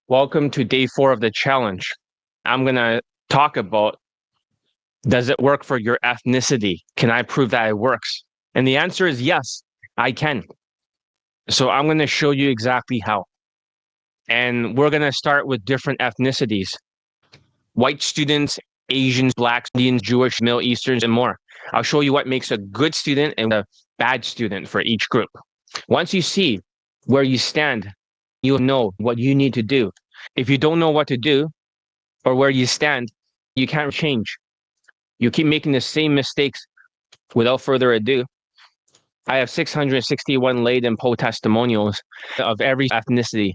Welcome to day 4 of the challenge. I'm going to talk about, does it work for your ethnicity? Can I prove that it works? And the answer is yes, I can. So I'm going to show you exactly how. And we're going to start with different ethnicities: white students, Asians, Blacks, Indians, Jewish, Middle Easterns, and more. I'll show you what makes a good student and a bad student for each group. Once you see where you stand, you'll know what you need to do. If you don't know what to do or where you stand, you can't change. You keep making the same mistakes. Without further ado, I have 661 laid and poll testimonials of every ethnicity.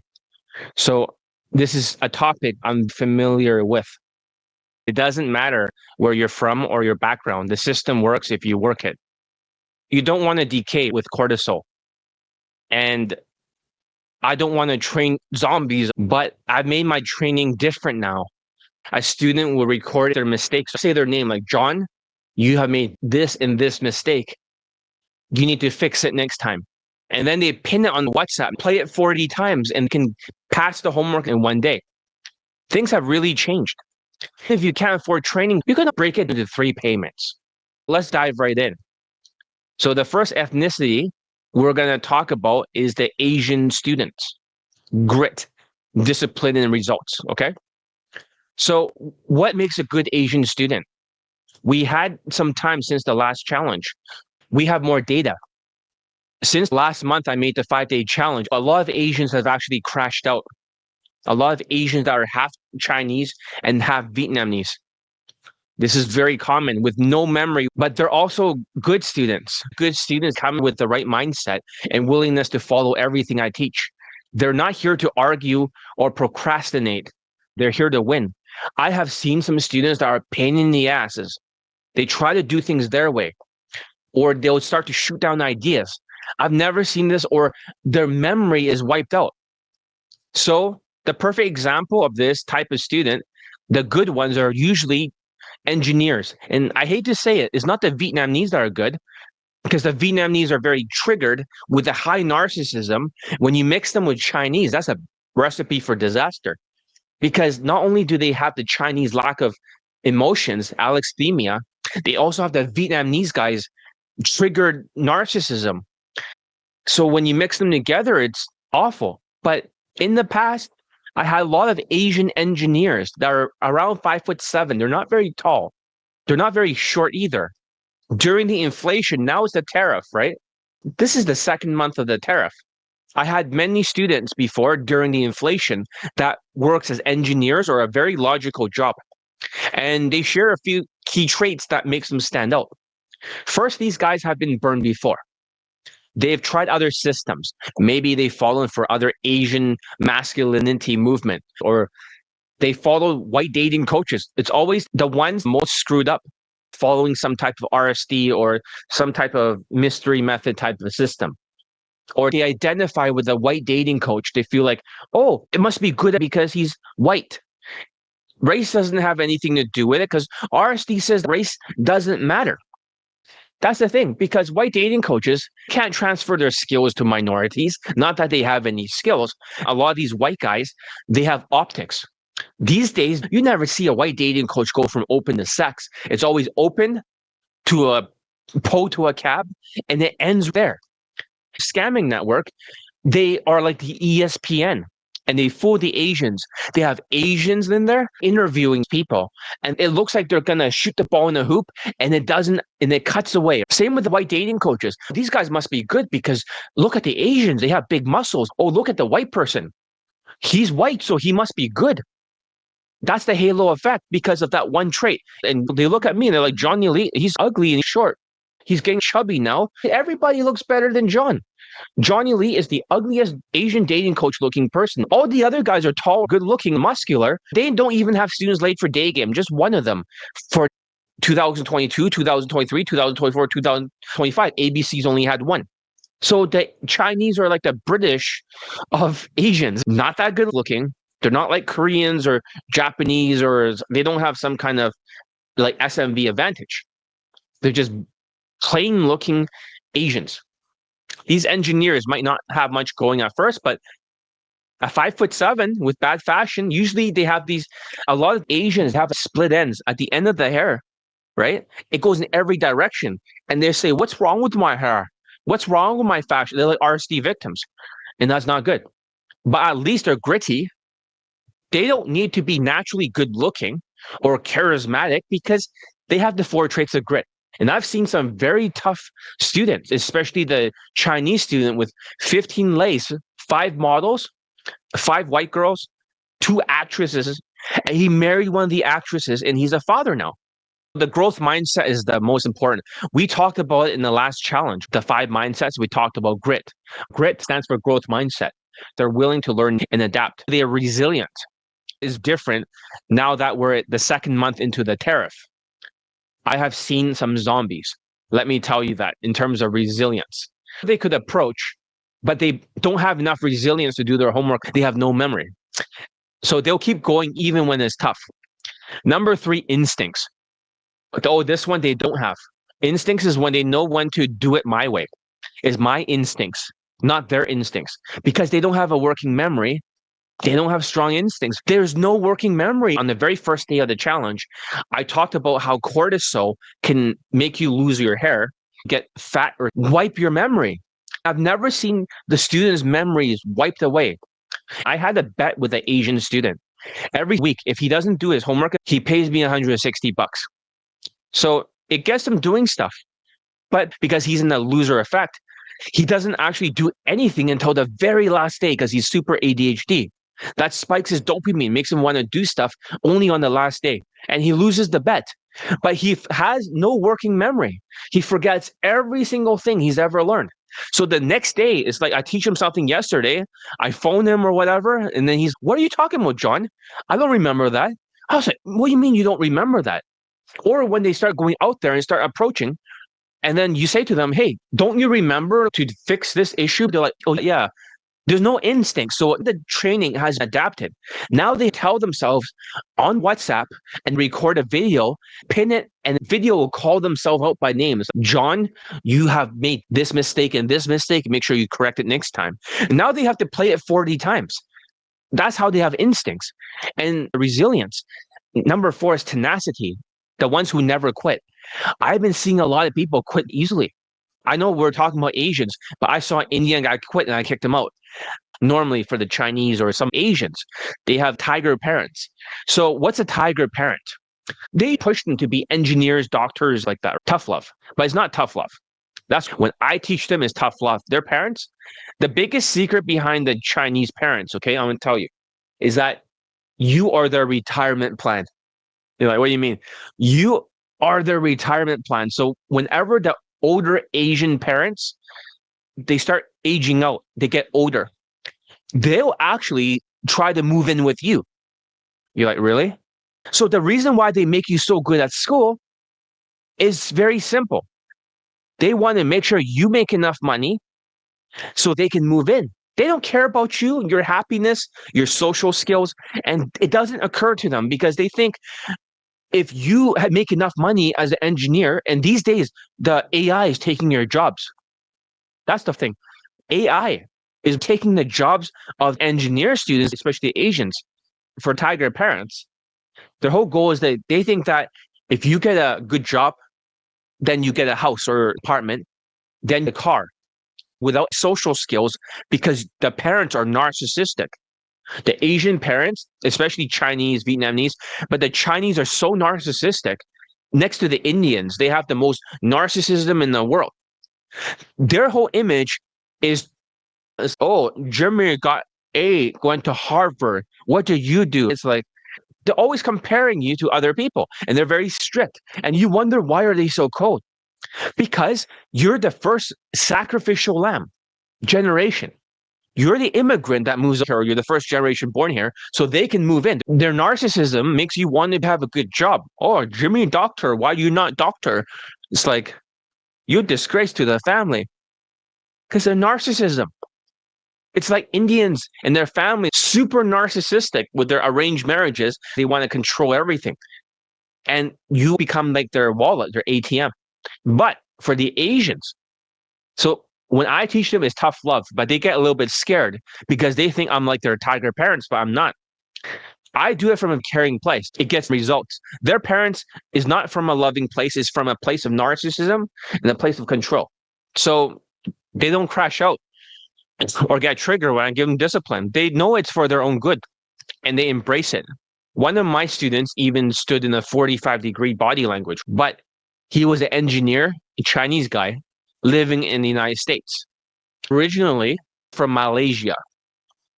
So this is a topic I'm familiar with. It doesn't matter where you're from or your background. The system works if you work it. You don't want to decay with cortisol. And I don't want to train zombies, but I've made my training different now. A student will record their mistakes, say their name, like, John, you have made this and this mistake. You need to fix it next time. And then they pin it on WhatsApp, play it 40 times, and can pass the homework in one day. Things have really changed. If you can't afford training, you're going to break it into 3 payments. Let's dive right in. So the first ethnicity we're going to talk about is the Asian students. Grit, discipline, and results, okay? So what makes a good Asian student? We had some time since the last challenge. We have more data. Since last month, I made the 5-day challenge. A lot of Asians have actually crashed out. A lot of Asians that are half Chinese and half Vietnamese. This is very common with no memory, but they're also good students. Good students come with the right mindset and willingness to follow everything I teach. They're not here to argue or procrastinate. They're here to win. I have seen some students that are a pain in the asses. They try to do things their way, or they'll start to shoot down ideas. I've never seen this, or their memory is wiped out. So the perfect example of this type of student, the good ones, are usually engineers. And I hate to say it, it's not the Vietnamese that are good, because the Vietnamese are very triggered with a high narcissism. When you mix them with Chinese, that's a recipe for disaster. Because not only do they have the Chinese lack of emotions, alexithymia, they also have the Vietnamese guys triggered narcissism. So when you mix them together, it's awful. But in the past, I had a lot of Asian engineers that are around 5'7". They're not very tall. They're not very short either. During the inflation, now it's the tariff, right? This is the second month of the tariff. I had many students before during the inflation that works as engineers or a very logical job. And they share a few key traits that makes them stand out. First, these guys have been burned before. They've tried other systems. Maybe they've fallen for other Asian masculinity movement, or they follow white dating coaches. It's always the ones most screwed up, following some type of RSD or some type of mystery method type of system. Or they identify with a white dating coach. They feel like, oh, it must be good because he's white. Race doesn't have anything to do with it, because RSD says race doesn't matter. That's the thing, because white dating coaches can't transfer their skills to minorities. Not that they have any skills. A lot of these white guys, they have optics. These days, you never see a white dating coach go from open to sex. It's always open to a to a cab, and it ends there. Scamming network, they are like the ESPN, and they fool the Asians. They have Asians in there interviewing people, and it looks like they're gonna shoot the ball in the hoop, and it doesn't, and it cuts away. Same with the white dating coaches. These guys must be good because look at the Asians, they have big muscles. Oh, look at the white person. He's white, so he must be good. That's the halo effect because of that one trait. And they look at me and they're like, Johnny Lee, he's ugly and short. He's getting chubby now. Everybody looks better than John. Johnny Lee is the ugliest Asian dating coach looking person. All the other guys are tall, good looking, muscular. They don't even have students late for Daygame, just one of them. For 2022, 2023, 2024, 2025, ABC's only had one. So the Chinese are like the British of Asians, not that good looking. They're not like Koreans or Japanese, or they don't have some kind of like SMV advantage. They're just plain looking Asians. These engineers might not have much going at first, but A 5'7" with bad fashion, usually they have a lot of Asians have split ends at the end of the hair, right? It goes in every direction. And they say, what's wrong with my hair? What's wrong with my fashion? They're like RSD victims. And that's not good. But at least they're gritty. They don't need to be naturally good looking or charismatic because they have the 4 traits of grit. And I've seen some very tough students, especially the Chinese student with 15 lace, 5 models, 5 white girls, 2 actresses, and he married one of the actresses, and he's a father now. The growth mindset is the most important. We talked about it in the last challenge, the 5 mindsets. We talked about grit. Grit stands for growth mindset. They're willing to learn and adapt. They are resilient. Is different now that we're at the 2nd month into the tariff. I have seen some zombies. Let me tell you that in terms of resilience. They could approach, but they don't have enough resilience to do their homework. They have no memory. So they'll keep going even when it's tough. Number 3, instincts. Oh, this one they don't have. Instincts is when they know when to do it my way. It's my instincts, not their instincts. Because they don't have a working memory, they don't have strong instincts. There's no working memory. On the very first day of the challenge, I talked about how cortisol can make you lose your hair, get fat, or wipe your memory. I've never seen the students' memories wiped away. I had a bet with an Asian student. Every week, if he doesn't do his homework, he pays me $160. So it gets him doing stuff. But because he's in the loser effect, he doesn't actually do anything until the very last day because he's super ADHD. That spikes his dopamine, makes him want to do stuff only on the last day. And he loses the bet. But he has no working memory. He forgets every single thing he's ever learned. So the next day, it's like I teach him something yesterday. I phone him or whatever. And then he's, what are you talking about, John? I don't remember that. I was like, what do you mean you don't remember that? Or when they start going out there and start approaching, and then you say to them, hey, don't you remember to fix this issue? They're like, oh, yeah. There's no instinct. So the training has adapted. Now they tell themselves on WhatsApp and record a video, pin it, and video will call themselves out by names. John, you have made this mistake and this mistake. Make sure you correct it next time. And now they have to play it 40 times. That's how they have instincts and resilience. Number 4 is tenacity. The ones who never quit. I've been seeing a lot of people quit easily. I know we're talking about Asians, but I saw an Indian guy quit and I kicked him out. Normally for the Chinese or some Asians, they have tiger parents. So what's a tiger parent? They push them to be engineers, doctors, like that. Tough love. But it's not tough love. That's when I teach them is tough love. Their parents, the biggest secret behind the Chinese parents, okay, I'm going to tell you, is that you are their retirement plan. You're like, what do you mean? You are their retirement plan. So whenever the older Asian parents, they start aging out, they get older, they'll actually try to move in with you. You're like, really? So the reason why they make you so good at school is very simple. They want to make sure you make enough money so they can move in. They don't care about you, your happiness, your social skills, and it doesn't occur to them because they think if you make enough money as an engineer, and these days the AI is taking your jobs. That's the thing. AI is taking the jobs of engineer students, especially Asians, for tiger parents. Their whole goal is that they think that if you get a good job, then you get a house or apartment, then a car without social skills because the parents are narcissistic. The Asian parents, especially Chinese, Vietnamese, but the Chinese are so narcissistic. Next to the Indians, they have the most narcissism in the world. Their whole image is oh, Jeremy got A, went to Harvard. What did you do? It's like they're always comparing you to other people, and they're very strict. And you wonder, why are they so cold? Because you're the first sacrificial lamb generation. You're the immigrant that moves here, or you're the first generation born here, so they can move in. Their narcissism makes you want to have a good job. Oh, Jimmy, doctor, why are you not doctor? It's like, you're a disgrace to the family. Because they're narcissism. It's like Indians and their family, super narcissistic with their arranged marriages. They want to control everything. And you become like their wallet, their ATM. But for the Asians, so When I teach them, it's tough love, but they get a little bit scared because they think I'm like their tiger parents, but I'm not. I do it from a caring place. It gets results. Their parents is not from a loving place, it's from a place of narcissism and a place of control. So they don't crash out or get triggered when I give them discipline. They know it's for their own good and they embrace it. One of my students even stood in a 45-degree body language, but he was an engineer, a Chinese guy living in the United States, originally from Malaysia.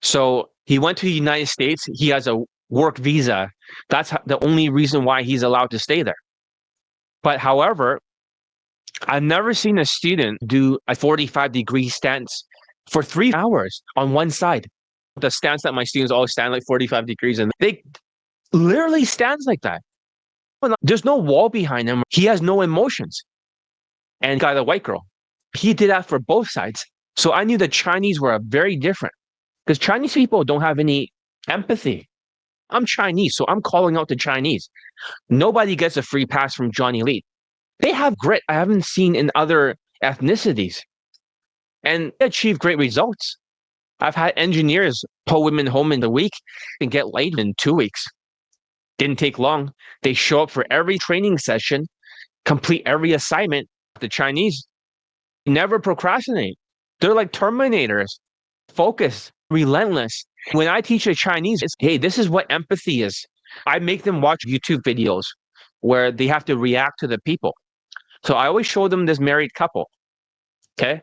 So he went to the United States. He has a work visa. That's the only reason why he's allowed to stay there. But however, I've never seen a student do a 45-degree stance for 3 hours on one side. The stance that my students always stand like 45 degrees, and they literally stands like that. There's no wall behind him. He has no emotions. And got a white girl. He did that for both sides. So I knew the Chinese were very different because Chinese people don't have any empathy. I'm Chinese, so I'm calling out the Chinese. Nobody gets a free pass from Johnny Lee. They have grit I haven't seen in other ethnicities. And they achieve great results. I've had engineers pull women home in a week and get laid in 2 weeks. Didn't take long. They show up for every training session, complete every assignment. The Chinese never procrastinate. They're like Terminators, focused, relentless. When I teach the Chinese, it's, hey, this is what empathy is. I make them watch YouTube videos where they have to react to the people. So I always show them this married couple, okay?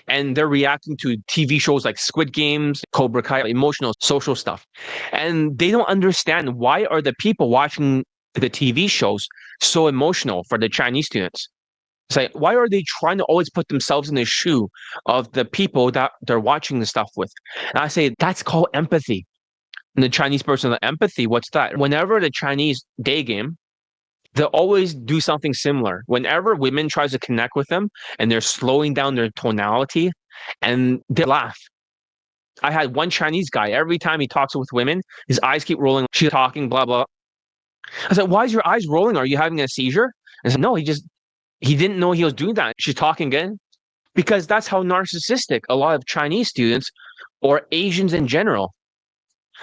And they're reacting to TV shows like Squid Games, Cobra Kai, emotional, social stuff. And they don't understand why are the people watching the TV shows so emotional for the Chinese students. It's like, why are they trying to always put themselves in the shoe of the people that they're watching the stuff with? And I say, that's called empathy. And the Chinese person, the empathy, what's that? Whenever the Chinese Daygame, they'll always do something similar. Whenever women tries to connect with them and they're slowing down their tonality and they laugh. I had one Chinese guy, every time he talks with women, his eyes keep rolling. She's talking, blah, blah. I said, why is your eyes rolling? Are you having a seizure? I said, no, he didn't know he was doing that. She's talking again. Because that's how narcissistic a lot of Chinese students or Asians in general,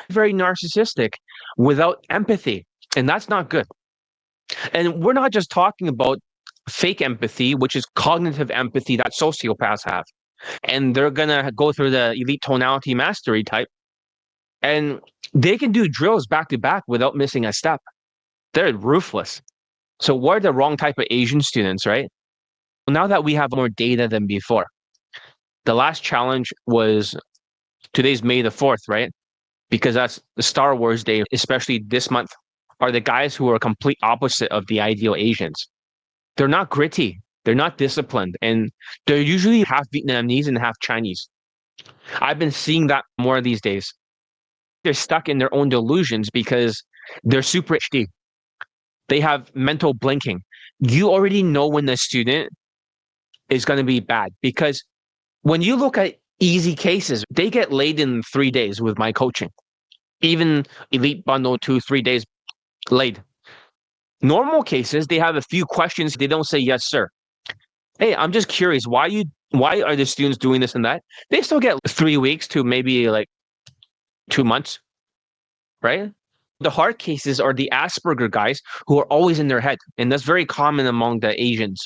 very narcissistic without empathy. And that's not good. And we're not just talking about fake empathy, which is cognitive empathy that sociopaths have. And they're going to go through the elite tonality mastery type. And they can do drills back to back without missing a step. They're ruthless. So what are the wrong type of Asian students, right? Now that we have more data than before, the last challenge was today's May the 4th, right? Because that's the Star Wars Day, especially this month, are the guys who are complete opposite of the ideal Asians. They're not gritty. They're not disciplined. And they're usually half Vietnamese and half Chinese. I've been seeing that more these days. They're stuck in their own delusions because they're super HD. They have mental blinking. You already know when the student is going to be bad because when you look at easy cases, they get laid in 3 days with my coaching. Even elite bundle 2-3 days laid. Normal cases, they have a few questions. They don't say yes, sir. Hey, I'm just curious. Why are the students doing this and that? They still get 3 weeks to maybe like 2 months, right? The hard cases are the Asperger guys who are always in their head. And that's very common among the Asians.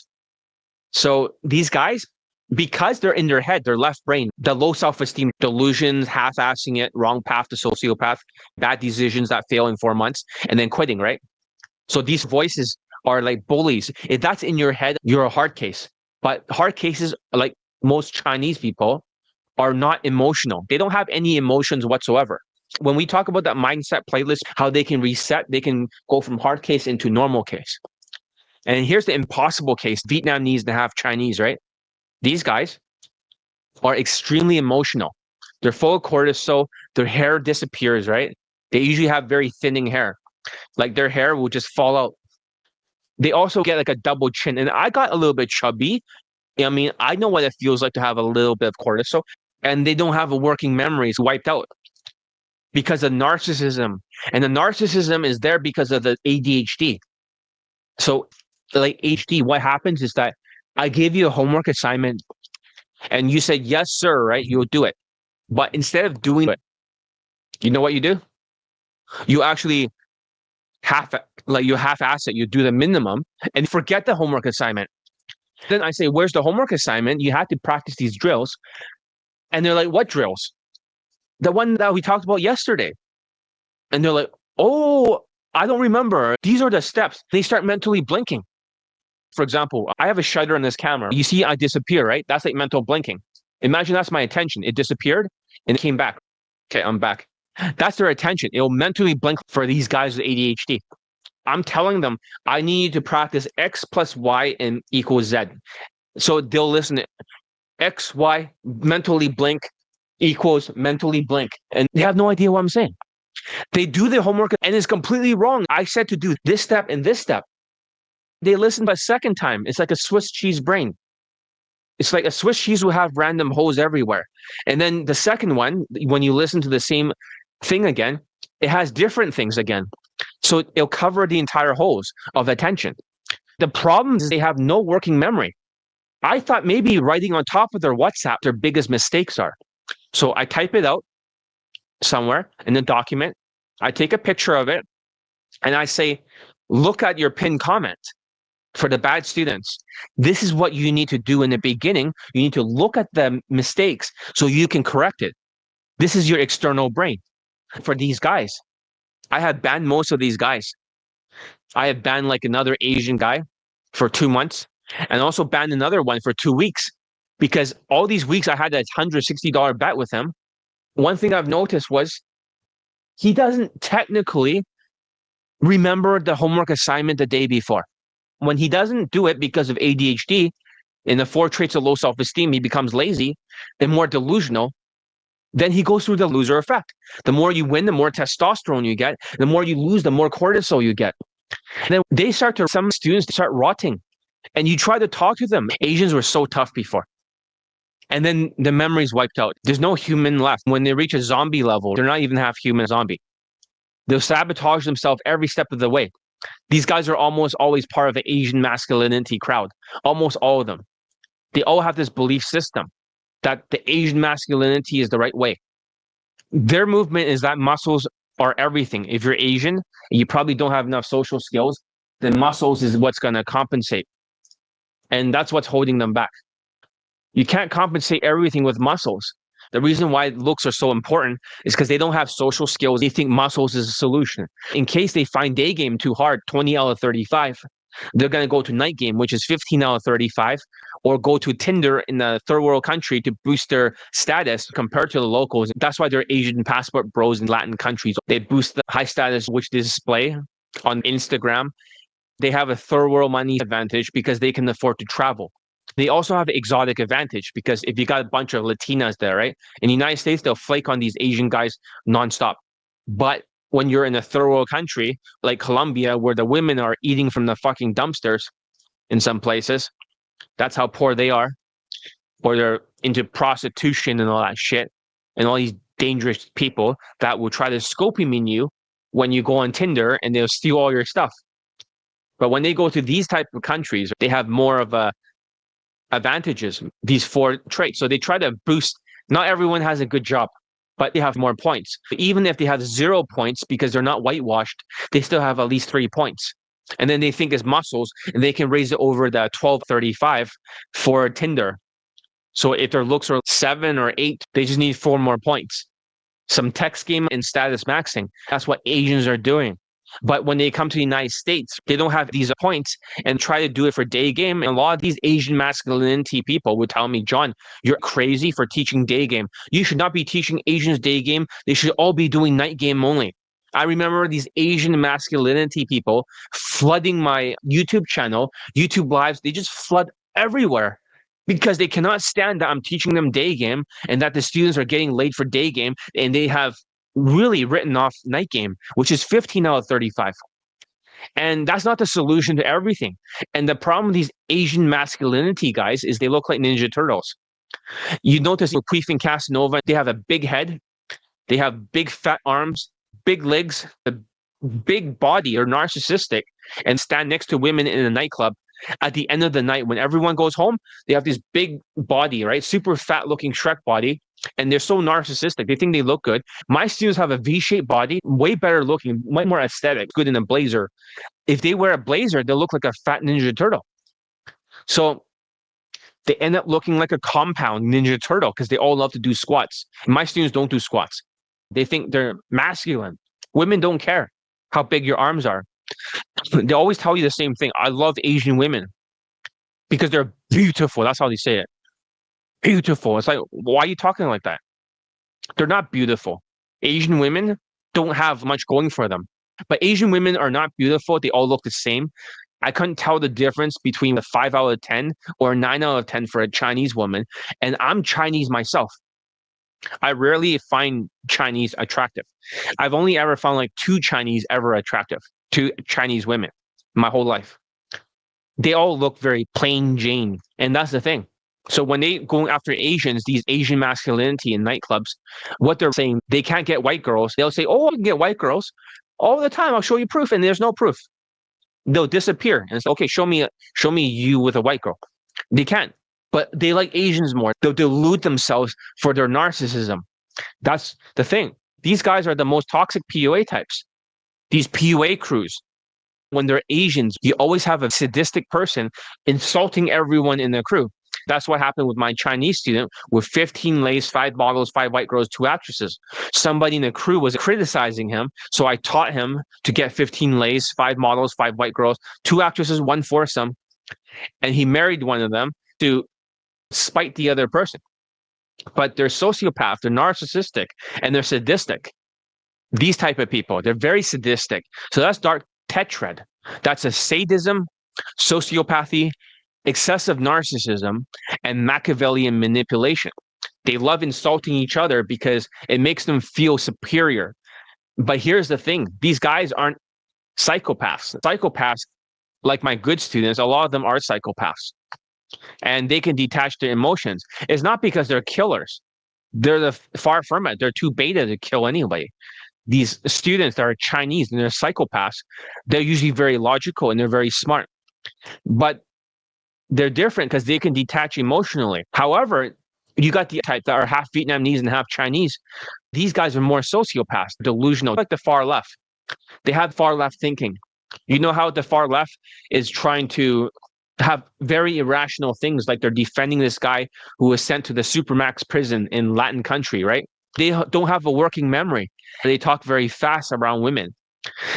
So these guys, because they're in their head, their left brain, the low self-esteem, delusions, half-assing it, wrong path to sociopath, bad decisions that fail in 4 months, and then quitting, right? So these voices are like bullies. If that's in your head, you're a hard case. But hard cases, like most Chinese people, are not emotional. They don't have any emotions whatsoever. When we talk about that mindset playlist, how they can reset, they can go from hard case into normal case. And here's the impossible case, Vietnamese and half Chinese, right? These guys are extremely emotional. They're full of cortisol. Their hair disappears, right? They usually have very thinning hair. Like their hair will just fall out. They also get like a double chin. And I got a little bit chubby. I mean, I know what it feels like to have a little bit of cortisol. And they don't have a working memory. It's wiped out because of narcissism. And the narcissism is there because of the ADHD. So like HD, what happens is that I gave you a homework assignment and you said, yes, sir, right? You'll do it. But instead of doing it, you know what you do? You actually half-ass it. You do the minimum and forget the homework assignment. Then I say, where's the homework assignment? You have to practice these drills. And they're like, what drills? The one that we talked about yesterday. And they're like, oh, I don't remember. These are the steps. They start mentally blinking. For example, I have a shutter on this camera. You see I disappear, right? That's like mental blinking. Imagine that's my attention. It disappeared and it came back. Okay, I'm back. That's their attention. It'll mentally blink for these guys with ADHD. I'm telling them, I need to practice X plus Y and equals Z. So they'll listen to X, Y, mentally blink equals mentally blink. And they have no idea what I'm saying. They do their homework and it's completely wrong. I said to do this step and this step. They listen a second time. It's like a Swiss cheese brain. It's like a Swiss cheese will have random holes everywhere. And then the second one, when you listen to the same thing again, it has different things again. So it'll cover the entire holes of attention. The problem is they have no working memory. I thought maybe writing on top of their WhatsApp, their biggest mistakes are. So I type it out somewhere in the document. I take a picture of it and I say, look at your pinned comment. For the bad students, this is what you need to do in the beginning. You need to look at the mistakes so you can correct it. This is your external brain. For these guys, I have banned most of these guys. I have banned like another Asian guy for 2 months and also banned another one for 2 weeks because all these weeks I had a $160 bet with him. One thing I've noticed was he doesn't technically remember the homework assignment the day before. When he doesn't do it because of ADHD, in the 4 traits of low self-esteem, he becomes lazy and more delusional. Then he goes through the loser effect. The more you win, the more testosterone you get. The more you lose, the more cortisol you get. And then some students start rotting. And you try to talk to them. Asians were so tough before. And then the memory's wiped out. There's no human left. When they reach a zombie level, they're not even half human zombie. They'll sabotage themselves every step of the way. These guys are almost always part of the Asian masculinity crowd. Almost all of them. They all have this belief system that the Asian masculinity is the right way. Their movement is that muscles are everything. If you're Asian and you probably don't have enough social skills, then muscles is what's going to compensate. And that's what's holding them back. You can't compensate everything with muscles. The reason why looks are so important is because they don't have social skills. They think muscles is a solution. In case they find Daygame too hard, 20 out of 35, they're going to go to night game, which is 15 out of 35, or go to Tinder in a third world country to boost their status compared to the locals. That's why they're Asian passport bros in Latin countries. They boost the high status, which they display on Instagram. They have a third world money advantage because they can afford to travel. They also have an exotic advantage because if you got a bunch of Latinas there, right? In the United States, they'll flake on these Asian guys nonstop. But when you're in a third world country like Colombia, where the women are eating from the fucking dumpsters in some places, that's how poor they are. Or they're into prostitution and all that shit. And all these dangerous people that will try to scoping you when you go on Tinder and they'll steal all your stuff. But when they go to these type of countries, they have more of a advantages, these 4 traits. So they try to boost. Not everyone has a good job, but they have more points. Even if they have 0 points because they're not whitewashed, they still have at least 3 points. And then they think it's muscles and they can raise it over the 1235 for Tinder. So if their looks are 7 or 8, they just need 4 more points. Some text game and status maxing. That's what Asians are doing. But when they come to the United States, they don't have these points and try to do it for Daygame. And a lot of these Asian masculinity people would tell me, John, you're crazy for teaching Daygame. You should not be teaching Asians Daygame. They should all be doing night game only. I remember these Asian masculinity people flooding my YouTube channel, YouTube lives. They just flood everywhere because they cannot stand that I'm teaching them Daygame and that the students are getting late for Daygame and they have really written off night game, which is 15 out of 35. And that's not the solution to everything. And the problem with these Asian masculinity guys is they look like Ninja Turtles. You notice with Queef and Casanova, they have a big head, they have big fat arms, big legs, a big body, or narcissistic, and stand next to women in a nightclub At the end of the night, when everyone goes home, they have this big body, right? Super fat looking Shrek body. And they're so narcissistic. They think they look good. My students have a V-shaped body, way better looking, way more aesthetic, good in a blazer. If they wear a blazer, they'll look like a fat Ninja Turtle. So they end up looking like a compound Ninja Turtle because they all love to do squats. My students don't do squats. They think they're masculine. Women don't care how big your arms are. They always tell you the same thing. I love Asian women because they're beautiful. That's how they say it. Beautiful. It's like, why are you talking like that? They're not beautiful. Asian women don't have much going for them. But Asian women are not beautiful. They all look the same. I couldn't tell the difference between a 5 out of 10 or a 9 out of 10 for a Chinese woman. And I'm Chinese myself. I rarely find Chinese attractive. I've only ever found like 2 Chinese ever attractive, 2 Chinese women my whole life. They all look very plain Jane. And that's the thing. So when they go after Asians, these Asian masculinity in nightclubs, what they're saying, they can't get white girls. They'll say, oh, I can get white girls all the time. I'll show you proof. And there's no proof. They'll disappear and say, okay, show me you with a white girl. They can't. But they like Asians more. They'll delude themselves for their narcissism. That's the thing. These guys are the most toxic PUA types. These PUA crews. When they're Asians, you always have a sadistic person insulting everyone in the crew. That's what happened with my Chinese student with 15 lays, 5 models, 5 white girls, 2 actresses. Somebody in the crew was criticizing him. So I taught him to get 15 lays, 5 models, 5 white girls, 2 actresses, 1 foursome. And he married one of them to spite the other person. But they're sociopaths, they're narcissistic, and they're sadistic. These type of people, they're very sadistic. So that's dark tetrad. That's a sadism, sociopathy, excessive narcissism, and Machiavellian manipulation. They love insulting each other because it makes them feel superior. But here's the thing. These guys aren't psychopaths. Psychopaths, like my good students, a lot of them are psychopaths. And they can detach their emotions. It's not because they're killers. They're far from it. They're too beta to kill anybody. These students that are Chinese and they're psychopaths, they're usually very logical and they're very smart. But they're different because they can detach emotionally. However, you got the type that are half Vietnamese and half Chinese. These guys are more sociopaths, delusional, like the far left. They have far left thinking. You know how the far left is trying to have very irrational things, like they're defending this guy who was sent to the Supermax prison in Latin country, right? They don't have a working memory. They talk very fast around women.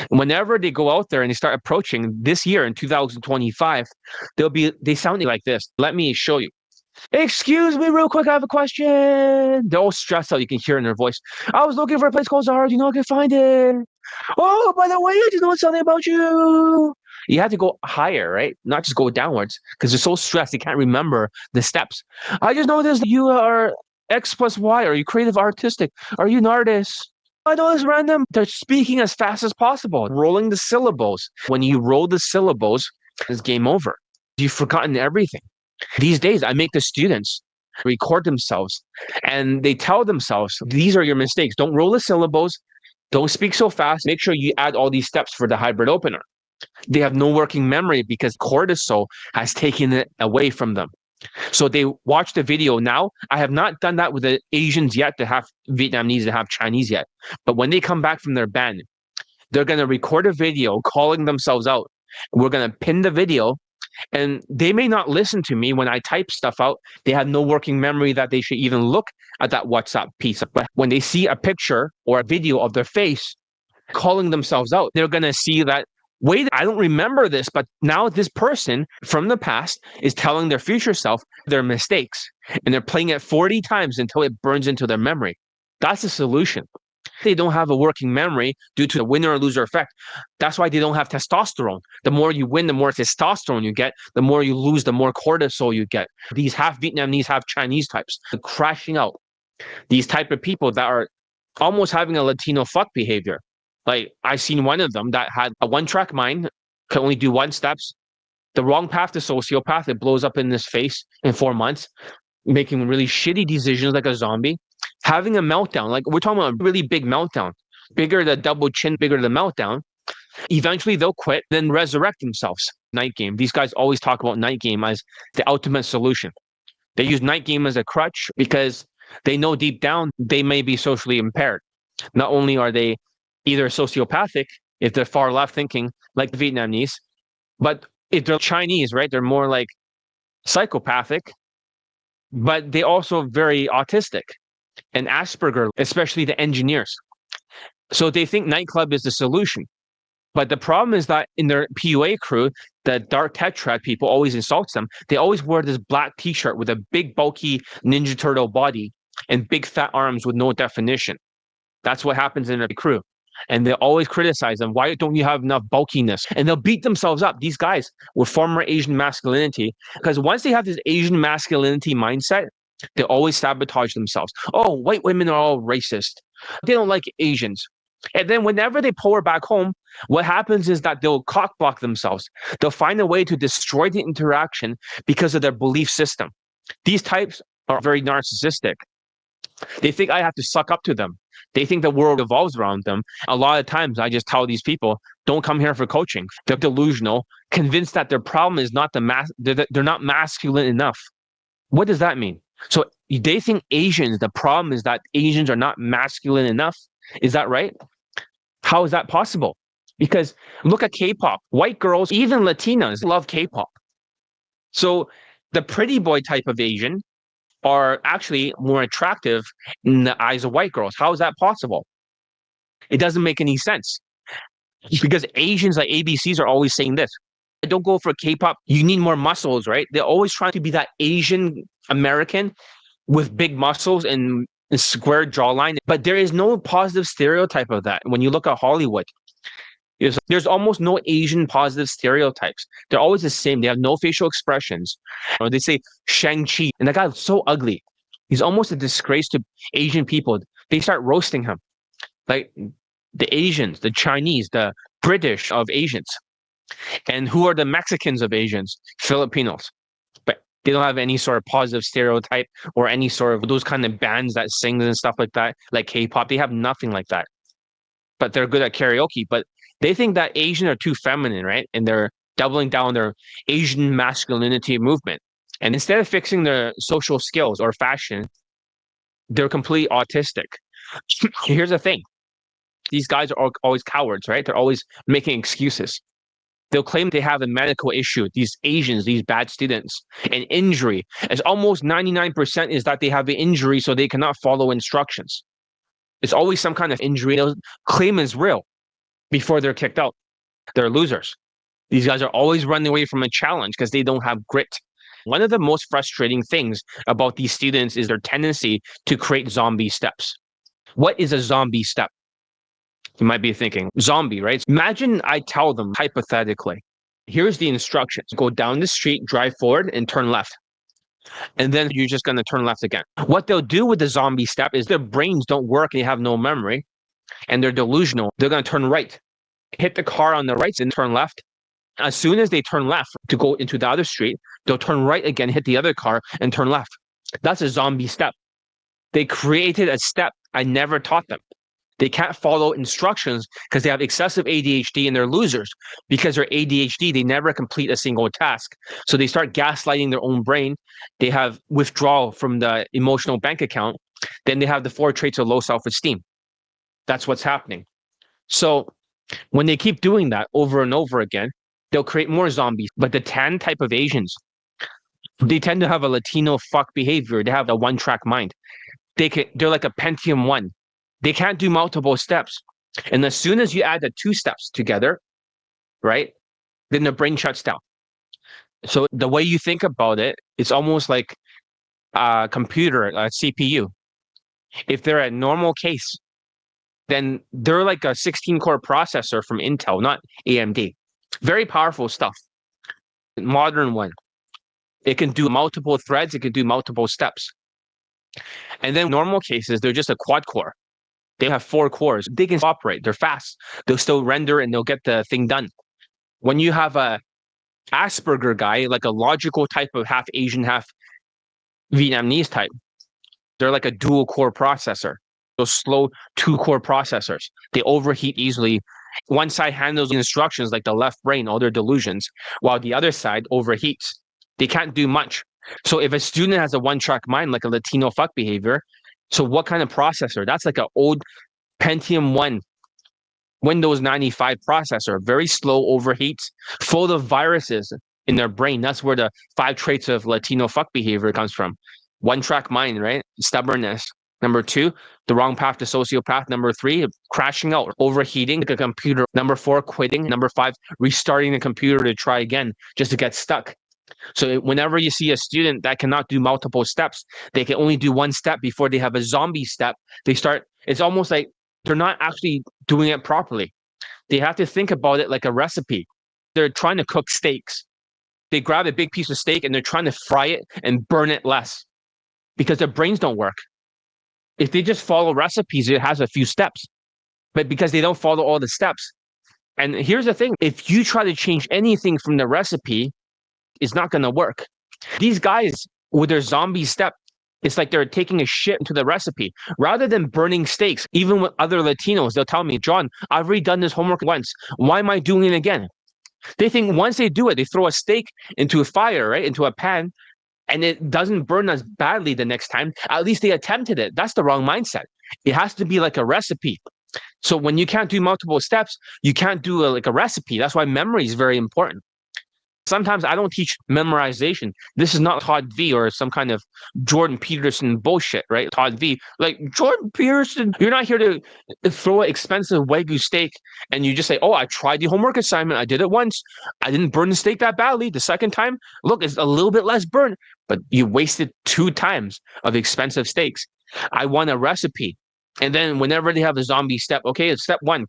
Whenever they go out there and they start approaching this year in 2025, they sound like this. Let me show you. Excuse me real quick, I have a question. They're all stressed out. You can hear it in their voice. I was looking for a place called Zara. Do you know I can find it? Oh, by the way, I just know something about you. You have to go higher, right? Not just go downwards because they're so stressed they can't remember the steps. I just know this. You are X plus Y. Are you creative, artistic? Are you an artist? I know it's random. They're speaking as fast as possible, rolling the syllables. When you roll the syllables, it's game over. You've forgotten everything. These days, I make the students record themselves and they tell themselves, these are your mistakes. Don't roll the syllables. Don't speak so fast. Make sure you add all these steps for the hybrid opener. They have no working memory because cortisol has taken it away from them. So they watch the video now. I have not done that with the Asians yet, to have Vietnamese and have Chinese yet. But when they come back from their ban, they're going to record a video calling themselves out. We're going to pin the video. And they may not listen to me when I type stuff out. They have no working memory that they should even look at that WhatsApp piece. But when they see a picture or a video of their face calling themselves out, they're going to see that, wait, I don't remember this, but now this person from the past is telling their future self their mistakes. And they're playing it 40 times until it burns into their memory. That's the solution. They don't have a working memory due to the winner or loser effect. That's why they don't have testosterone. The more you win, the more testosterone you get. The more you lose, the more cortisol you get. These half Vietnamese, half Chinese types are crashing out. These type of people that are almost having a Latino fuck behavior. Like, I seen one of them that had a one-track mind, could only do 1 steps. The wrong path to sociopath, it blows up in his face in 4 months, making really shitty decisions like a zombie. Having a meltdown, like we're talking about a really big meltdown, bigger the double chin, bigger the meltdown. Eventually they'll quit, then resurrect themselves. Night game. These guys always talk about night game as the ultimate solution. They use night game as a crutch because they know deep down they may be socially impaired. Not only are they either sociopathic, if they're far left thinking, like the Vietnamese, but if they're Chinese, right, they're more like psychopathic, but they also very autistic and Asperger, especially the engineers. So they think nightclub is the solution. But the problem is that in their PUA crew, the dark tetrad people always insults them. They always wear this black t-shirt with a big bulky Ninja Turtle body and big fat arms with no definition. That's what happens in their crew. And they always criticize them. Why don't you have enough bulkiness? And they'll beat themselves up. These guys with former Asian masculinity, because once they have this Asian masculinity mindset, they always sabotage themselves. Oh, white women are all racist. They don't like Asians. And then whenever they pull her back home, what happens is that they'll cockblock themselves. They'll find a way to destroy the interaction because of their belief system. These types are very narcissistic. They think I have to suck up to them. They think the world evolves around them. A lot of times I just tell these people, don't come here for coaching. They're delusional, convinced that their problem is not they're not masculine enough. What does that mean? So they think Asians, the problem is that Asians are not masculine enough. Is that right? How is that possible? Because look at K-pop. White girls, even Latinas, love K-pop. So the pretty boy type of Asian are actually more attractive in the eyes of white girls. How is that possible? It doesn't make any sense. Because Asians like ABCs are always saying this. Don't go for K-pop. You need more muscles, right? They're always trying to be that Asian American with big muscles and square jawline. But there is no positive stereotype of that. When you look at Hollywood, there's almost no Asian positive stereotypes. They're always the same. They have no facial expressions. Or they say Shang-Chi, and that guy's so ugly. He's almost a disgrace to Asian people. They start roasting him. Like the Asians, the Chinese, the British of Asians. And who are the Mexicans of Asians? Filipinos. But they don't have any sort of positive stereotype or any sort of those kind of bands that sing and stuff like that, like K-pop. They have nothing like that. But they're good at karaoke. But they think that Asians are too feminine, right? And they're doubling down their Asian masculinity movement. And instead of fixing their social skills or fashion, they're completely autistic. Here's the thing. These guys are always cowards, right? They're always making excuses. They'll claim they have a medical issue, these Asians, these bad students, an injury. As almost 99% is that they have an injury so they cannot follow instructions. It's always some kind of injury. They'll claim is real before they're kicked out. They're losers. These guys are always running away from a challenge because they don't have grit. One of the most frustrating things about these students is their tendency to create zombie steps. What is a zombie step? You might be thinking, zombie, right? Imagine I tell them hypothetically, here's the instructions. Go down the street, drive forward, and turn left. And then you're just going to turn left again. What they'll do with the zombie step is their brains don't work and they have no memory and they're delusional. They're going to turn right, hit the car on the right and turn left. As soon as they turn left to go into the other street, they'll turn right again, hit the other car and turn left. That's a zombie step. They created a step I never taught them. They can't follow instructions because they have excessive ADHD and they're losers. Because they're ADHD, they never complete a single task. So they start gaslighting their own brain. They have withdrawal from the emotional bank account. Then they have the 4 traits of low self-esteem. That's what's happening. So when they keep doing that over and over again, they'll create more zombies. But the tan type of Asians, they tend to have a Latino fuck behavior. They have a one-track mind. They're like a Pentium 1. They can't do multiple steps. And as soon as you add the 2 steps together, right, then the brain shuts down. So the way you think about it, it's almost like a computer, a CPU. If they're a normal case, then they're like a 16-core processor from Intel, not AMD. Very powerful stuff. Modern one. It can do multiple threads. It can do multiple steps. And then normal cases, they're just a quad core. They have 4 cores. They can operate. They're fast. They'll still render and they'll get the thing done. When you have a Asperger guy, like a logical type of half Asian, half Vietnamese type, they're like a dual core processor. those slow two-core processors. They overheat easily. One side handles the instructions like the left brain, all their delusions, while the other side overheats. They can't do much. So if a student has a one-track mind, like a Latino fuck behavior, so what kind of processor? That's like an old Pentium 1 Windows 95 processor, very slow, overheats, full of viruses in their brain. That's where the 5 traits of Latino fuck behavior comes from. One-track mind, right? Stubbornness. Number 2, the wrong path to sociopath. Number 3, crashing out, overheating the computer. Number 4, quitting. Number 5, restarting the computer to try again just to get stuck. So whenever you see a student that cannot do multiple steps, they can only do one step before they have a zombie step. It's almost like they're not actually doing it properly. They have to think about it like a recipe. They're trying to cook steaks. They grab a big piece of steak and they're trying to fry it and burn it less because their brains don't work. If they just follow recipes, it has a few steps, but because they don't follow all the steps. And here's the thing, if you try to change anything from the recipe, it's not going to work. These guys with their zombie step, it's like they're taking a shit into the recipe rather than burning steaks. Even with other Latinos, they'll tell me, John, I've already done this homework once. Why am I doing it again? They think once they do it, they throw a steak into a fire, right? Into a pan, and it doesn't burn as badly the next time. At least they attempted it. That's the wrong mindset. It has to be like a recipe. So when you can't do multiple steps, you can't do like a recipe. That's why memory is very important. Sometimes I don't teach memorization. This is not Todd V or some kind of Jordan Peterson bullshit, right? Todd V, like Jordan Peterson, you're not here to throw an expensive Wagyu steak and you just say, oh, I tried the homework assignment. I did it once. I didn't burn the steak that badly. The second time, look, it's a little bit less burn, but you wasted 2 times of expensive steaks. I want a recipe. And then whenever they have the zombie step, okay, it's step 1.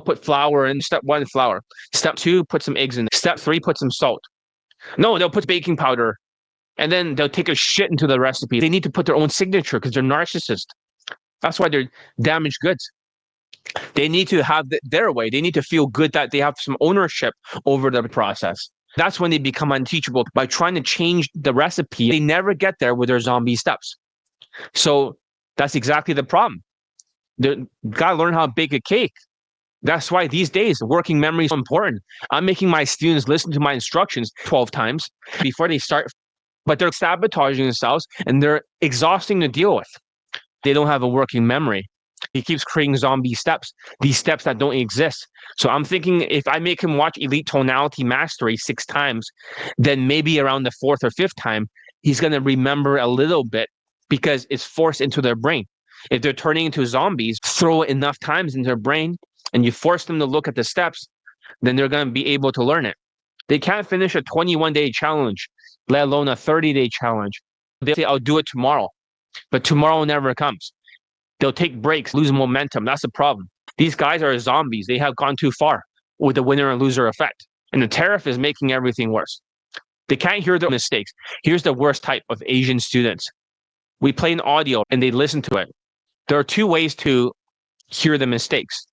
Put flour in. Step 1, flour. Step 2, put some eggs in. Step 3, put some salt. No, they'll put baking powder and then they'll take a shit into the recipe. They need to put their own signature because they're narcissists. That's why they're damaged goods. They need to have their way. They need to feel good that they have some ownership over the process. That's when they become unteachable. By trying to change the recipe, they never get there with their zombie steps. So that's exactly the problem. They got to learn how to bake a cake. That's why these days, working memory is so important. I'm making my students listen to my instructions 12 times before they start, but they're sabotaging themselves and they're exhausting to deal with. They don't have a working memory. He keeps creating zombie steps, these steps that don't exist. So I'm thinking if I make him watch Elite Tonality Mastery 6 times, then maybe around the 4th or 5th time, he's going to remember a little bit because it's forced into their brain. If they're turning into zombies, throw it enough times in their brain, and you force them to look at the steps, then they're going to be able to learn it. They can't finish a 21-day challenge, let alone a 30-day challenge. They say, I'll do it tomorrow, but tomorrow never comes. They'll take breaks, lose momentum. That's the problem. These guys are zombies. They have gone too far with the winner and loser effect. And the tariff is making everything worse. They can't hear their mistakes. Here's the worst type of Asian students. We play an audio and they listen to it. There are 2 ways to hear the mistakes.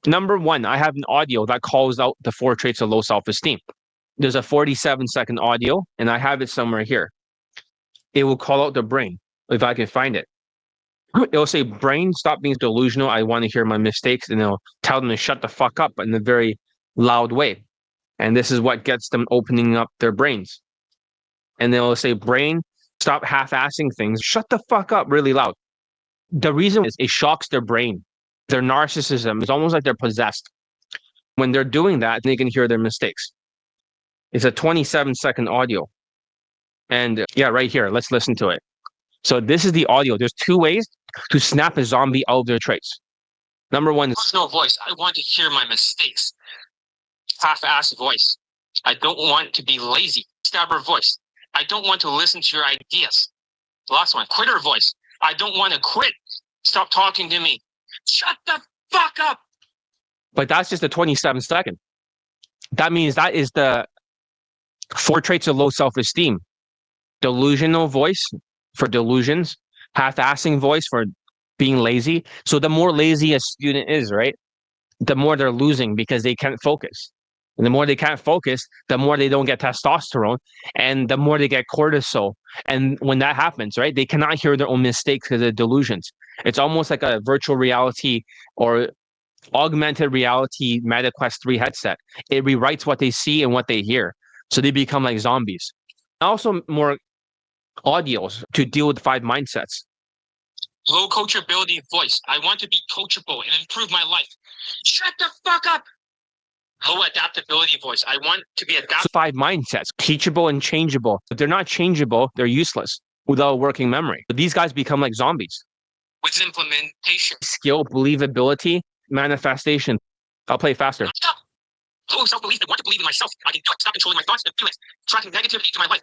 Number 1, I have an audio that calls out the 4 traits of low self-esteem. There's a 47-second audio, and I have it somewhere here. It will call out the brain, if I can find it. It'll say, brain, stop being delusional. I want to hear my mistakes. And it'll tell them to shut the fuck up in a very loud way. And this is what gets them opening up their brains. And they'll say, brain, stop half-assing things. Shut the fuck up really loud. The reason is it shocks their brain. Their narcissism is almost like they're possessed. When they're doing that, they can hear their mistakes. It's a 27-second audio. And yeah, right here, let's listen to it. So this is the audio. There's 2 ways to snap a zombie out of their traits. Number 1 is personal voice. I want to hear my mistakes. Half-assed voice. I don't want to be lazy. Stabber voice. I don't want to listen to your ideas. Last one, quitter voice. I don't want to quit. Stop talking to me. Shut the fuck up. But that's just a 27-second. That means that is the 4 traits of low self-esteem. Delusional voice for delusions, half-assing voice for being lazy. So the more lazy a student is, right, the more they're losing because they can't focus. And the more they can't focus, the more they don't get testosterone and the more they get cortisol. And when that happens, right, they cannot hear their own mistakes because of delusions. It's almost like a virtual reality or augmented reality Meta Quest 3 headset. It rewrites what they see and what they hear. So they become like zombies. Also more audios to deal with 5 mindsets. Low coachability voice. I want to be coachable and improve my life. Shut the fuck up. Low adaptability voice. I want to be adaptable. 5 mindsets, teachable and changeable. If they're not changeable, they're useless without working memory. But these guys become like zombies. With implementation, skill, believability, manifestation. I'll play faster. Stop. Low self-belief. I want to believe in myself. I can stop controlling my thoughts and feelings. Tracking negativity to my life.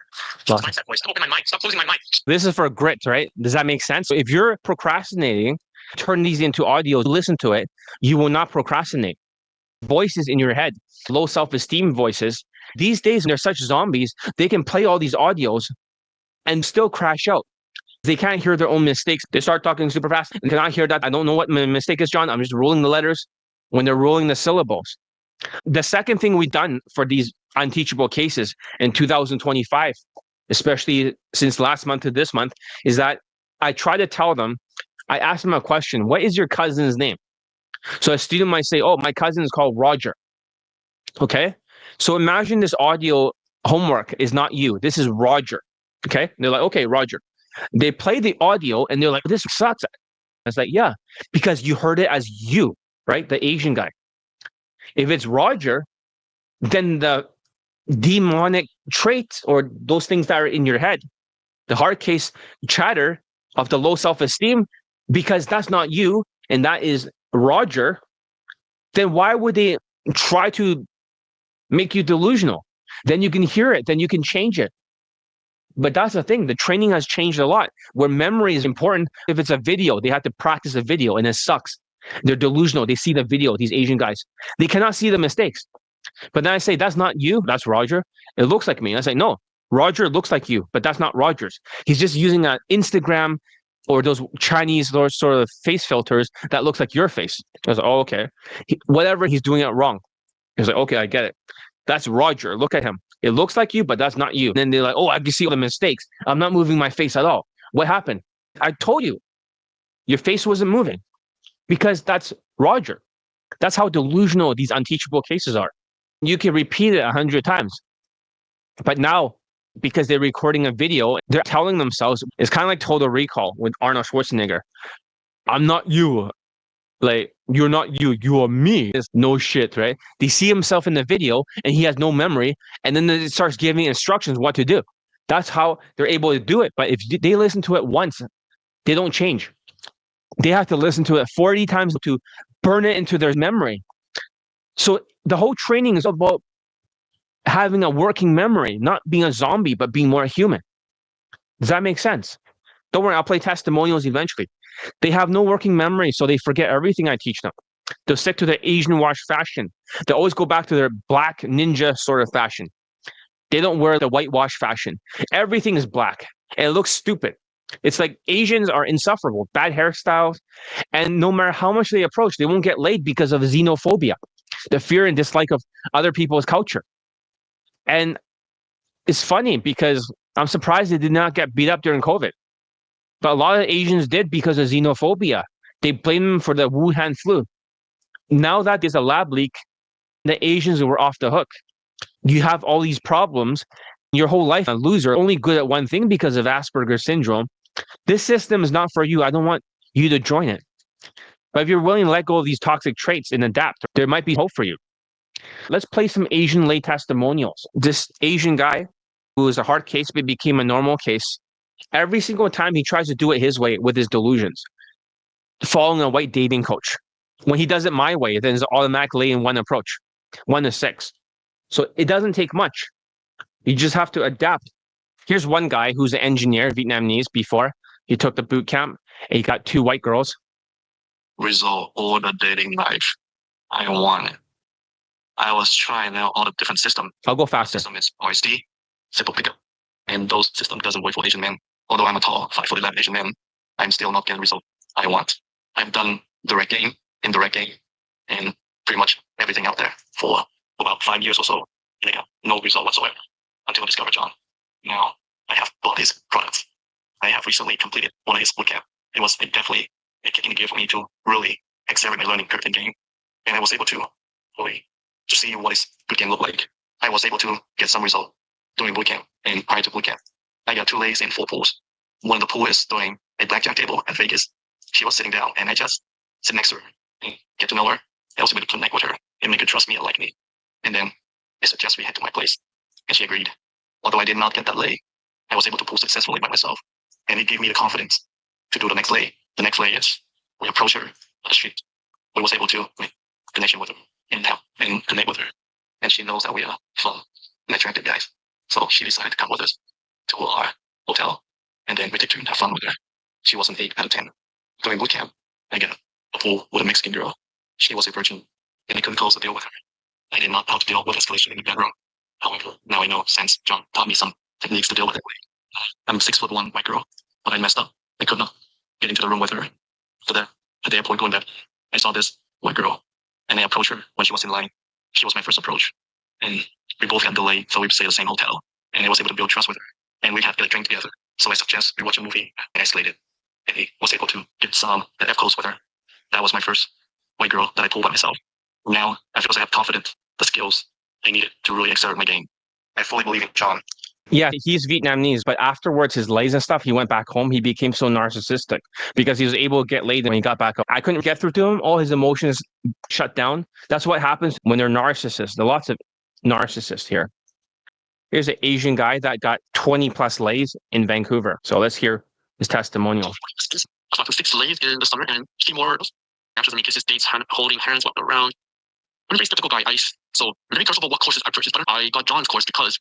Mindset voice. Stop opening my mind. Stop closing my mind. This is for grit, right? Does that make sense? So if you're procrastinating, turn these into audio, listen to it. You will not procrastinate. Voices in your head, low self-esteem voices. These days, they're such zombies, they can play all these audios and still crash out. They can't hear their own mistakes. They start talking super fast and cannot hear that. I don't know what my mistake is, John. I'm just ruling the letters when they're ruling the syllables. The second thing we've done for these unteachable cases in 2025, especially since last month to this month, is that I try to tell them, I ask them a question, what is your cousin's name? So a student might say, oh, my cousin is called Roger. Okay. So imagine this audio homework is not you. This is Roger. Okay. And they're like, okay, Roger. They play the audio and they're like, this sucks. It's like, yeah, because you heard it as you, right? The Asian guy. If it's Roger, then the demonic traits or those things that are in your head, the hard case chatter of the low self-esteem, because that's not you and that is Roger, then why would they try to make you delusional? Then you can hear it, then you can change it. But that's the thing, the training has changed a lot, where memory is important. If it's a video, they have to practice a video and it sucks. They're delusional. They see the video, these Asian guys. They cannot see the mistakes. But then I say, that's not you, that's Roger. It looks like me. I say, no, Roger looks like you, but that's not Roger's. He's just using an Instagram or those Chinese those sort of face filters that looks like your face. I was like, oh, okay. Whatever, he's doing it wrong. He's like, okay, I get it. That's Roger. Look at him. It looks like you, but that's not you. And then they're like, oh, I can see all the mistakes. I'm not moving my face at all. What happened? I told you, your face wasn't moving because that's Roger. That's how delusional these unteachable cases are. You can repeat it 100 times. But now, because they're recording a video, they're telling themselves, it's kind of like Total Recall with Arnold Schwarzenegger. I'm not you. Like, you're not you, you are me. It's no shit, right? They see himself in the video and he has no memory. And then it starts giving instructions what to do. That's how they're able to do it. But if they listen to it once, they don't change. They have to listen to it 40 times to burn it into their memory. So the whole training is about having a working memory, not being a zombie, but being more human. Does that make sense? Don't worry, I'll play testimonials eventually. They have no working memory, so they forget everything I teach them. They'll stick to the Asian wash fashion. They always go back to their black ninja sort of fashion. They don't wear the whitewash fashion. Everything is black, and it looks stupid. It's like Asians are insufferable, bad hairstyles, and no matter how much they approach, they won't get laid because of xenophobia, the fear and dislike of other people's culture. And it's funny because I'm surprised they did not get beat up during COVID. But a lot of Asians did because of xenophobia. They blame them for the Wuhan flu. Now that there's a lab leak, the Asians were off the hook. You have all these problems. Your whole life, a loser, only good at one thing because of Asperger's syndrome. This system is not for you. I don't want you to join it. But if you're willing to let go of these toxic traits and adapt, there might be hope for you. Let's play some Asian lay testimonials. This Asian guy who was a hard case but became a normal case. Every single time he tries to do it his way with his delusions, following a white dating coach. When he does it my way, then it's automatically in one approach, 1 to 6. So it doesn't take much. You just have to adapt. Here's one guy who's an engineer, Vietnamese before. He took the boot camp and he got 2 white girls. Resolve all the dating life. I want it. I was trying out all the different systems. I'll go faster. System is OSD, simple pickup. And those system doesn't work for Asian men. Although I'm a tall 5'11" Asian man, I'm still not getting the result I want. I've done direct game, indirect game, and pretty much everything out there for about 5 years or so. And I got no result whatsoever until I discovered John. Now I have bought his products. I have recently completed one of his bootcamp. It was definitely a kick in the gear for me to really accelerate my learning curve in game. And I was able to really to see what is bootcamp look like. I was able to get some result during bootcamp and prior to bootcamp. I got 2 lays and 4 pulls. One of the pool is doing a blackjack table at Vegas. She was sitting down and I just sit next to her and get to know her. I was able to connect with her and make her trust me and like me. And then I suggest we head to my place. And she agreed. Although I did not get that lay, I was able to pull successfully by myself. And it gave me the confidence to do the next lay. The next lay is we approach her on the street. We was able to make connection with her and connect with her. And she knows that we are fun and attractive guys. So she decided to come with us to our hotel. And then we took turn to have fun with her. She was an 8 out of 10. During boot camp, I got a pool with a Mexican girl. She was a virgin, and I couldn't close the deal with her. I did not know how to deal with escalation in the bedroom. However, now I know since John taught me some techniques to deal with it. I'm a 6'1" white girl, but I messed up. I could not get into the room with her. At the airport going back, I saw this white girl, and I approached her when she was in line. She was my first approach, and we both had delayed, so we stayed at the same hotel, and I was able to build trust with her, and we had to get a drink together. So I suggest we watch a movie and escalated, and I was able to get some that F close with her. That was my first white girl that I pulled by myself. Now I feel I have confidence, the skills I needed to really accelerate my game. I fully believe in John. Yeah, he's Vietnamese, but afterwards, his lays and stuff, he went back home. He became so narcissistic because he was able to get laid when he got back home. I couldn't get through to him. All his emotions shut down. That's what happens when they're narcissists. There are lots of narcissists here. Here's an Asian guy that got 20 plus lays in Vancouver. So let's hear his testimonial. I got 6 lays in the summer and 3 more after me kisses, dates, holding hands, walking around. I'm a very skeptical guy. So I'm very careful about what courses I purchased, but I got John's course because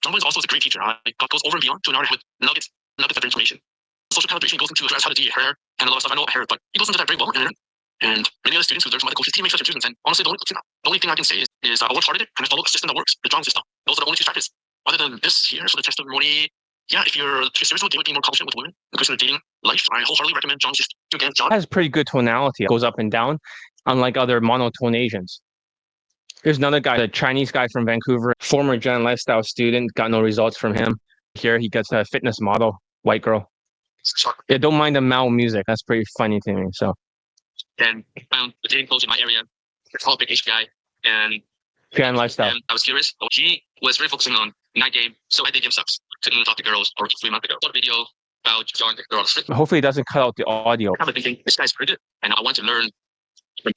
John was also a great teacher. Goes over and beyond to an art with nuggets of information. Social calibration goes into how to do hair and a lot of stuff. I know hair, but he goes into that very well. And many other students who learn from other coaches, he makes such improvements. And honestly, the only thing I can say is I work hard at it and I follow a system that works, the John system. Those are the only 2 factors. Other than this here, so the testimony, yeah, if you're serious with being more confident with women, because in the dating life, I wholeheartedly recommend John's system. Again, John has pretty good tonality. It goes up and down, unlike other monotone Asians. Here's another guy, a Chinese guy from Vancouver, former Gen Lifestyle student, got no results from him. Here he gets a fitness model, white girl. Yeah, don't mind the Mao music. That's pretty funny to me. So, and found the dating coach in my area, a tall, big Asian guy, and Gen Lifestyle. And I was curious. He was really focusing on night game, so I did give sucks. Couldn't talk to girls or 3 months ago. I saw a video about John the girls. Hopefully, it doesn't cut out the audio. I was thinking this guy's pretty good, and I want to learn.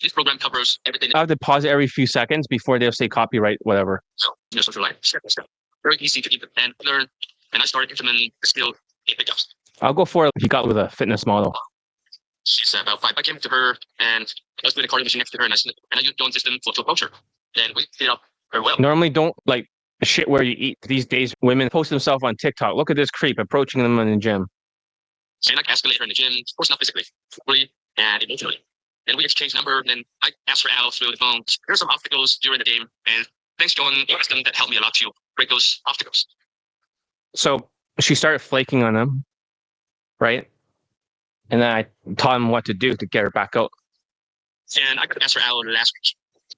This program covers everything. I have to pause every few seconds before they'll say copyright, whatever. So, social life, step by step. Very easy to even and learn. And I started implementing the skill in pickups. I'll go for it. He got with a fitness model. She's about 5. I came to her, and I was doing a cardio machine next to her, and I used John's system to approach her. And we did up very well. Normally, don't like shit where you eat. These days, women post themselves on TikTok. Look at this creep approaching them in the gym. And I escalated her in the gym, of course, not physically, verbally and emotionally. And we exchanged number, and then I asked her out through the phone. There's some obstacles during the game, and thanks, John, wisdom that helped me a lot to break those obstacles. So she started flaking on him, right? And then I taught him what to do to get her back out. And I could ask her out last week.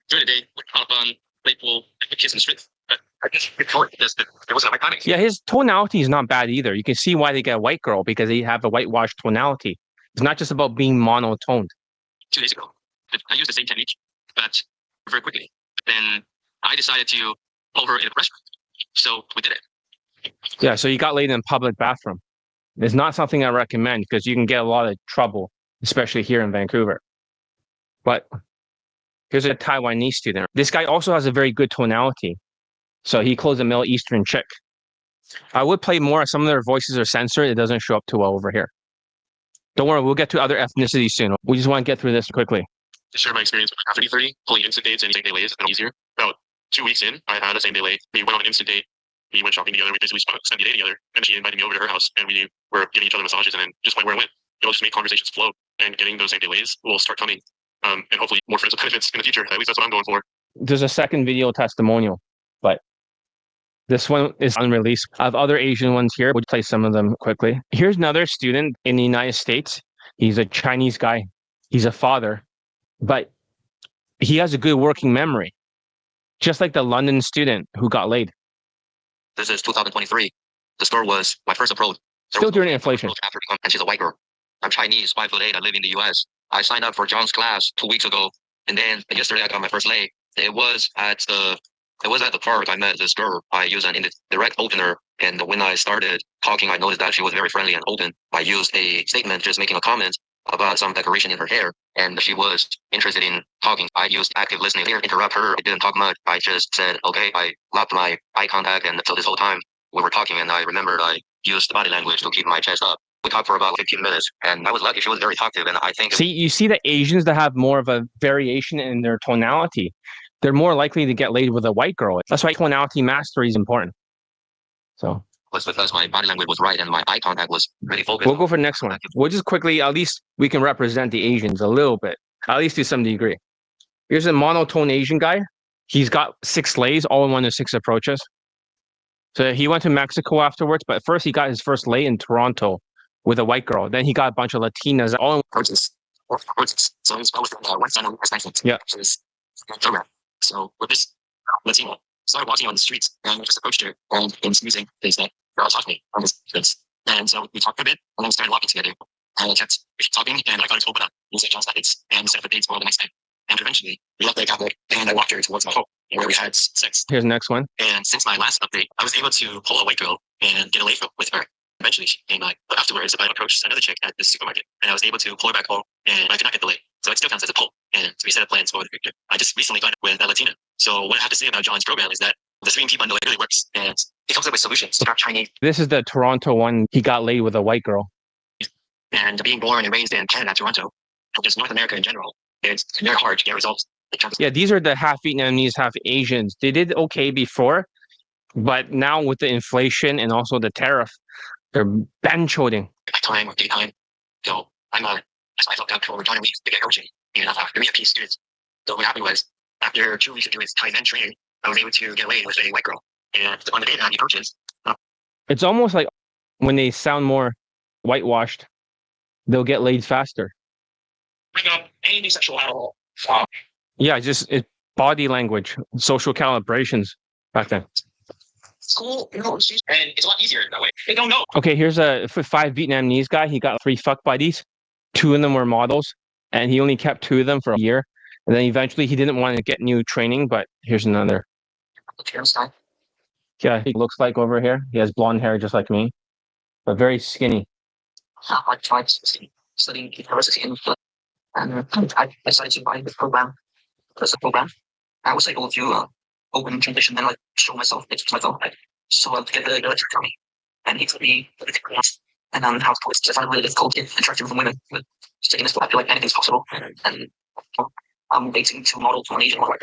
During the day, we caught up on late pool, like a kiss in the street. But I just recorded this, that it wasn't my timing. Yeah, his tonality is not bad either. You can see why they get a white girl, because they have a whitewashed tonality. It's not just about being monotoned. 2 days ago, I used the same technique, but very quickly. Then I decided to pull her in a restaurant. So we did it. Yeah, so you got laid in a public bathroom. It's not something I recommend because you can get a lot of trouble, especially here in Vancouver. But here's a Taiwanese student. This guy also has a very good tonality. So he closed a Middle Eastern chick. I would play more. Some of their voices are censored. It doesn't show up too well over here. Don't worry, we'll get to other ethnicities soon. We just want to get through this quickly. To share my experience after D30, pulling instant dates and same-day lays, and easier. About 2 weeks in, I had a same-day lay. We went on an instant date. We went shopping together. We basically spent the day together. And she invited me over to her house, and we were giving each other massages, and then just went where it went. It'll just make conversations flow, and getting those same-day lays will start coming. And hopefully more friends with benefits in the future. At least that's what I'm going for. There's a second video testimonial, but this one is unreleased. I have other Asian ones here. We'll play some of them quickly. Here's another student in the United States. He's a Chinese guy. He's a father, but he has a good working memory, just like the London student who got laid. This is 2023. The store was my first approach. Still during inflation. And she's a white girl. I'm Chinese, 5'8". I live in the US. I signed up for John's class 2 weeks ago, and then yesterday I got my first lay. It was at the park. I met this girl. I used an direct opener, and when I started talking, I noticed that she was very friendly and open. I used a statement, just making a comment about some decoration in her hair, and she was interested in talking. I used active listening. I didn't interrupt her. I didn't talk much. I just said, okay. I locked my eye contact, and so this whole time we were talking, and I remembered I used body language to keep my chest up. We talked for about 15 minutes, and I was lucky. She was very talkative, and I think... See, you see the Asians that have more of a variation in their tonality, they're more likely to get laid with a white girl. That's why tonality mastery is important. So was because my body language was right and my eye contact was really focused. We'll go for the next one. We'll just quickly, at least we can represent the Asians a little bit, at least to some degree. Here's a monotone Asian guy. He's got 6 lays, all in one of 6 approaches. So he went to Mexico afterwards, but first he got his first lay in Toronto with a white girl. Then he got a bunch of Latinas all in approaches. So he's posted one side of the yeah. So with this Latino, started walking on the streets and just approached her and using things that girl talked to me on this. And so we talked a bit and then we started walking together. And I kept talking and I got her to open up and say John's dates and set up a date for the next day. And eventually we left the cabinet and I walked her towards my home where we had sex. Here's the next one. And since my last update, I was able to pull a white girl and get a lay with her. Eventually she came back, but afterwards I approached another chick at the supermarket and I was able to pull her back home and I could not get the lay. So it still counts as a pull. And so we set up plans for the future. I just recently got with a Latina. So what I have to say about John's program is that the 3 bundle really works and he comes up with solutions to our Chinese. This is the Toronto one. He got laid with a white girl. And being born and raised in Canada, Toronto, and just North America in general, it's very hard to get results. Yeah, these are the half Vietnamese, half Asians. They did okay before, but now with the inflation and also the tariff, they're benchoding. Time or daytime. So I looked out for retirement weeks to get coaching. And after we have P students. So what happened was after 2 weeks of doing Thai training, I was able to get laid with a white girl. And on the day that he coaches. It's almost like when they sound more whitewashed, they'll get laid faster. Bring up any sexual at all. Yeah, it's body language, social calibrations back then. School, and it's a lot easier that way. They don't know. Okay, here's a 5 Vietnamese guy. He got 3 fuck buddies. 2 of them were models, and he only kept 2 of them for a year. And then eventually he didn't want to get new training, but here's another. Yeah, he looks like over here. He has blonde hair just like me, but very skinny. I tried studying university and I decided to buy the program. Because the program, I was able to open transition and show myself, so to get the electric from me. And he told me the class and how to find really difficult and attractive from women. But taking this, I feel like anything's possible. And I'm dating to model to an Asian model.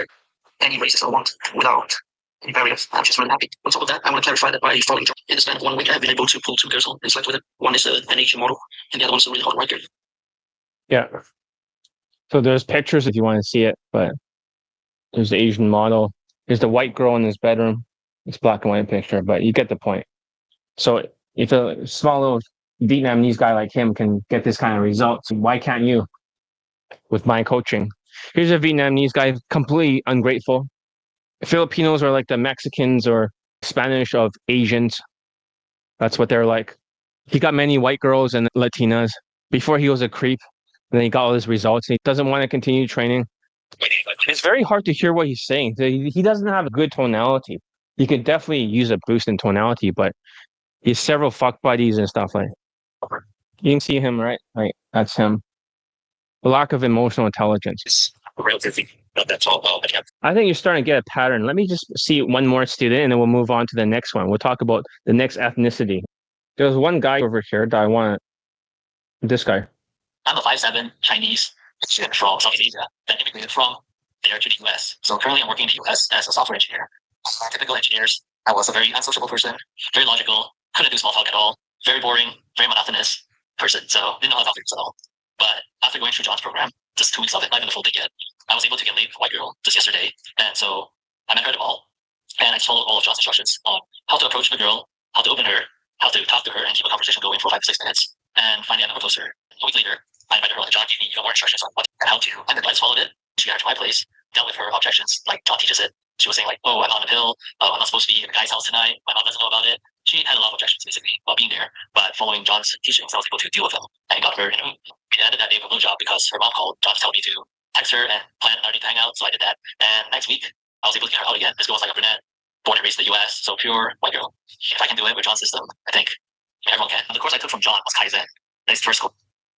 Any races I want without any barriers. I'm just really happy. On top of that, I want to clarify that by following in the span of 1 week, I've been able to pull 2 girls and select with it. One is an Asian model, and the other one's a really hot white girl. Yeah. So there's pictures if you want to see it, but there's the Asian model. There's the white girl in his bedroom. It's black and white picture, but you get the point. So if a small little Vietnamese guy like him can get this kind of results, why can't you with my coaching? Here's a Vietnamese guy, completely ungrateful. Filipinos are like the Mexicans or Spanish of Asians. That's what they're like. He got many white girls and Latinas. Before he was a creep, and then he got all his results. He doesn't want to continue training. It's very hard to hear what he's saying. He doesn't have a good tonality. He could definitely use a boost in tonality, but he has several fuck buddies and stuff like that. You can see him, right? Right, that's him. The lack of emotional intelligence. Relatively not that tall. I think you're starting to get a pattern. Let me just see one more student, and then we'll move on to the next one. We'll talk about the next ethnicity. There's one guy over here that I want. This guy. I'm a 5'7" Chinese student from Southeast Asia that immigrated from there to the US. So currently I'm working in the US as a software engineer. Typical engineers, I was a very unsociable person, very logical, couldn't do small talk at all, very boring, very monotonous person. So didn't know how to talk to at all. But after going through John's program, just 2 weeks of it, not even a full day yet, I was able to get laid with a white girl just yesterday. And so I met her at the mall, and I followed all of John's instructions on how to approach the girl, how to open her, how to talk to her and keep a conversation going for 5 to 6 minutes. And finally I proposed her. A week later, I invited her, John gave me even more instructions on what and how to. And then I just followed it. She got her to my place, dealt with her objections like John teaches it. She was saying oh, I'm on a pill. I'm not supposed to be in a guy's house tonight. My mom doesn't know about it. She had a lot of objections basically while being there, but following John's teachings, I was able to deal with them and got her. She ended that day with no job because her mom called John to tell me to text her and plan an already to hang out. So I did that, and next week I was able to get her out again. This girl was like a brunette, born and raised in the U.S., so pure white girl. If I can do it with John's system, I think everyone can. The course I took from John was Kaizen. That's first course.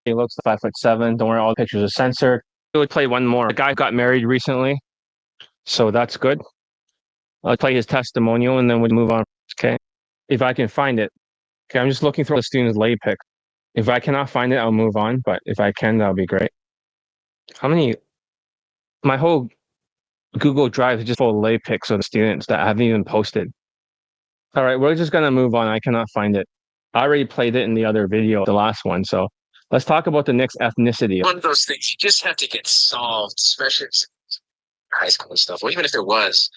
He looks 5'7". Don't worry, all the pictures are censored. We would play one more. The guy got married recently, so that's good. I'll play his testimonial and then we'll move on. Okay, if I can find it. Okay, I'm just looking through the student's lay pick. If I cannot find it, I'll move on. But if I can, that'll be great. How many? My whole Google Drive is just full of lay pics of the students that I haven't even posted. All right, we're just gonna move on. I cannot find it. I already played it in the other video, the last one. So let's talk about the next ethnicity. One of those things you just have to get solved, especially if it's high school and stuff. Or even if there was,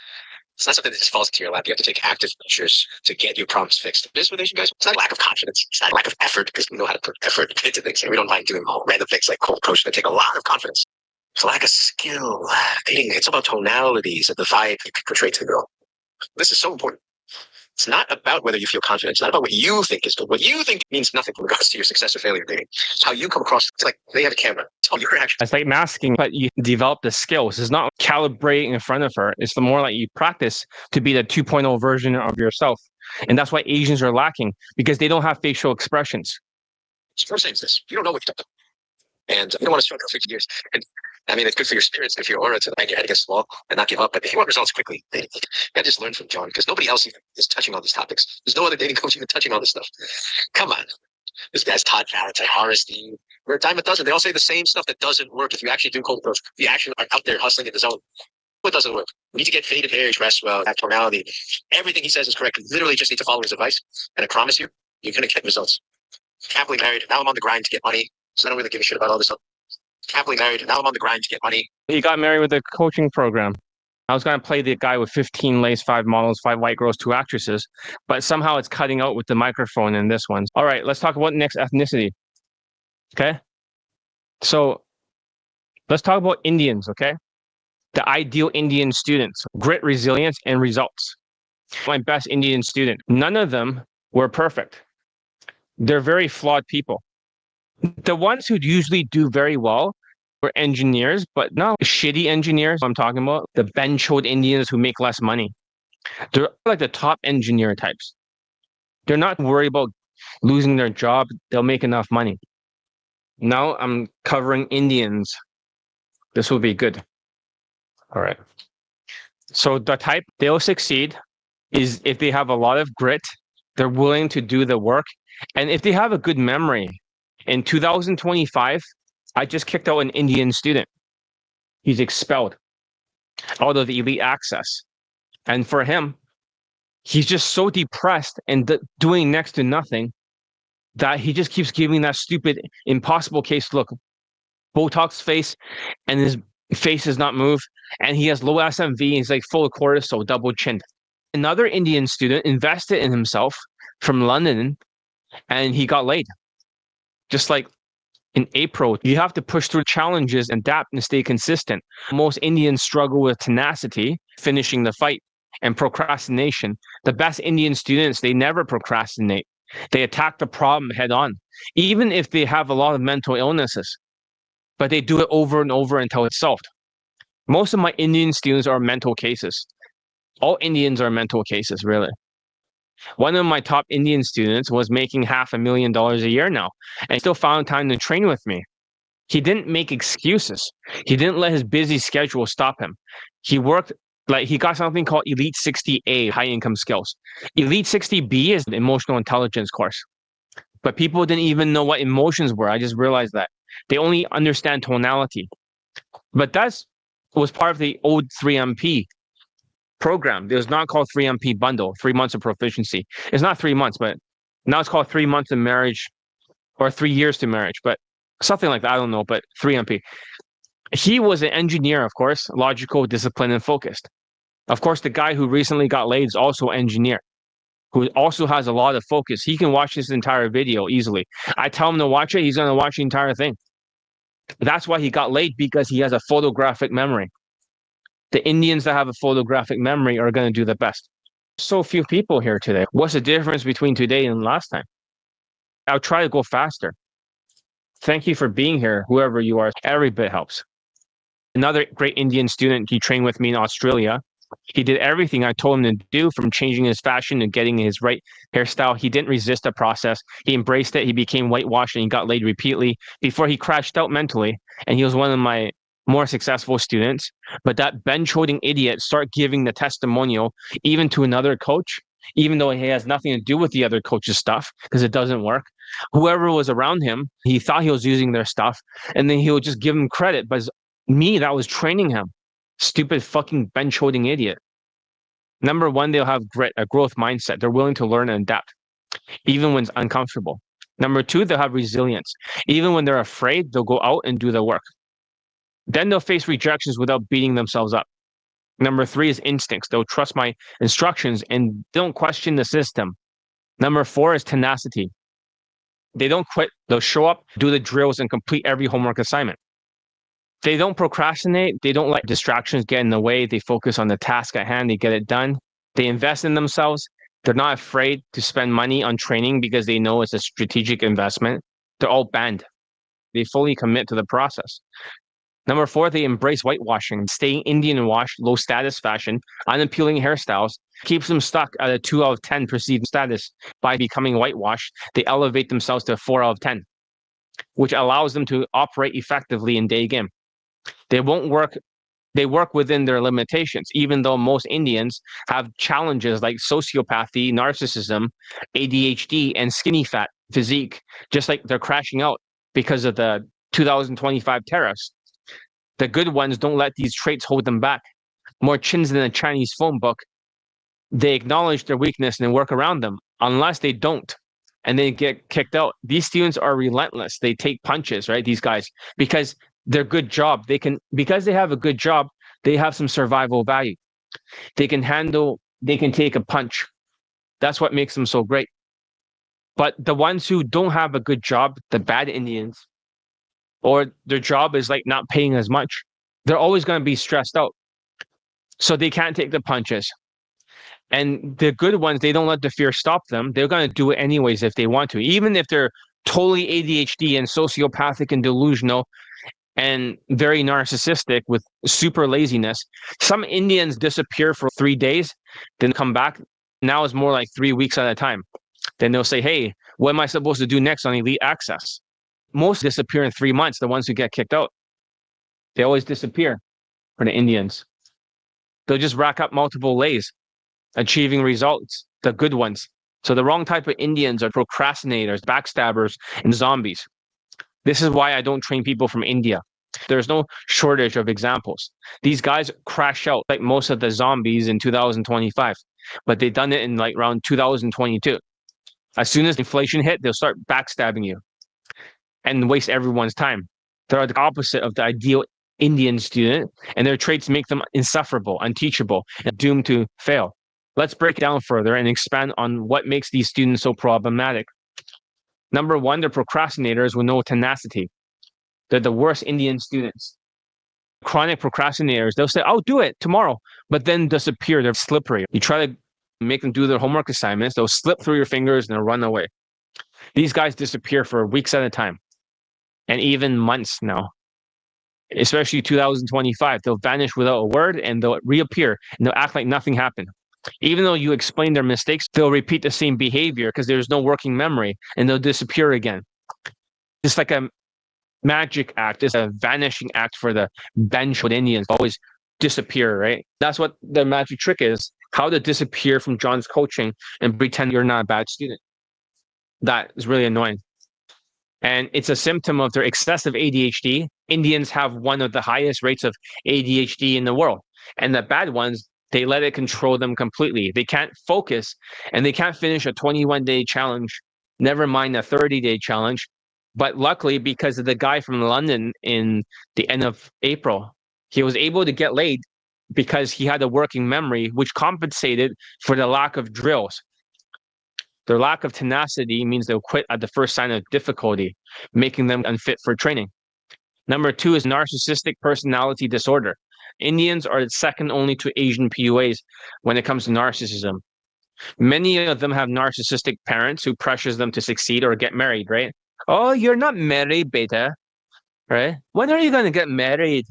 it's not something that just falls into your lap. You have to take active measures to get your problems fixed. This with Asian guys, it's not a lack of confidence. It's not a lack of effort because we know how to put effort into things. And we don't mind doing all random things like cold approach that take a lot of confidence. It's a lack of skill. Dating, it's about tonalities and the vibe you can portray to the girl. This is so important. It's not about whether you feel confident. It's not about what you think is good. What you think means nothing in regards to your success or failure dating. It's how you come across. It's like they have a camera. It's all your actions. It's like masking, but you develop the skills. It's not calibrating in front of her. It's the more like you practice to be the 2.0 version of yourself. And that's why Asians are lacking, because they don't have facial expressions. So what I'm saying is this. You don't know what you've done. And you don't want to struggle for years. And I mean, it's good for your spirits, good for your aura to bang your head against the wall and not give up. But if you want results quickly, you gotta just learn from John, because nobody else even is touching all these topics. There's no other dating coach even touching all this stuff. Come on. This guy's Todd Valentine, Honesty. We're a dime a dozen. They all say the same stuff that doesn't work if you actually do cold approach. If you actually are out there hustling in the zone. What doesn't work? You need to get faded hair, dress well, have tonality. Everything he says is correct. You literally just need to follow his advice. And I promise you, you're going to get results. Happily married. Now I'm on the grind to get money. So I don't really give a shit about all this stuff. Happily married. Now I'm on the grind to get money. He got married with a coaching program. I was going to play the guy with 15 lays, 5 models, 5 white girls, 2 actresses, but somehow it's cutting out with the microphone in this one. All right, let's talk about next ethnicity. Okay. So let's talk about Indians. Okay. The ideal Indian students: grit, resilience, and results. My best Indian student. None of them were perfect. They're very flawed people. The ones who usually do very well were engineers, but not shitty engineers. I'm talking about the bench-hold Indians who make less money. They're like the top engineer types. They're not worried about losing their job. They'll make enough money. Now I'm covering Indians. This will be good. All right. So the type they'll succeed is if they have a lot of grit, they're willing to do the work, and if they have a good memory. In 2025, I just kicked out an Indian student. He's expelled out of elite access. And for him, he's just so depressed and doing next to nothing that he just keeps giving that stupid, impossible case look. Botox face, and his face does not move. And he has low SMV. He's like full of cortisol, double chinned. Another Indian student invested in himself from London, and he got laid. Just like in April, you have to push through challenges, adapt, and stay consistent. Most Indians struggle with tenacity, finishing the fight, and procrastination. The best Indian students, they never procrastinate. They attack the problem head on, even if they have a lot of mental illnesses. But they do it over and over until it's solved. Most of my Indian students are mental cases. All Indians are mental cases, really. One of my top Indian students was making $500,000 a year now and still found time to train with me. He didn't make excuses. He didn't let his busy schedule stop him. He worked like he got something called Elite 60A, high income skills. Elite 60B is the emotional intelligence course. But people didn't even know what emotions were. I just realized that. They only understand tonality. But that was part of the old 3MP program. It was not called 3MP bundle, 3 months of proficiency. It's not 3 months, but now it's called 3 months of marriage or 3 years to marriage, but something like that. I don't know, but 3MP. He was an engineer, of course, logical, disciplined, and focused. Of course, the guy who recently got laid is also an engineer who also has a lot of focus. He can watch this entire video easily. I tell him to watch it, he's going to watch the entire thing. That's why he got laid, because he has a photographic memory. The Indians that have a photographic memory are going to do the best. So few people here today. What's the difference between today and last time? I'll try to go faster. Thank you for being here, whoever you are. Every bit helps. Another great Indian student, he trained with me in Australia. He did everything I told him to do, from changing his fashion to getting his right hairstyle. He didn't resist the process. He embraced it. He became whitewashed and he got laid repeatedly before he crashed out mentally. And he was one of my more successful students. But that bench-holding idiot start giving the testimonial even to another coach, even though he has nothing to do with the other coach's stuff because it doesn't work. Whoever was around him, he thought he was using their stuff, and then he would just give him credit. But me, that was training him. Stupid fucking bench holding idiot. Number one, they'll have grit, a growth mindset. They're willing to learn and adapt, even when it's uncomfortable. Number two, they'll have resilience. Even when they're afraid, they'll go out and do the work. Then they'll face rejections without beating themselves up. Number three is instincts. They'll trust my instructions and don't question the system. Number four is tenacity. They don't quit. They'll show up, do the drills, and complete every homework assignment. They don't procrastinate. They don't let distractions get in the way. They focus on the task at hand. They get it done. They invest in themselves. They're not afraid to spend money on training because they know it's a strategic investment. They're all banned. They fully commit to the process. Number four, they embrace whitewashing. Staying Indian washed, low status fashion, unappealing hairstyles keeps them stuck at a 2 out of 10 perceived status. By becoming whitewashed, they elevate themselves to a 4 out of 10, which allows them to operate effectively in Daygame. They work within their limitations, even though most Indians have challenges like sociopathy, narcissism, ADHD, and skinny fat physique, just like they're crashing out because of the 2025 tariffs. The good ones don't let these traits hold them back. More chins than a Chinese phone book. They acknowledge their weakness and work around them, unless they don't, and they get kicked out. These students are relentless. They take punches, right? These guys, because their good job, because they have a good job, they have some survival value. They can take a punch. That's what makes them so great. But the ones who don't have a good job, the bad Indians, or their job is like not paying as much, they're always going to be stressed out. So they can't take the punches. And the good ones, they don't let the fear stop them. They're going to do it anyways if they want to, even if they're totally ADHD and sociopathic and delusional and very narcissistic with super laziness. Some Indians disappear for 3 days, then come back. Now it's more like 3 weeks at a time. Then they'll say, hey, what am I supposed to do next on Elite Access? Most disappear in 3 months, the ones who get kicked out. They always disappear for the Indians. They'll just rack up multiple lays, achieving results, the good ones. So the wrong type of Indians are procrastinators, backstabbers, and zombies. This is why I don't train people from India. There's no shortage of examples. These guys crash out like most of the zombies in 2025, but they've done it in like around 2022. As soon as inflation hit, they'll start backstabbing you and waste everyone's time. They're the opposite of the ideal Indian student, and their traits make them insufferable, unteachable, and doomed to fail. Let's break it down further and expand on what makes these students so problematic. Number one, they're procrastinators with no tenacity. They're the worst Indian students. Chronic procrastinators, they'll say, I'll do it tomorrow, but then disappear. They're slippery. You try to make them do their homework assignments, they'll slip through your fingers and they'll run away. These guys disappear for weeks at a time and even months now. Especially 2025, they'll vanish without a word and they'll reappear and they'll act like nothing happened. Even though you explain their mistakes, they'll repeat the same behavior because there's no working memory and they'll disappear again. It's like a magic act. It's a vanishing act for the bench with Indians. Always disappear, right? That's what the magic trick is. How to disappear from John's coaching and pretend you're not a bad student. That is really annoying. And it's a symptom of their excessive ADHD. Indians have one of the highest rates of ADHD in the world. And the bad ones, they let it control them completely. They can't focus and they can't finish a 21-day challenge, never mind a 30-day challenge. But luckily, because of the guy from London in the end of April, he was able to get laid because he had a working memory, which compensated for the lack of drills. Their lack of tenacity means they'll quit at the first sign of difficulty, making them unfit for training. Number two is narcissistic personality disorder. Indians are second only to Asian PUAs when it comes to narcissism. Many of them have narcissistic parents who pressures them to succeed or get married, right? Oh, you're not married, beta, right? When are you going to get married?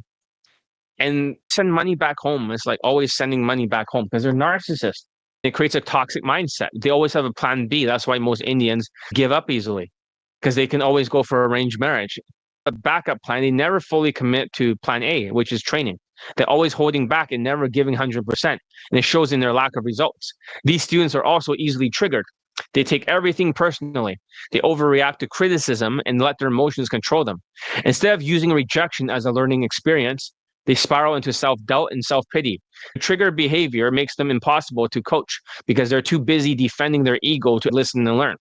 And send money back home. It's like always sending money back home because they're narcissists. It creates a toxic mindset. They always have a plan B. That's why most Indians give up easily because they can always go for arranged marriage. A backup plan, they never fully commit to plan A, which is training. They're always holding back and never giving 100%. And it shows in their lack of results. These students are also easily triggered. They take everything personally. They overreact to criticism and let their emotions control them. Instead of using rejection as a learning experience, they spiral into self-doubt and self-pity. Trigger behavior makes them impossible to coach because they're too busy defending their ego to listen and learn.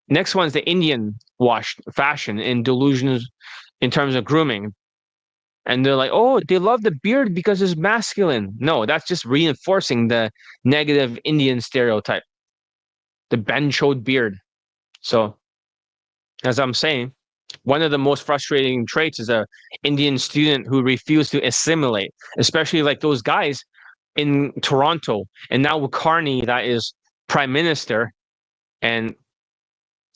Next one's the Indian washed fashion and delusions in terms of grooming. And they're like, oh, they love the beard because it's masculine. No, that's just reinforcing the negative Indian stereotype, the benchod beard. So, as I'm saying, one of the most frustrating traits is a Indian student who refused to assimilate, especially like those guys in Toronto. And now with Carney, that is prime minister and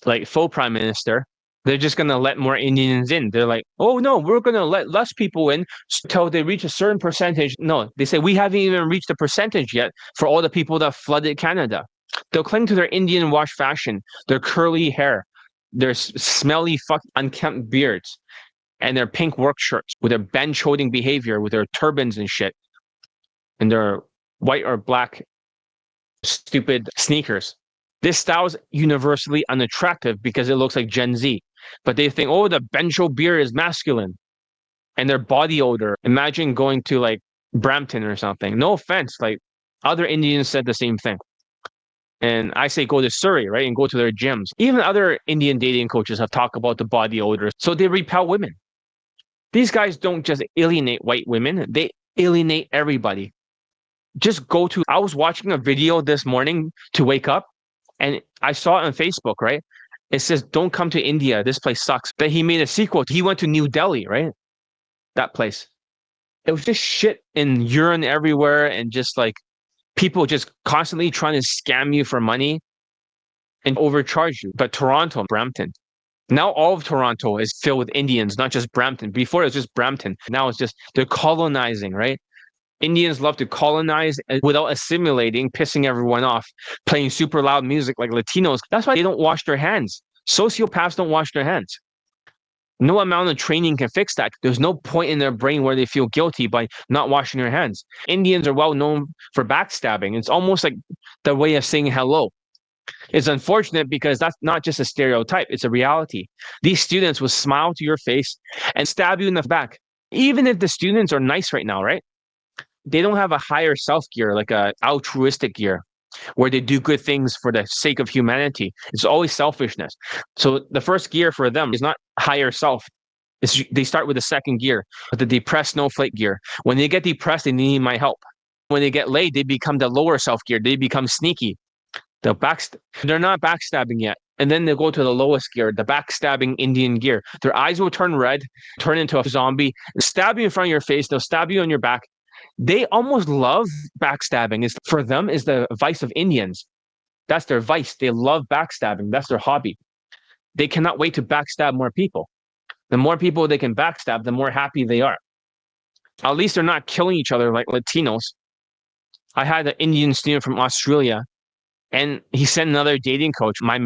like faux prime minister, they're just going to let more Indians in. They're like, oh, no, we're going to let less people in until they reach a certain percentage. No, they say we haven't even reached the percentage yet for all the people that flooded Canada. They'll cling to their Indian wash fashion, their curly hair, their smelly, unkempt beards, and their pink work shirts with their bench-holding behavior, with their turbans and shit, and their white or black stupid sneakers. This style is universally unattractive because it looks like Gen Z. But they think, oh, the bencho beard is masculine. And their body odor. Imagine going to like Brampton or something. No offense, like other Indians said the same thing. And I say go to Surrey, right? And go to their gyms. Even other Indian dating coaches have talked about the body odor. So they repel women. These guys don't just alienate white women. They alienate everybody. Just go to, I was watching a video this morning to wake up. And I saw it on Facebook, right? It says, don't come to India. This place sucks. Then he made a sequel. He went to New Delhi, right? That place. It was just shit and urine everywhere and just like people just constantly trying to scam you for money and overcharge you. But Toronto, Brampton. Now all of Toronto is filled with Indians, not just Brampton. Before it was just Brampton. Now it's just, they're colonizing, right? Indians love to colonize without assimilating, pissing everyone off, playing super loud music like Latinos. That's why they don't wash their hands. Sociopaths don't wash their hands. No amount of training can fix that. There's no point in their brain where they feel guilty by not washing their hands. Indians are well known for backstabbing. It's almost like the way of saying hello. It's unfortunate because that's not just a stereotype, it's a reality. These students will smile to your face and stab you in the back. Even if the students are nice right now, right? They don't have a higher self gear, like a altruistic gear, where they do good things for the sake of humanity. It's always selfishness. So the first gear for them is not higher self. They start with the second gear, with the depressed snowflake gear. When they get depressed, they need my help. When they get laid, they become the lower self gear. They become sneaky. They're not backstabbing yet. And then they go to the lowest gear, the backstabbing Indian gear. Their eyes will turn red, turn into a zombie, stab you in front of your face. They'll stab you on your back. They almost love backstabbing. For them is the vice of Indians. That's their vice. They love backstabbing. That's their hobby. They cannot wait to backstab more people. The more people they can backstab, the more happy they are. At least they're not killing each other like Latinos. I had an Indian student from Australia, and he sent another dating coach my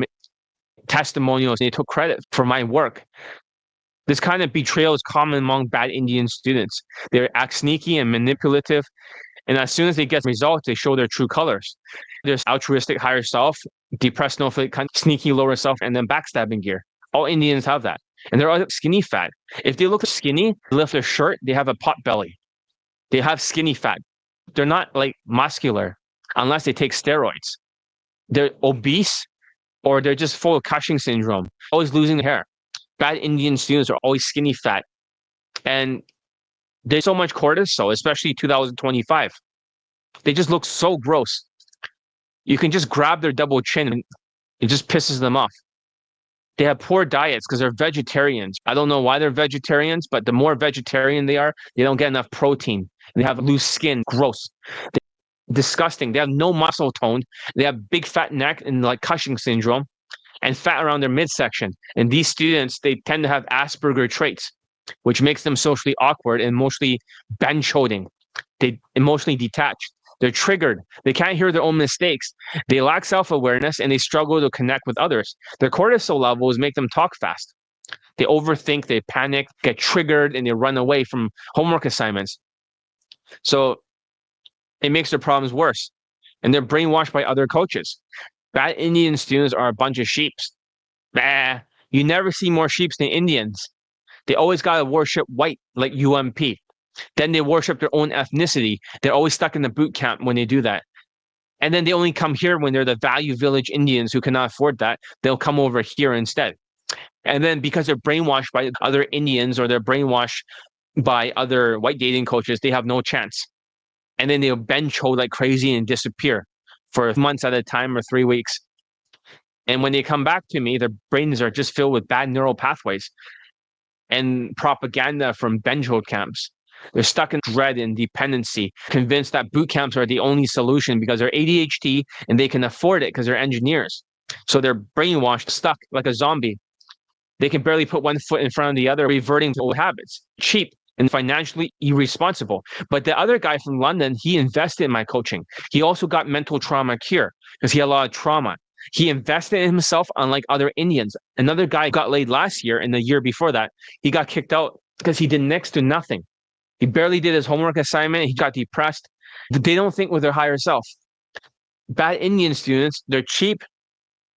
testimonials, and he took credit for my work. This kind of betrayal is common among bad Indian students. They act sneaky and manipulative, and as soon as they get results, they show their true colors. There's altruistic higher self, depressed snowflake, kind of sneaky lower self, and then backstabbing gear. All Indians have that. And they're all skinny fat. If they look skinny, lift their shirt, they have a pot belly. They have skinny fat. They're not like muscular unless they take steroids. They're obese or they're just full of Cushing syndrome, always losing hair. Bad Indian students are always skinny fat. And there's so much cortisol, especially 2025. They just look so gross. You can just grab their double chin and it just pisses them off. They have poor diets because they're vegetarians. I don't know why they're vegetarians, but the more vegetarian they are, they don't get enough protein. They have loose skin, gross. disgusting. They have no muscle tone. They have big fat neck and like Cushing syndrome and fat around their midsection. And these students, they tend to have Asperger traits, which makes them socially awkward and emotionally bench-holding. They emotionally detached. They're triggered. They can't hear their own mistakes. They lack self-awareness and they struggle to connect with others. Their cortisol levels make them talk fast. They overthink, they panic, get triggered, and they run away from homework assignments. So it makes their problems worse. And they're brainwashed by other coaches. Bad Indian students are a bunch of sheeps. Bah, you never see more sheeps than Indians. They always got to worship white, like UMP. Then they worship their own ethnicity. They're always stuck in the boot camp when they do that. And then they only come here when they're the value village Indians who cannot afford that. They'll come over here instead. And then because they're brainwashed by other Indians or they're brainwashed by other white dating coaches, they have no chance. And then they'll bench hold like crazy and disappear for months at a time or 3 weeks. And when they come back to me, their brains are just filled with bad neural pathways and propaganda from bench hold camps. They're stuck in dread and dependency, convinced that boot camps are the only solution because they're ADHD and they can afford it because they're engineers. So they're brainwashed, stuck like a zombie. They can barely put one foot in front of the other, reverting to old habits. Cheap and financially irresponsible. But the other guy from London, he invested in my coaching. He also got mental trauma cure because he had a lot of trauma. He invested in himself, unlike other Indians. Another guy got laid last year and the year before that. He got kicked out because he did next to nothing. He barely did his homework assignment. He got depressed. They don't think with their higher self. Bad Indian students, they're cheap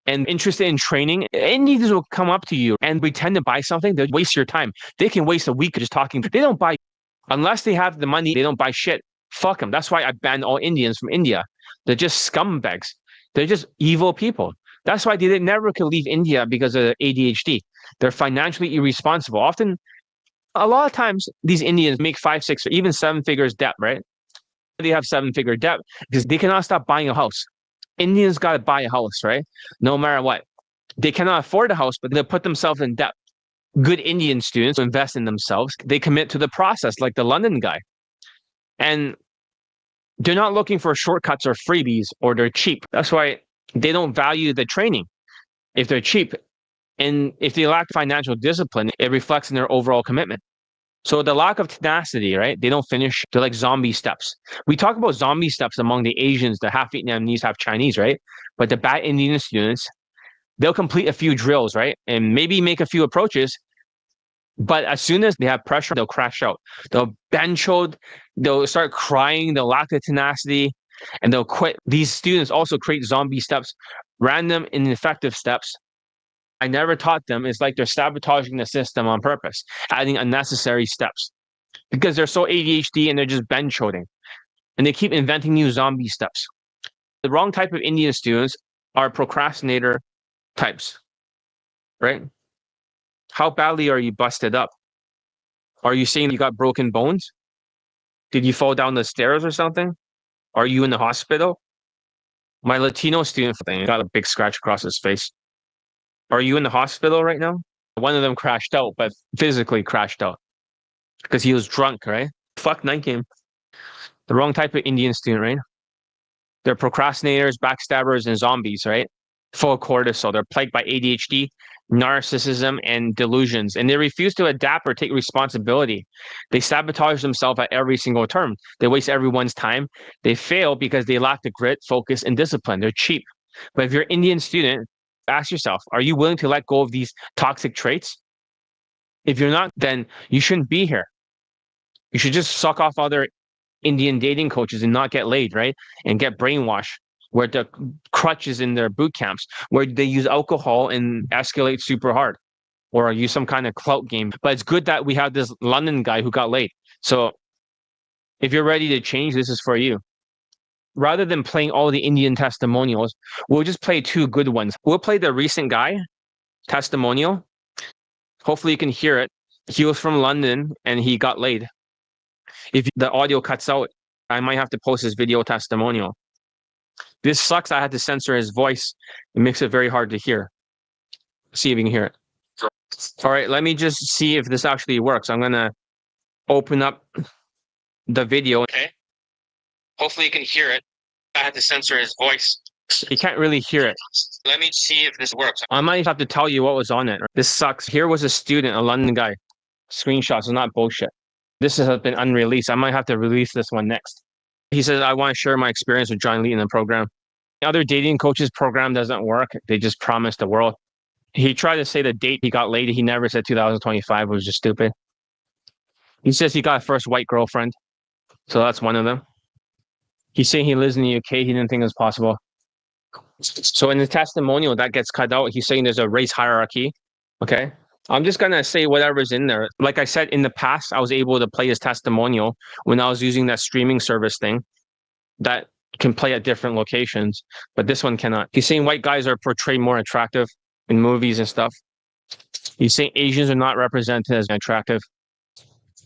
and interested in training. Indians will come up to you and pretend to buy something. They'll waste your time. They can waste a week just talking. They don't buy. Unless they have the money, they don't buy shit. Fuck them. That's why I banned all Indians from India. They're just scumbags. They're just evil people. That's why they never could leave India because of ADHD. They're financially irresponsible. Often, a lot of times, these Indians make 5, 6, or even 7 figures debt, right? They have 7-figure debt because they cannot stop buying a house. Indians got to buy a house, right? No matter what. They cannot afford a house, but they put themselves in debt. Good Indian students invest in themselves. They commit to the process, like the London guy. And they're not looking for shortcuts or freebies, or they're cheap. That's why they don't value the training if they're cheap. And if they lack financial discipline, it reflects in their overall commitment. So the lack of tenacity, right? They don't finish. They're like zombie steps. We talk about zombie steps among the Asians, the half Vietnamese, half Chinese, right? But the bad Indian students, they'll complete a few drills, right? And maybe make a few approaches. But as soon as they have pressure, they'll crash out. They'll bench hold, they'll start crying, they'll lack the tenacity, and they'll quit. These students also create zombie steps, random ineffective steps. I never taught them. It's like they're sabotaging the system on purpose, adding unnecessary steps because they're so ADHD and they're just bench holding. And they keep inventing new zombie steps. The wrong type of Indian students are procrastinator types, right? How badly are you busted up? Are you saying you got broken bones? Did you fall down the stairs or something? Are you in the hospital? My Latino student got a big scratch across his face. Are you in the hospital right now? One of them crashed out, but physically crashed out because he was drunk, right? Fuck night game. The wrong type of Indian student, right? They're procrastinators, backstabbers, and zombies, right? Full of cortisol. They're plagued by ADHD, narcissism, and delusions, and they refuse to adapt or take responsibility. They sabotage themselves at every single term. They waste everyone's time. They fail because they lack the grit, focus, and discipline. They're cheap. But if you're an Indian student, ask yourself, are you willing to let go of these toxic traits? If you're not, then you shouldn't be here. You should just suck off other Indian dating coaches and not get laid, right? And get brainwashed, where the crutches in their boot camps, where they use alcohol and escalate super hard, or use some kind of clout game. But it's good that we have this London guy who got laid. So if you're ready to change, this is for you. Rather than playing all the Indian testimonials, we'll just play 2 good ones. We'll play the recent guy testimonial. Hopefully you can hear it. He was from London and he got laid. If the audio cuts out, I might have to post his video testimonial. This sucks. I had to censor his voice. It makes it very hard to hear. See if you can hear it. All right, let me just see if this actually works. I'm going to open up the video. Okay. Hopefully you can hear it. I had to censor his voice. You can't really hear it. Let me see if this works. I might have to tell you what was on it. This sucks. Here was a student, a London guy. Screenshots is not bullshit. This has been unreleased. I might have to release this one next. He says, I want to share my experience with John Lee in the program. Other dating coaches program doesn't work. They just promise the world. He tried to say the date he got laid. He never said 2025. It was just stupid. He says he got a first white girlfriend. So that's one of them. He's saying he lives in the UK. He didn't think it was possible. So in the testimonial, that gets cut out. He's saying there's a race hierarchy. Okay. I'm just going to say whatever's in there. Like I said, in the past, I was able to play his testimonial when I was using that streaming service thing that can play at different locations, but this one cannot. He's saying white guys are portrayed more attractive in movies and stuff. He's saying Asians are not represented as attractive.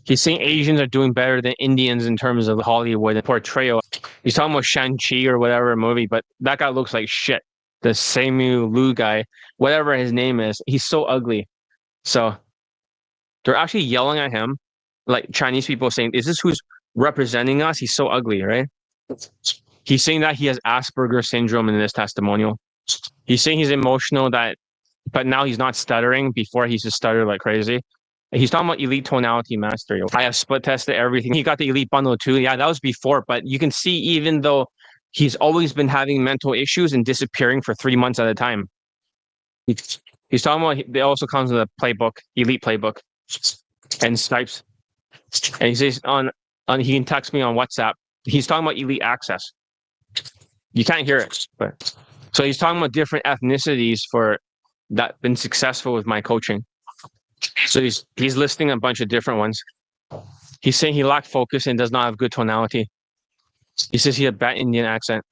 He's saying Asians are doing better than Indians in terms of Hollywood portrayal. He's talking about Shang-Chi or whatever movie, but that guy looks like shit. The Simu Liu guy, whatever his name is, he's so ugly. So they're actually yelling at him, like Chinese people saying, is this who's representing us? He's so ugly, right? He's saying that he has Asperger's syndrome in this testimonial. He's saying he's emotional, but now he's not stuttering. Before he used to stutter like crazy. He's talking about elite tonality mastery. I have split tested everything. He got the elite bundle too. Yeah, that was before, but you can see even though he's always been having mental issues and disappearing for 3 months at a time. He's talking about, it also comes with a playbook, elite playbook, and Snipes. And he says he can text me on WhatsApp. He's talking about elite access. You can't hear it, but so he's talking about different ethnicities for that been successful with my coaching. So he's listing a bunch of different ones. He's saying he lacked focus and does not have good tonality. He says he had bad Indian accent.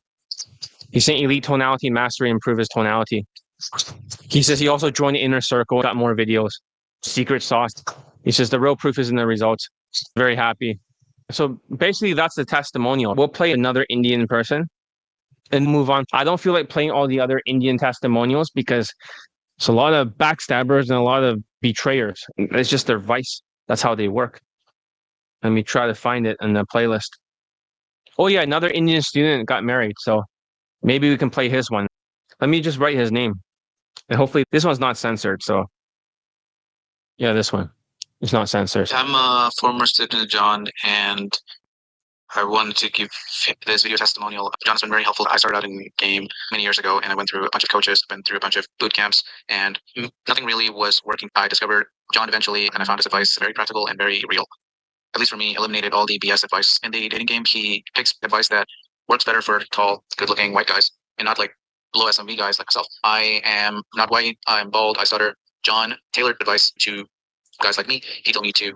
He's saying elite tonality mastery improve his tonality. He says he also joined the inner circle, got more videos, secret sauce. He says the real proof is in the results. Very happy. So basically that's the testimonial. We'll play another Indian person and move on. I don't feel like playing all the other Indian testimonials because it's a lot of backstabbers and a lot of betrayers. It's just their vice. That's how they work. Let me try to find it in the playlist. Oh yeah, another Indian student got married. So maybe we can play his one. Let me just write his name. And hopefully this one's not censored. So yeah, this one. It's not censored. I'm a former student of John, and I wanted to give this video testimonial. John's been very helpful. I started out in the game many years ago, and I went through a bunch of coaches, been through a bunch of boot camps, and nothing really was working. I discovered John eventually, and I found his advice very practical and very real. At least for me, eliminated all the BS advice in the dating game. He picks advice that works better for tall, good-looking white guys, and not like low SMV guys like myself. I am not white. I'm bald. I stutter. John tailored advice to guys like me. He told me to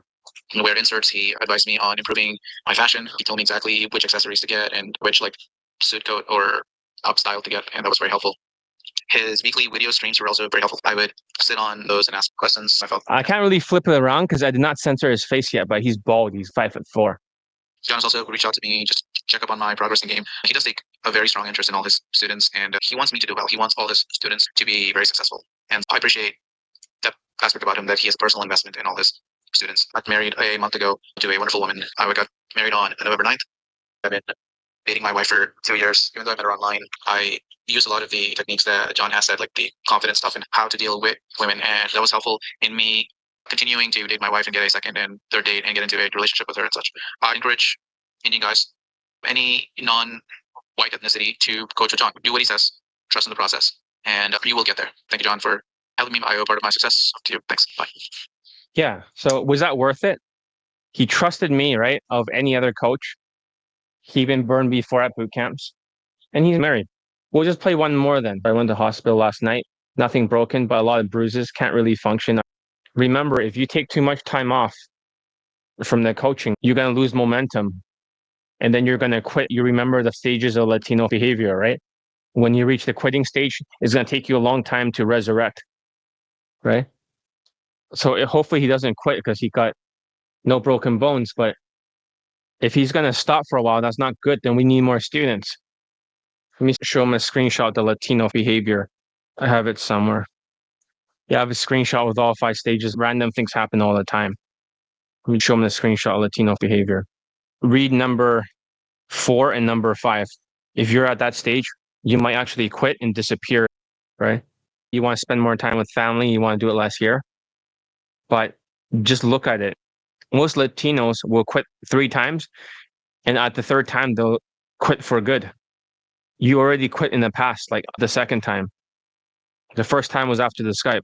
wear inserts. He advised me on improving my fashion. He told me exactly which accessories to get and which like suit coat or up style to get, and that was very helpful. His weekly video streams were also very helpful. I would sit on those and ask questions. I can't really flip it around because I did not censor his face yet, but he's bald. He's 5'4". John's also reached out to me just check up on my progress in game. He does take a very strong interest in all his students, and he wants me to do well. He wants all his students to be very successful, and I appreciate that aspect about him, that he has a personal investment in all his students. I got married a month ago to a wonderful woman. I got married on November 9th. I've been dating my wife for 2 years. Even though I met her online, I use a lot of the techniques that John has said, like the confidence stuff and how to deal with women, and that was helpful in me continuing to date my wife and get a second and third date and get into a relationship with her and such. I encourage Indian guys, any non-white ethnicity, to coach with John. Do what he says, trust in the process, and you will get there. Thank you, John, for helping me. I owe part of my success to you. Thanks. Bye. Yeah. So was that worth it? He trusted me, right? Of any other coach. He been burned before at boot camps, and he's married. We'll just play one more then. I went to hospital last night. Nothing broken, but a lot of bruises. Can't really function. Remember, if you take too much time off from the coaching, you're going to lose momentum, and then you're going to quit. You remember the stages of Latino behavior, right? When you reach the quitting stage, it's going to take you a long time to resurrect, right? So hopefully he doesn't quit because he got no broken bones. But if he's going to stop for a while, that's not good. Then we need more students. Let me show him a screenshot of the Latino behavior. I have it somewhere. Yeah, I have a screenshot with all 5 stages. Random things happen all the time. Let me show him the screenshot of Latino behavior. Read number 4 and number 5. If you're at that stage, you might actually quit and disappear, right? You want to spend more time with family, you want to do it less here. But just look at it. Most Latinos will quit 3 times, and at the 3rd time, they'll quit for good. You already quit in the past, like the 2nd time. The 1st time was after the Skype.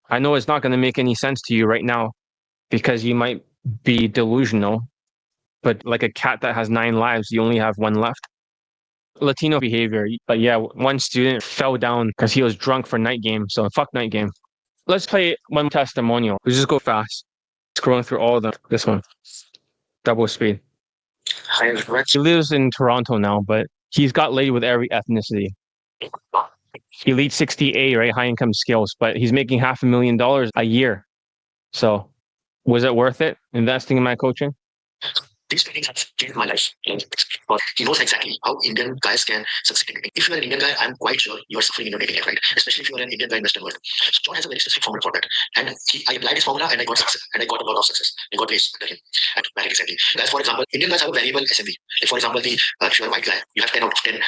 I know it's not going to make any sense to you right now because you might be delusional, but like a cat that has 9 lives, you only have 1 left. Latino behavior. But yeah, one student fell down because he was drunk for night game. So fuck night game. Let's play one testimonial. We just go fast. Scrolling through all of them. This one. Double speed. He lives in Toronto now, but he's got laid with every ethnicity. Elite 60A, right? High income skills, but he's making $500,000 a year. So was it worth it investing in my coaching? These trainings have changed my life. But he knows exactly how Indian guys can succeed. If you are an Indian guy, I'm quite sure you are suffering in your dating life, right? Especially if you are an Indian guy in Western world. So John has a very specific formula for that. And I applied his formula and I got success. And I got a lot of success. I got placed under him and married recently. Guys, for example, Indian guys have a variable SMV. Like for example, if you're a white guy, you have 10 out of 10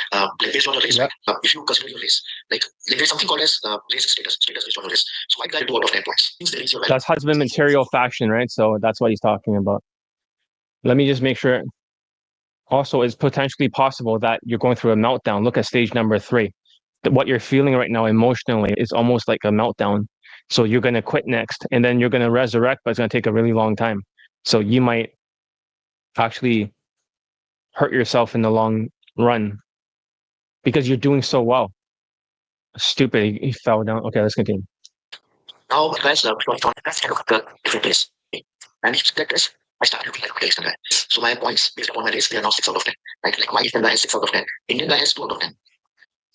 based on your race. Yep. Right? If you consider your race, like there's something called as race status based on your race. So white guy 2 out of 10 points. That's husband material faction, right? So that's what he's talking about. Let me just make sure. Also, it's potentially possible that you're going through a meltdown. Look at stage number 3. What you're feeling right now emotionally is almost like a meltdown. So you're going to quit next, and then you're going to resurrect, but it's going to take a really long time. So you might actually hurt yourself in the long run because you're doing so well. Stupid, he fell down. Okay, let's continue. Now, guys, that's kind of the different place. And if that is, I started looking like, okay, Eastern guy. So my points based upon my race, they are now 6 out of 10. Right? Like my Eastern guy is 6 out of 10. Indian guy has 2 out of 10.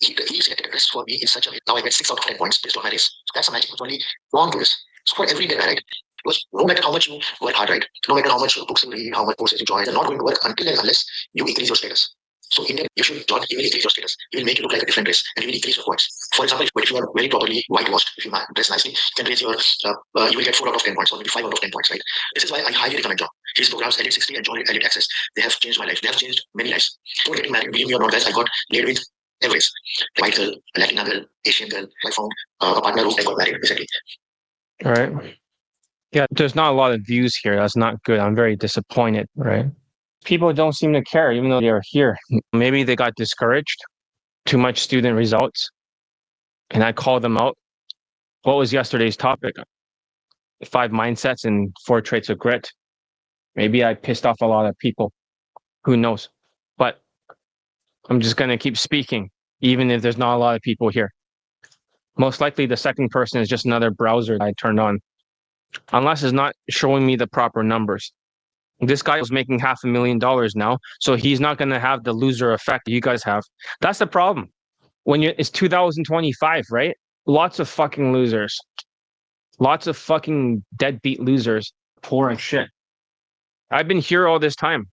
He selected a race for me in such a way. Now I get 6 out of 10 points based on my race. So that's a magic. It's only wrong to this. So for every day, right? Because no matter how much you work hard, right? No matter how much books you read, how much courses you join, they're not going to work until and unless you increase your status. So Indian, you should join, he will increase your status. He will make you look like a different race and he will increase your points. For example, if you are very properly whitewashed, if you dress nicely, you can raise your, you will get 4 out of 10 points or maybe 5 out of 10 points, right? This is why I highly recommend John. His programs, Elite 60 and John Elite Access, they have changed my life. They have changed many lives. Before getting married, believe me or not, guys, I got laid with every race. White girl, Latina girl, Asian girl. I found a partner who I got married, basically. All right. Yeah, there's not a lot of views here. That's not good. I'm very disappointed, right? People don't seem to care, even though they're here. Maybe they got discouraged, too much student results, and I called them out. What was yesterday's topic? 5 mindsets and 4 traits of grit. Maybe I pissed off a lot of people. Who knows? But I'm just going to keep speaking, even if there's not a lot of people here. Most likely the second person is just another browser I turned on, unless it's not showing me the proper numbers. This guy was making $500,000 now, so he's not going to have the loser effect you guys have. That's the problem. It's 2025, right? Lots of fucking losers. Lots of fucking deadbeat losers. Poor as shit. I've been here all this time.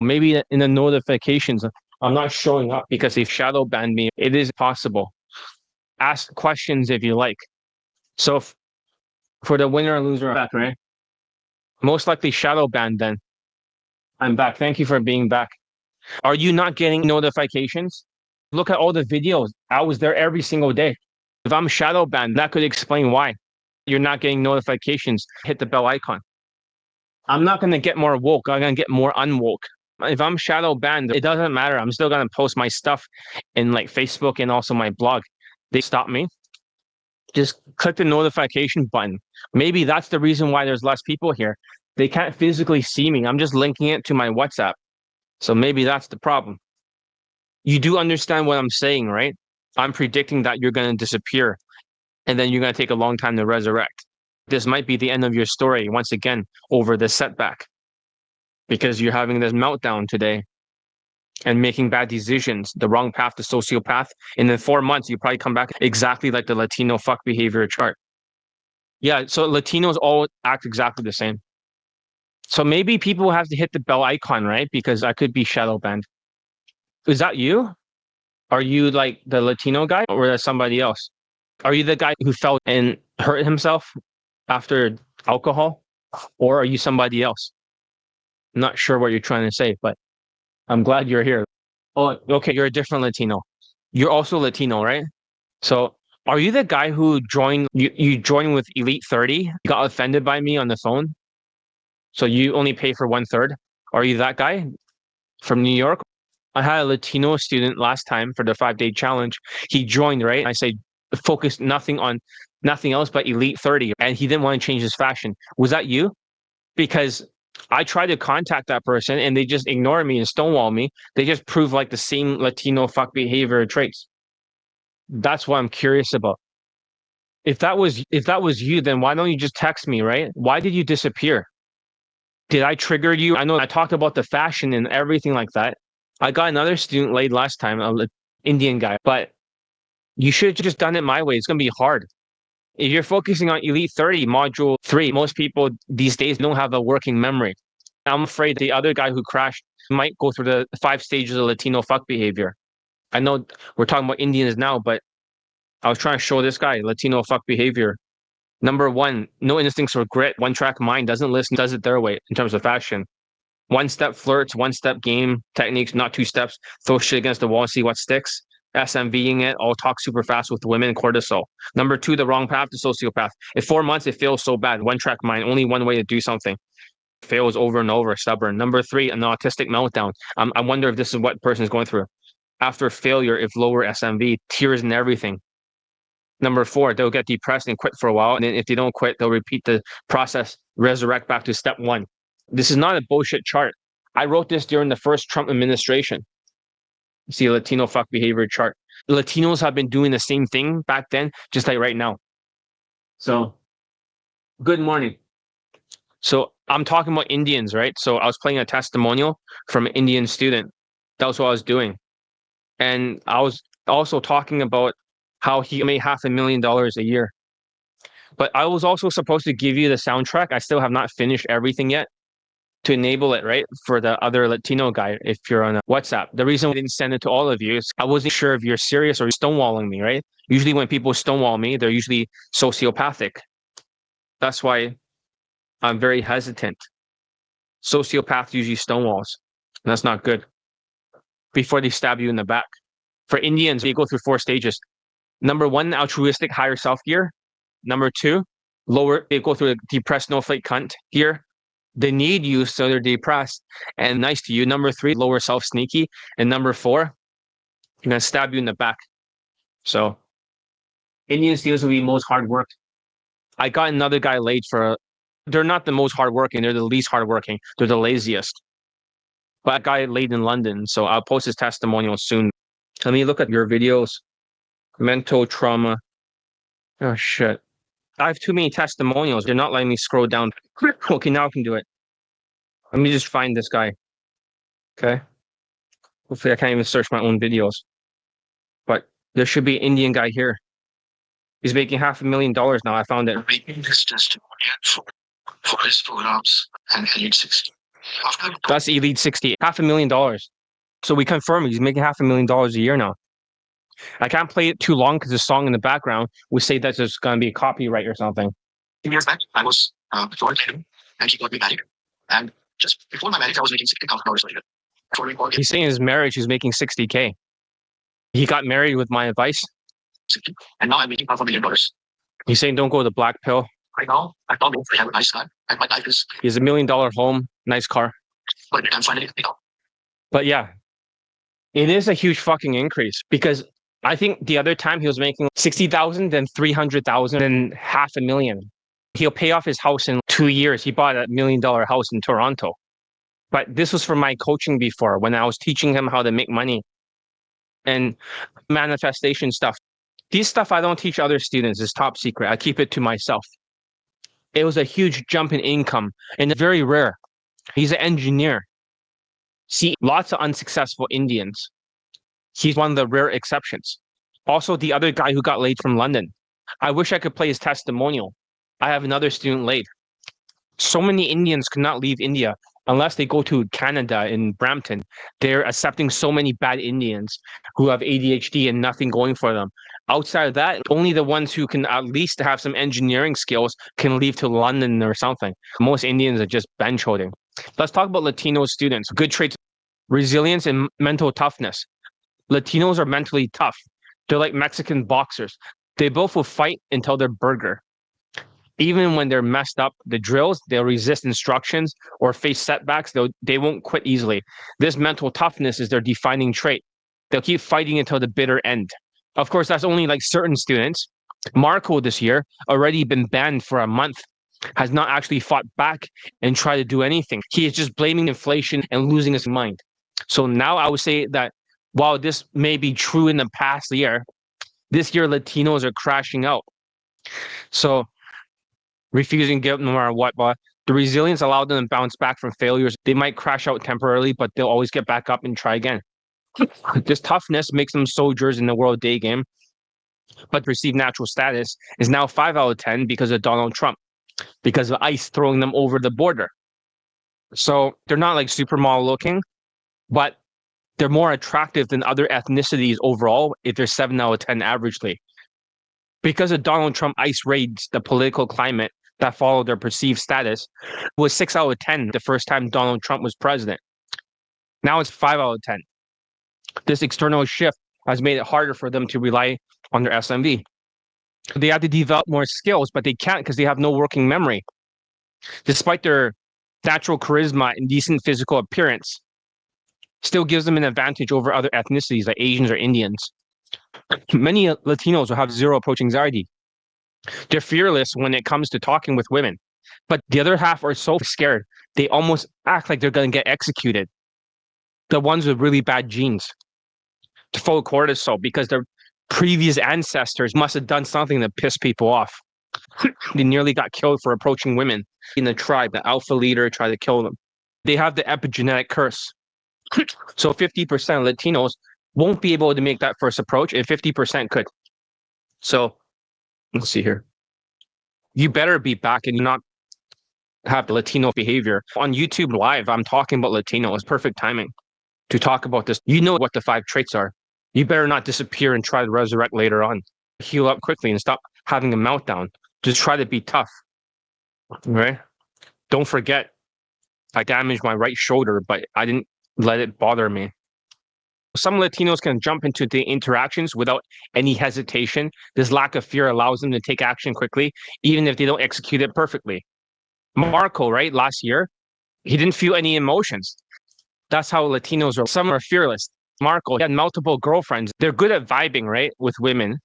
Maybe in the notifications, I'm not showing up because they've shadow banned me. It is possible. Ask questions if you like. So for the winner or loser effect, right? Most likely shadow banned then. I'm back. Thank you for being back. Are you not getting notifications? Look at all the videos. I was there every single day. If I'm shadow banned, that could explain why you're not getting notifications. Hit the bell icon. I'm not going to get more woke. I'm going to get more unwoke. If I'm shadow banned, it doesn't matter. I'm still going to post my stuff in like Facebook and also my blog. They stop me. Just click the notification button. Maybe that's the reason why there's less people here. They can't physically see me. I'm just linking it to my WhatsApp. So maybe that's the problem. You do understand what I'm saying, right? I'm predicting that you're going to disappear and then you're going to take a long time to resurrect. This might be the end of your story once again over this setback because you're having this meltdown today and making bad decisions, the wrong path, the sociopath. And in 4 months, you probably come back exactly like the Latino fuck behavior chart. Yeah, so Latinos all act exactly the same. So maybe people have to hit the bell icon, right? Because I could be shadow banned. Is that you? Are you like the Latino guy or is somebody else? Are you the guy who fell and hurt himself after alcohol? Or are you somebody else? I'm not sure what you're trying to say, but I'm glad you're here. Oh, okay, you're a different Latino. You're also Latino, right? So are you the guy who you joined with Elite 30? You got offended by me on the phone? So you only pay for one third? Are you that guy from New York? I had a Latino student last time for the 5-day challenge. He joined, right? I said, focus nothing on nothing else but Elite 30. And he didn't want to change his fashion. Was that you? Because I tried to contact that person and they just ignore me and stonewall me. They just prove like the same Latino fuck behavior traits. That's what I'm curious about. If that was you, then why don't you just text me, right? Why did you disappear? Did I trigger you? I know I talked about the fashion and everything like that. I got another student laid last time, an Indian guy, but you should have just done it my way. It's gonna be hard. If you're focusing on Elite 30, Module 3, most people these days don't have a working memory. I'm afraid the other guy who crashed might go through the 5 stages of Latino fuck behavior. I know we're talking about Indians now, but I was trying to show this guy Latino fuck behavior. Number one, no instincts for grit. One track mind, doesn't listen, does it their way in terms of fashion. One step flirts, one step game techniques, not 2 steps. Throw shit against the wall and see what sticks. SMVing it, all talk super fast with women, cortisol. Number two, the wrong path, the sociopath. In 4 months, it feels so bad. One track mind, only one way to do something. Fails over and over, stubborn. Number three, an autistic meltdown. I wonder if this is what person is going through. After failure, if lower SMV, tears and everything. Number four, they'll get depressed and quit for a while. And then if they don't quit, they'll repeat the process, resurrect back to step one. This is not a bullshit chart. I wrote this during the first Trump administration. You see a Latino fuck behavior chart. Latinos have been doing the same thing back then, just like right now. So, good morning. So I'm talking about Indians, right? So I was playing a testimonial from an Indian student. That was what I was doing. And I was also talking about how he made $500,000 a year. But I was also supposed to give you the soundtrack. I still have not finished everything yet to enable it, right? For the other Latino guy, if you're on a WhatsApp. The reason I didn't send it to all of you is I wasn't sure if you're serious or stonewalling me, right? Usually when people stonewall me, they're usually sociopathic. That's why I'm very hesitant. Sociopath usually stonewalls. And that's not good. Before they stab you in the back. For Indians, they go through 4 stages. Number one, altruistic higher self gear. Number two, lower, they go through a depressed snowflake cunt gear. They need you, so they're depressed and nice to you. Number three, lower self sneaky. And number four, I'm gonna stab you in the back. So Indian steelers will be most hard work. I got another guy laid for they're not the most hardworking, they're the least hardworking, they're the laziest. But a guy laid in London, so I'll post his testimonial soon. Let me look at your videos. Mental trauma. Oh shit. I have too many testimonials. They're not letting me scroll down. Okay, now I can do it. Let me just find this guy. Okay. Hopefully I can't even search my own videos. But there should be an Indian guy here. He's making $500,000 now. I found it. Making this testimonial for his programs and Elite 60. That's Elite 60. $500,000. So we confirm he's making $500,000 a year now. I can't play it too long because the song in the background would say that there's going to be a copyright or something. 2 years back, I was employed by him, and he got me married. And just before my marriage, I was making $60,000 a year. Before we got He's saying his marriage, he's making $60K. He got married with my advice. 60, and now I'm making $500,000. He's saying don't go the black pill. Right now, I don't know if I have a nice car, and my life is. He has $1 million home, nice car. But I'm finally out. But yeah, it is a huge fucking increase because I think the other time he was making 60,000, then 300,000, and $500,000. He'll pay off his house in 2 years. He bought a $1 million house in Toronto. But this was from my coaching before when I was teaching him how to make money and manifestation stuff. These stuff I don't teach other students. It's top secret. I keep it to myself. It was a huge jump in income and very rare. He's an engineer. See, lots of unsuccessful Indians. He's one of the rare exceptions. Also, the other guy who got laid from London. I wish I could play his testimonial. I have another student laid. So many Indians could not leave India unless they go to Canada in Brampton. They're accepting so many bad Indians who have ADHD and nothing going for them. Outside of that, only the ones who can at least have some engineering skills can leave to London or something. Most Indians are just bench holding. Let's talk about Latino students. Good traits. resilience and mental toughness. Latinos are mentally tough. They're like Mexican boxers. They both will fight until they're burger. Even when they're messed up, the drills, they'll resist instructions or face setbacks. They won't quit easily. This mental toughness is their defining trait. They'll keep fighting until the bitter end. Of course, that's only like certain students. Marco this year already been banned for a month, has not actually fought back and tried to do anything. He is just blaming inflation and losing his mind. So now I would say that while this may be true in the past year, this year Latinos are crashing out. So refusing to give no matter what, but the resilience allowed them to bounce back from failures. They might crash out temporarily, but they'll always get back up and try again. This toughness makes them soldiers in the World Daygame, but perceived natural status is now 5 out of 10 because of Donald Trump, because of ICE throwing them over the border. So they're not like supermodel looking, but they're more attractive than other ethnicities overall if they're 7 out of 10 averagely. Because of Donald Trump ICE raids, the political climate that followed their perceived status was 6 out of 10 the first time Donald Trump was president. Now it's 5 out of 10. This external shift has made it harder for them to rely on their SMV. They have to develop more skills, but they can't because they have no working memory. Despite their natural charisma and decent physical appearance, still gives them an advantage over other ethnicities like Asians or Indians. Many Latinos will have zero approach anxiety. They're fearless when it comes to talking with women, but the other half are so scared, they almost act like they're going to get executed. The ones with really bad genes, to full cortisol, because their previous ancestors must have done something to piss people off. They nearly got killed for approaching women in the tribe. The alpha leader tried to kill them. They have the epigenetic curse. So 50% of Latinos won't be able to make that first approach, and 50% could. So let's see here. You better be back and not have the Latino behavior. On YouTube Live, I'm talking about Latino. It's perfect timing to talk about this. You know what the 5 traits are. You better not disappear and try to resurrect later on. Heal up quickly and stop having a meltdown. Just try to be tough. Right? Don't forget, I damaged my right shoulder, but I didn't let it bother me. Some Latinos can jump into the interactions without any hesitation. This lack of fear allows them to take action quickly, even if they don't execute it perfectly. Marco, right, last year, he didn't feel any emotions. That's how Latinos are. Some are fearless. Marco, he had multiple girlfriends. They're good at vibing, right, with women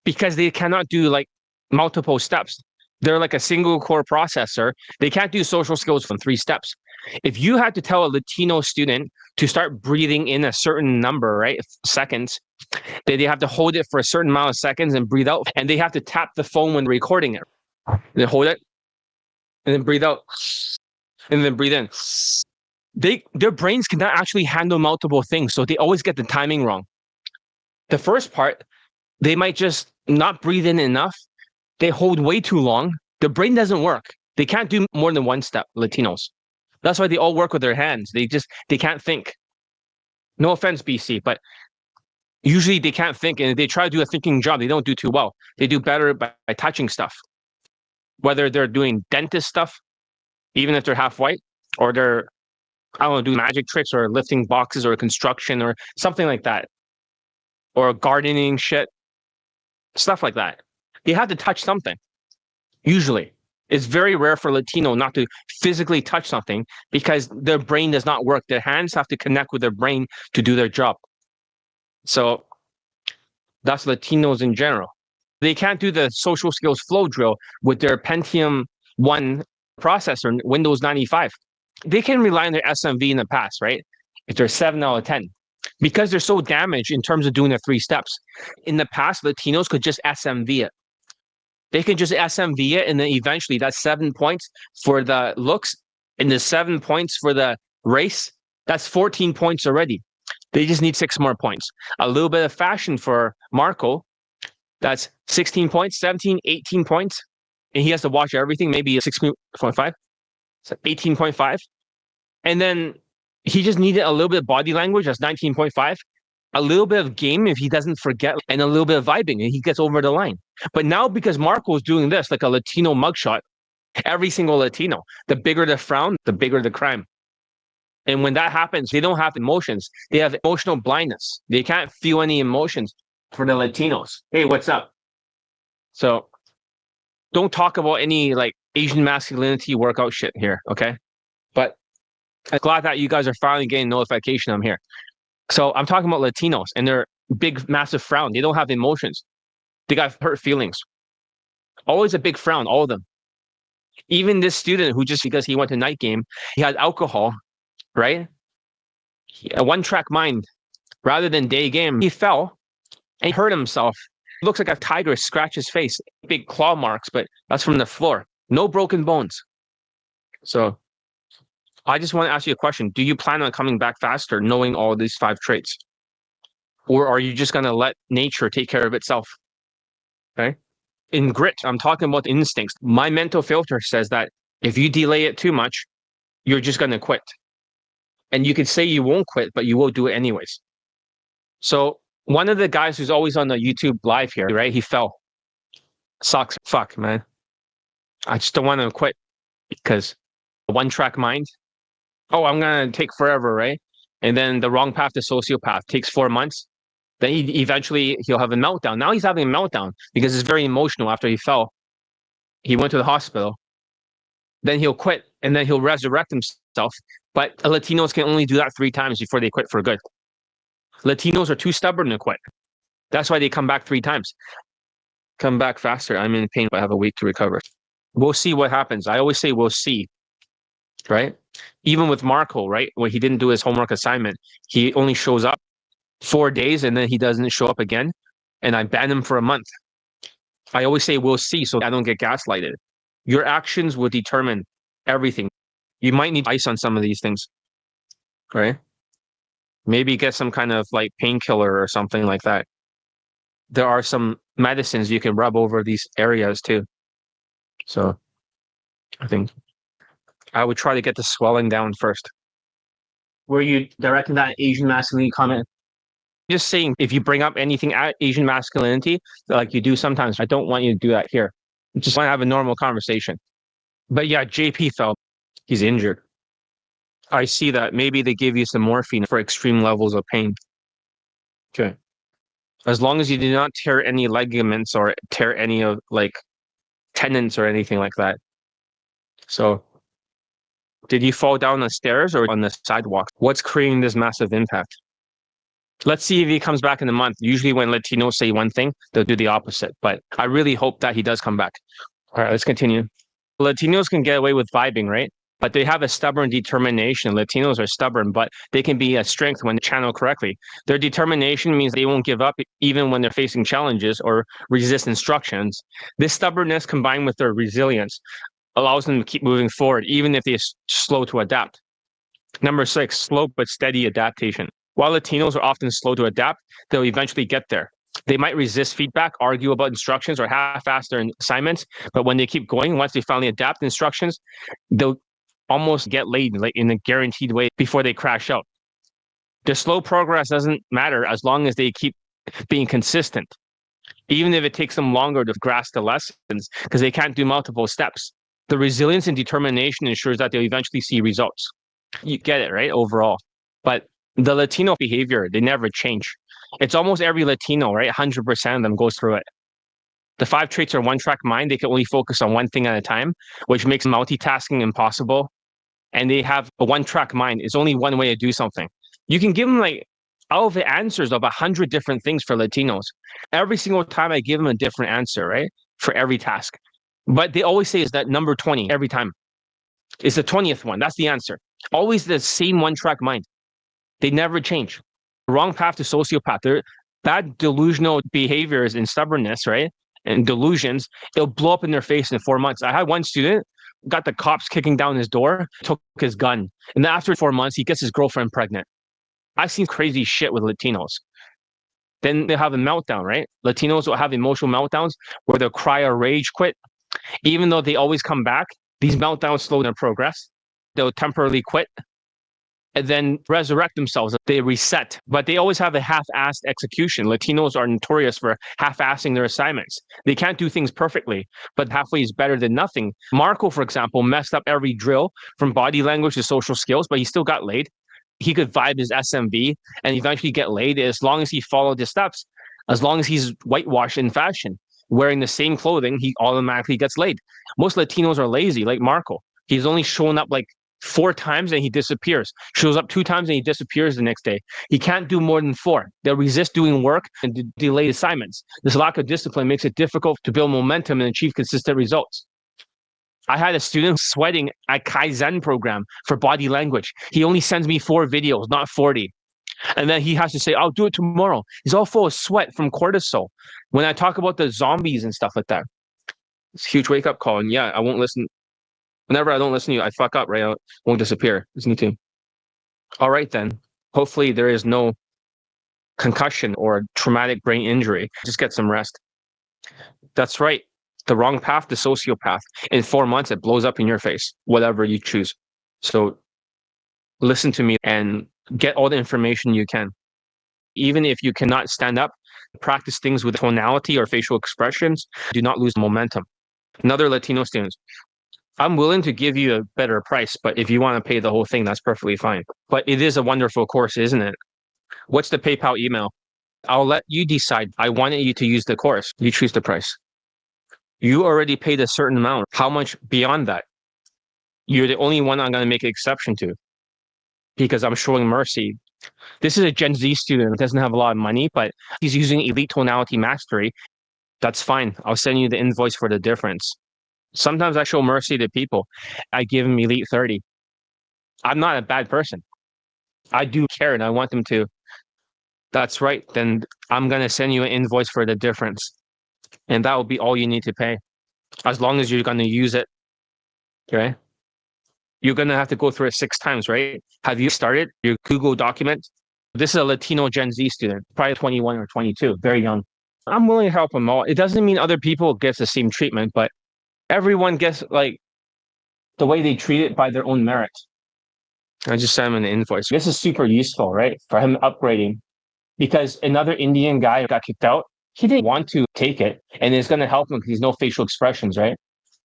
because they cannot do like multiple steps. They're like a single core processor. They can't do social skills from 3 steps. If you had to tell a Latino student to start breathing in a certain number, right, seconds, they have to hold it for a certain amount of seconds and breathe out. And they have to tap the phone when recording it. They hold it and then breathe out and then breathe in. Their brains cannot actually handle multiple things, so they always get the timing wrong. The first part, they might just not breathe in enough. They hold way too long. The brain doesn't work. They can't do more than 1 step, Latinos. That's why they all work with their hands. They can't think. No offense, BC, but usually they can't think, and if they try to do a thinking job, they don't do too well. They do better by touching stuff. Whether they're doing dentist stuff, even if they're half white, or they're, I don't know, doing magic tricks or lifting boxes or construction or something like that, or gardening shit, stuff like that. They have to touch something, usually. It's very rare for Latino not to physically touch something because their brain does not work. Their hands have to connect with their brain to do their job. So that's Latinos in general. They can't do the social skills flow drill with their Pentium 1 processor, Windows 95. They can rely on their SMV in the past, right? If they're 7 out of 10. Because they're so damaged in terms of doing the 3 steps. In the past, Latinos could just SMV it. They can just SMV it, and then eventually that's 7 points for the looks, and the 7 points for the race. That's 14 points already. They just need 6 more points. A little bit of fashion for Marco. That's 16 points, 17, 18 points. And he has to watch everything, maybe a 6.5. So 18.5. And then he just needed a little bit of body language. That's 19.5. A little bit of game if he doesn't forget, and a little bit of vibing, and he gets over the line. But now because Marco is doing this like a Latino mugshot, every single Latino, the bigger the frown, the bigger the crime. And when that happens, they don't have emotions. They have emotional blindness. They can't feel any emotions. For the Latinos, hey, what's up? So don't talk about any like Asian masculinity workout shit here, okay? But I'm glad that you guys are finally getting notification I'm here. So I'm talking about Latinos and their big, massive frown. They don't have emotions. They got hurt feelings. Always a big frown, all of them. Even this student who just because he went to night game, he had alcohol, right? A one-track mind. Rather than day game, he fell and hurt himself. It looks like a tiger scratched his face, big claw marks, but that's from the floor. No broken bones. So I just want to ask you a question. Do you plan on coming back faster knowing all these 5 traits? Or are you just going to let nature take care of itself? Okay. In grit, I'm talking about instincts. My mental filter says that if you delay it too much, you're just going to quit. And you could say you won't quit, but you will do it anyways. So one of the guys who's always on the YouTube live here, right? He fell. Sucks. Fuck, man. I just don't want to quit because one track mind. Oh, I'm going to take forever, right? And then the wrong path to sociopath takes 4 months. Then he'll have a meltdown. Now he's having a meltdown because it's very emotional after he fell. He went to the hospital. Then he'll quit and then he'll resurrect himself. But Latinos can only do that 3 times before they quit for good. Latinos are too stubborn to quit. That's why they come back 3 times. Come back faster. I'm in pain, but I have a week to recover. We'll see what happens. I always say we'll see, right? Even with Marco, right? When he didn't do his homework assignment, he only shows up 4 days and then he doesn't show up again. And I ban him for a month. I always say we'll see so I don't get gaslighted. Your actions will determine everything. You might need ice on some of these things, right? Maybe get some kind of like painkiller or something like that. There are some medicines you can rub over these areas too. So I think I would try to get the swelling down first. Were you directing that Asian masculinity comment? Just saying, if you bring up anything at Asian masculinity, like you do sometimes, I don't want you to do that here. I just want to have a normal conversation. But yeah, JP fell. He's injured. I see that. Maybe they give you some morphine for extreme levels of pain. Okay. As long as you do not tear any ligaments or tear any of like tendons or anything like that. So did you fall down the stairs or on the sidewalk? What's creating this massive impact? Let's see if he comes back in a month. Usually when Latinos say one thing, they'll do the opposite. But I really hope that he does come back. All right, let's continue. Latinos can get away with vibing, right? But they have a stubborn determination. Latinos are stubborn, but they can be a strength when channeled correctly. Their determination means they won't give up even when they're facing challenges or resist instructions. This stubbornness combined with their resilience allows them to keep moving forward, even if they're slow to adapt. Number 6, slow but steady adaptation. While Latinos are often slow to adapt, they'll eventually get there. They might resist feedback, argue about instructions, or half-ass their assignments, but when they keep going, once they finally adapt instructions, they'll almost get laid like in a guaranteed way before they crash out. The slow progress doesn't matter as long as they keep being consistent, even if it takes them longer to grasp the lessons because they can't do multiple steps. The resilience and determination ensures that they'll eventually see results. You get it, right? Overall. But the Latino behavior, they never change. It's almost every Latino, right? 100% of them goes through it. The 5 traits are one-track mind. They can only focus on one thing at a time, which makes multitasking impossible. And they have a one-track mind. It's only one way to do something. You can give them like all of the answers of 100 different things for Latinos. Every single time I give them a different answer, right? For every task. But they always say is that number 20 every time. It's the 20th one. That's the answer. Always the same one-track mind. They never change. Wrong path to sociopath. They're bad delusional behaviors and stubbornness, right? And delusions, it'll blow up in their face in 4 months. I had one student, got the cops kicking down his door, took his gun. And then after 4 months, he gets his girlfriend pregnant. I've seen crazy shit with Latinos. Then they'll have a meltdown, right? Latinos will have emotional meltdowns where they'll cry or rage quit. Even though they always come back, these meltdowns slow their progress. They'll temporarily quit. and then resurrect themselves. They reset, but they always have a half-assed execution. Latinos are notorious for half-assing their assignments. They can't do things perfectly, but halfway is better than nothing. Marco, for example, messed up every drill from body language to social skills, but he still got laid. He could vibe his SMV and eventually get laid as long as he followed the steps, as long as he's whitewashed in fashion, wearing the same clothing, he automatically gets laid. Most Latinos are lazy, like Marco. He's only shown up like 4 times and he disappears. Shows up 2 times and he disappears the next day. He can't do more than 4. They'll resist doing work and delay assignments. This lack of discipline makes it difficult to build momentum and achieve consistent results. I had a student sweating at Kaizen program for body language. He only sends me 4 videos, not 40. And then he has to say, I'll do it tomorrow. He's all full of sweat from cortisol. When I talk about the zombies and stuff like that, it's a huge wake-up call. And yeah, I won't listen. Whenever I don't listen to you, I fuck up, right? I won't disappear. It's me too. All right, then. Hopefully there is no concussion or traumatic brain injury. Just get some rest. That's right. The wrong path, the sociopath. In 4 months, it blows up in your face, whatever you choose. So listen to me and get all the information you can. Even if you cannot stand up, practice things with tonality or facial expressions. Do not lose momentum. Another Latino students. I'm willing to give you a better price, but if you want to pay the whole thing, that's perfectly fine. But it is a wonderful course, isn't it? What's the PayPal email? I'll let you decide. I wanted you to use the course. You choose the price. You already paid a certain amount. How much beyond that? You're the only one I'm going to make an exception to because I'm showing mercy. This is a Gen Z student who doesn't have a lot of money, but he's using elite tonality mastery. That's fine. I'll send you the invoice for the difference. Sometimes I show mercy to people. I give them elite 30. I'm not a bad person. I do care and I want them to. That's right. Then I'm going to send you an invoice for the difference. And that will be all you need to pay. As long as you're going to use it. Okay. You're going to have to go through it 6 times, right? Have you started your Google document? This is a Latino Gen Z student, probably 21 or 22, very young. I'm willing to help them all. It doesn't mean other people get the same treatment, but everyone gets like the way they treat it by their own merit. I just sent him an invoice. This is super useful, right? For him upgrading because another Indian guy got kicked out. He didn't want to take it and it's going to help him because he's no facial expressions, right?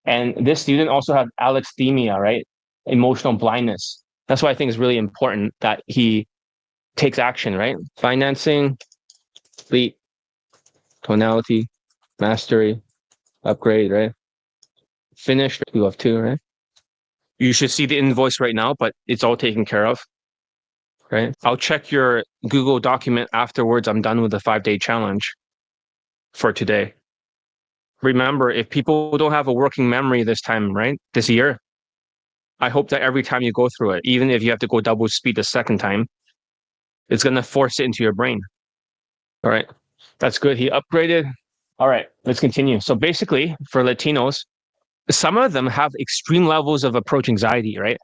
And this student also has alexithymia, right? Emotional blindness. That's why I think it's really important that he takes action, right? Financing, fleet, tonality, mastery, upgrade, right? Finished, you have 2, right? You should see the invoice right now, but it's all taken care of, right? I'll check your Google document afterwards. I'm done with the 5-day challenge for today. Remember, if people don't have a working memory this time, right? This year, I hope that every time you go through it, even if you have to go double speed the second time, it's going to force it into your brain. All right. That's good. He upgraded. All right. Let's continue. So basically, for Latinos, some of them have extreme levels of approach anxiety, right?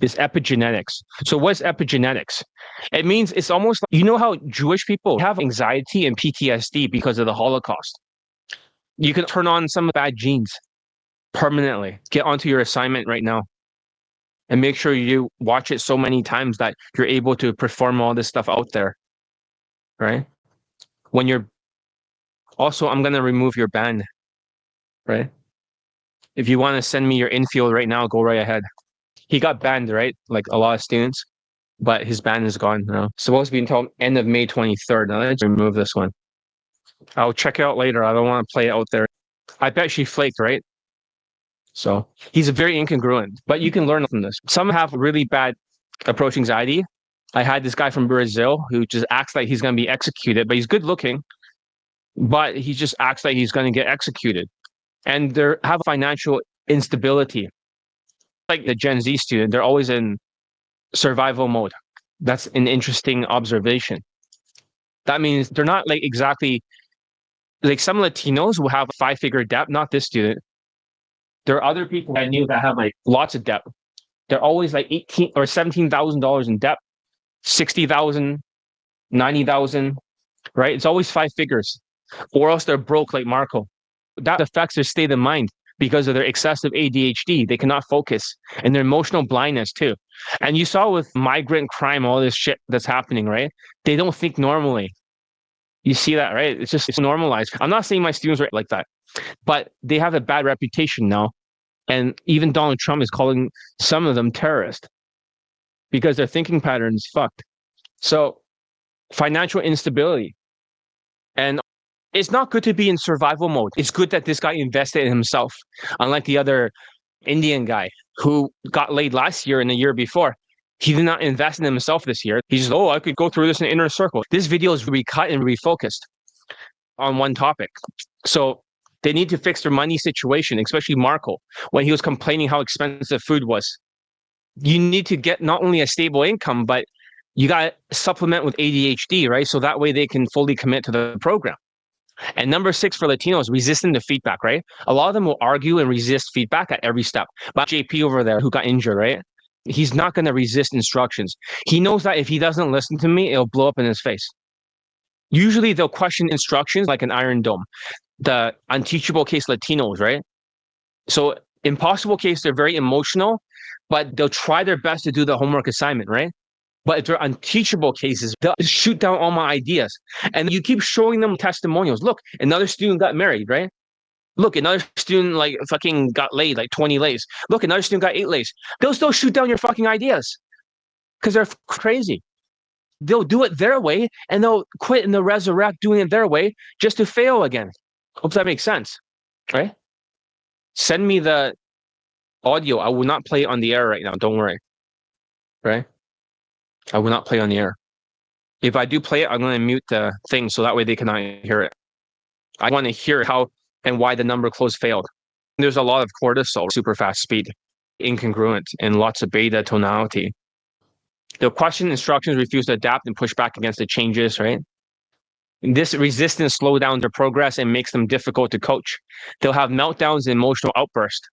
It's epigenetics. So what's epigenetics? It means it's almost like, you know how Jewish people have anxiety and PTSD because of the Holocaust? You can turn on some bad genes permanently. Get onto your assignment right now and make sure you watch it so many times that you're able to perform all this stuff out there, right? When you're also, I'm going to remove your ban, right? If you want to send me your infield right now, go right ahead. He got banned, right? Like a lot of students, but his ban is gone now. Supposed to be until end of May 23rd. Now let's remove this one. I'll check it out later. I don't want to play it out there. I bet she flaked, right? So he's very incongruent, but you can learn from this. Some have really bad approach anxiety. I had this guy from Brazil who just acts like he's going to be executed, but he's good looking, but he just acts like he's going to get executed. And they have financial instability. Like the Gen Z student, they're always in survival mode. That's an interesting observation. That means they're not like exactly like some Latinos will have 5-figure debt, not this student. There are other people I knew that have like lots of debt. They're always like $18,000 or $17,000 in debt, 60,000, 90,000, right? It's always 5 figures, or else they're broke like Marco. That affects their state of mind. because of their excessive ADHD. They cannot focus, and their emotional blindness too. And you saw with migrant crime, all this shit that's happening, right? They don't think normally. You see that, right? It's normalized. I'm not saying my students are like that, but they have a bad reputation now. And even Donald Trump is calling some of them terrorists because their thinking pattern is fucked. So financial instability. And it's not good to be in survival mode. It's good that this guy invested in himself, unlike the other Indian guy who got laid last year and the year before. He did not invest in himself this year. He just, I could go through this in inner circle. This video is recut and refocused on one topic. So they need to fix their money situation, especially Marco, when he was complaining how expensive food was. You need to get not only a stable income, but you got to supplement with ADHD, right? So that way they can fully commit to the program. And number 6 for Latinos, resisting the feedback, right? A lot of them will argue and resist feedback at every step. But JP over there who got injured, right? He's not going to resist instructions. He knows that if he doesn't listen to me, it'll blow up in his face. Usually they'll question instructions like an iron dome. The unteachable case Latinos, right? So impossible case, they're very emotional, but they'll try their best to do the homework assignment, right? But if they're unteachable cases, they'll shoot down all my ideas. And you keep showing them testimonials. Look, another student got married, right? Look, another student like fucking got laid, like 20 lays. Look, another student got 8 lays. They'll still shoot down your fucking ideas because they're crazy. They'll do it their way and they'll quit and they'll resurrect doing it their way just to fail again. Hope that makes sense, right? Send me the audio. I will not play it on the air right now. Don't worry, right? I will not play on the air. If I do play it, I'm going to mute the thing so that way they cannot hear it. I want to hear how and why the number close failed. There's a lot of cortisol, super fast speed, incongruent, and lots of beta tonality. They'll question instructions, refuse to adapt, and push back against the changes, right? This resistance slows down their progress and makes them difficult to coach. They'll have meltdowns and emotional outbursts.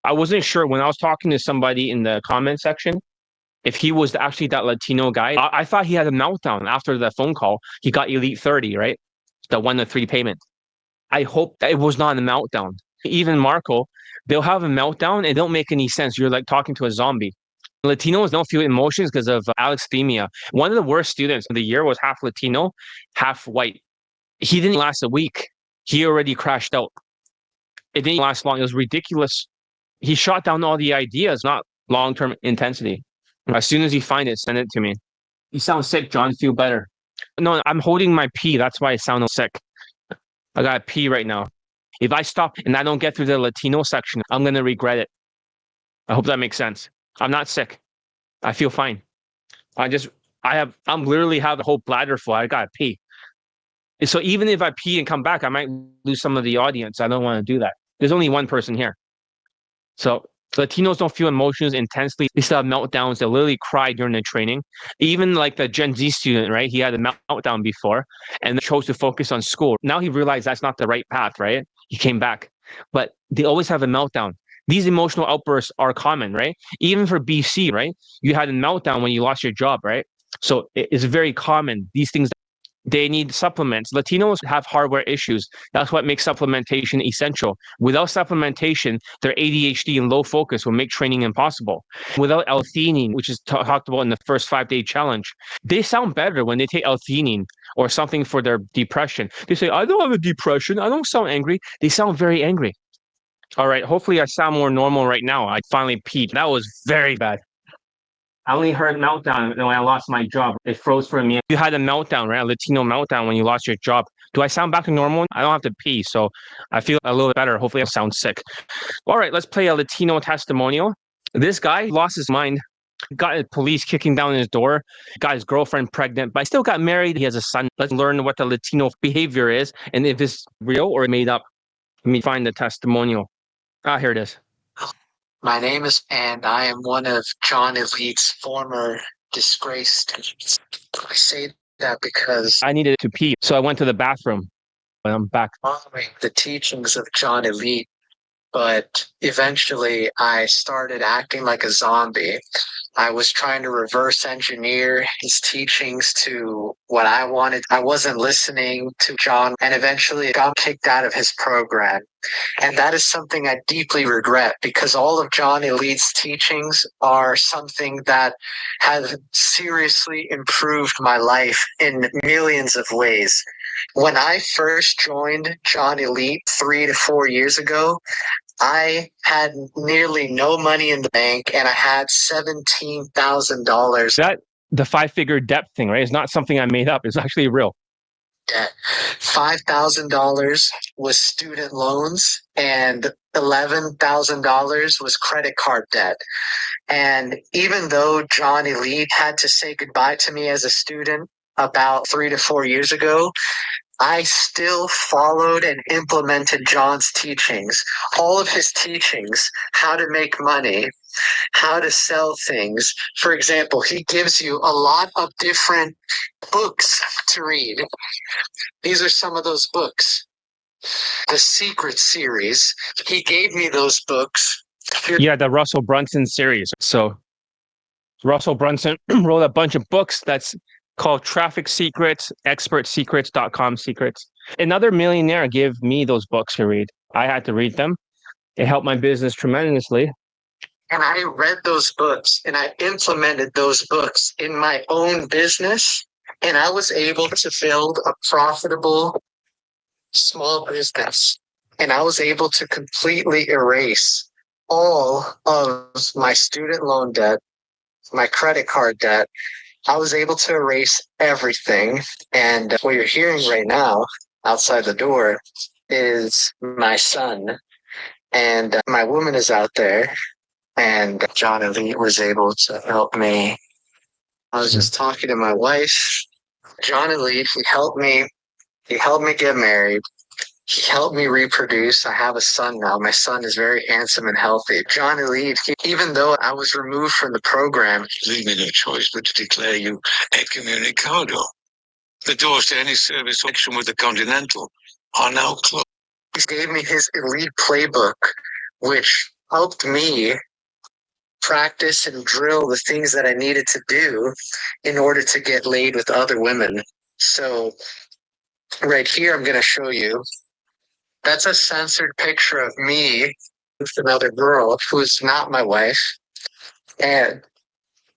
I wasn't sure when I was talking to somebody in the comment section if he was actually that Latino guy. I thought he had a meltdown after the phone call. He got Elite 30, right? The 1-to-3 payment. I hope that it was not a meltdown. Even Marco, they'll have a meltdown. It don't make any sense. You're like talking to a zombie. Latinos don't feel emotions because of alexithymia. One of the worst students of the year was half Latino, half white. He didn't last a week. He already crashed out. It didn't last long. It was ridiculous. He shot down all the ideas, not long-term intensity. As soon as you find it, send it to me. You sound sick, John. Feel better. No, I'm holding my pee. That's why I sound sick. I got to pee right now. If I stop and I don't get through the Latino section, I'm going to regret it. I hope that makes sense. I'm not sick. I feel fine. I'm literally have a whole bladder full. I got to pee. So even if I pee and come back, I might lose some of the audience. I don't want to do that. There's only one person here. So Latinos don't feel emotions intensely. They still have meltdowns. They literally cry during the training. Even like the Gen Z student, right? He had a meltdown before and chose to focus on school. Now he realized that's not the right path, right? He came back. But they always have a meltdown. These emotional outbursts are common, right? Even for BC, right? You had a meltdown when you lost your job, right? So it's very common. These things, they need supplements. Latinos have hardware issues. That's what makes supplementation essential. Without supplementation, their ADHD and low focus will make training impossible. Without L-theanine, which is talked about in the first 5-day challenge, they sound better when they take L-theanine or something for their depression. They say, I don't have a depression. I don't sound angry. They sound very angry. All right, hopefully I sound more normal right now. I finally peed. That was very bad. I only heard meltdown when I lost my job. It froze for me. You had a meltdown, right? A Latino meltdown when you lost your job. Do I sound back to normal? I don't have to pee, so I feel a little better. Hopefully I sound sick. All right, let's play a Latino testimonial. This guy lost his mind, got the police kicking down his door, got his girlfriend pregnant, but still got married. He has a son. Let's learn what the Latino behavior is and if it's real or made up. Let me find the testimonial. Here it is. My name is, and I am one of John Elite's former disgraced students. I say that because I needed to pee, so I went to the bathroom. And I'm back. following the teachings of John Elite, but eventually I started acting like a zombie. I was trying to reverse engineer his teachings to what I wanted. I wasn't listening to John and eventually got kicked out of his program. And that is something I deeply regret because all of John Elite's teachings are something that have seriously improved my life in millions of ways. When I first joined John Elite 3 to 4 years ago, I had nearly no money in the bank and I had $17,000 That the 5-figure debt thing, right? It's not something I made up. It's actually real. debt. $5,000 was student loans and $11,000 was credit card debt. And even though John Elite had to say goodbye to me as a student about 3 to 4 years ago, I still followed and implemented John's teachings, all of his teachings, how to make money, how to sell things. For example, he gives you a lot of different books to read. These are some of those books. The Secret series, he gave me those books. Yeah, the Russell Brunson series. So Russell Brunson wrote a bunch of books that's called Traffic Secrets, ExpertSecrets.com Secrets. Another millionaire gave me those books to read. I had to read them. It helped my business tremendously. And I read those books and I implemented those books in my own business. And I was able to build a profitable small business. And I was able to completely erase all of my student loan debt, my credit card debt. I was able to erase everything. And what you're hearing right now outside the door is my son. And my woman is out there. And John Elite was able to help me. I was just talking to my wife. John Elite, he helped me get married. He helped me reproduce. I have a son now. My son is very handsome and healthy. John Elite, even though I was removed from the program, he leave me no choice but to declare you excommunicado. The doors to any service action with the Continental are now closed. He gave me his elite playbook, which helped me practice and drill the things that I needed to do in order to get laid with other women. So right here, I'm going to show you. That's a censored picture of me with another girl who's not my wife. And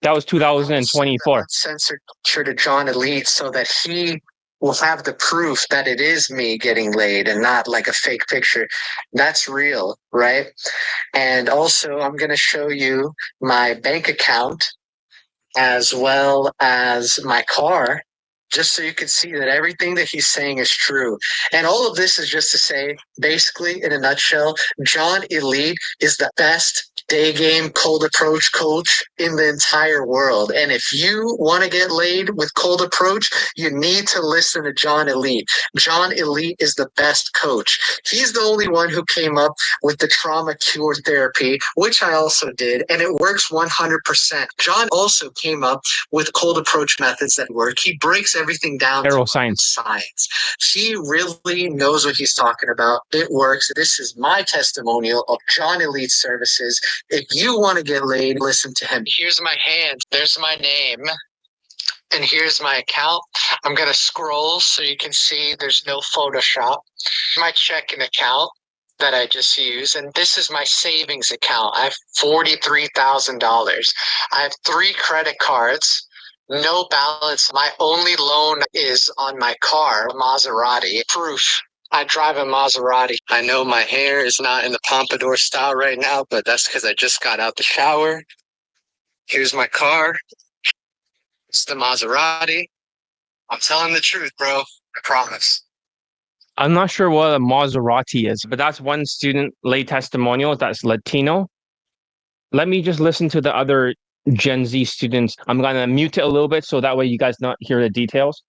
that was 2024. Censored picture to John Elite so that he will have the proof that it is me getting laid and not like a fake picture. That's real, right? And also, I'm going to show you my bank account as well as my car, just so you can see that everything that he's saying is true. And all of this is just to say, basically, in a nutshell, John Elite is the best day game cold approach coach in the entire world. And if you want to get laid with cold approach, you need to listen to John Elite. John Elite is the best coach. He's the only one who came up with the trauma cure therapy, which I also did, and it works 100%. John also came up with cold approach methods that work. He breaks everything down to science. He really knows what he's talking about. It works. This is my testimonial of John Elite services. If you want to get laid, listen to him. Here's my hand. There's my name. And here's my account. I'm going to scroll so you can see there's no Photoshop. My checking account that I just used. And this is my savings account. I have $43,000. I have 3 credit cards. No balance. My only loan is on my car, a Maserati. Proof. I drive a Maserati. I know my hair is not in the pompadour style right now, but that's because I just got out the shower. Here's my car. It's the Maserati. I'm telling the truth, bro. I promise. I'm not sure what a Maserati is, but that's one student lay testimonial that's Latino. Let me just listen to the other Gen Z students. I'm going to mute it a little bit so that way you guys not hear the details.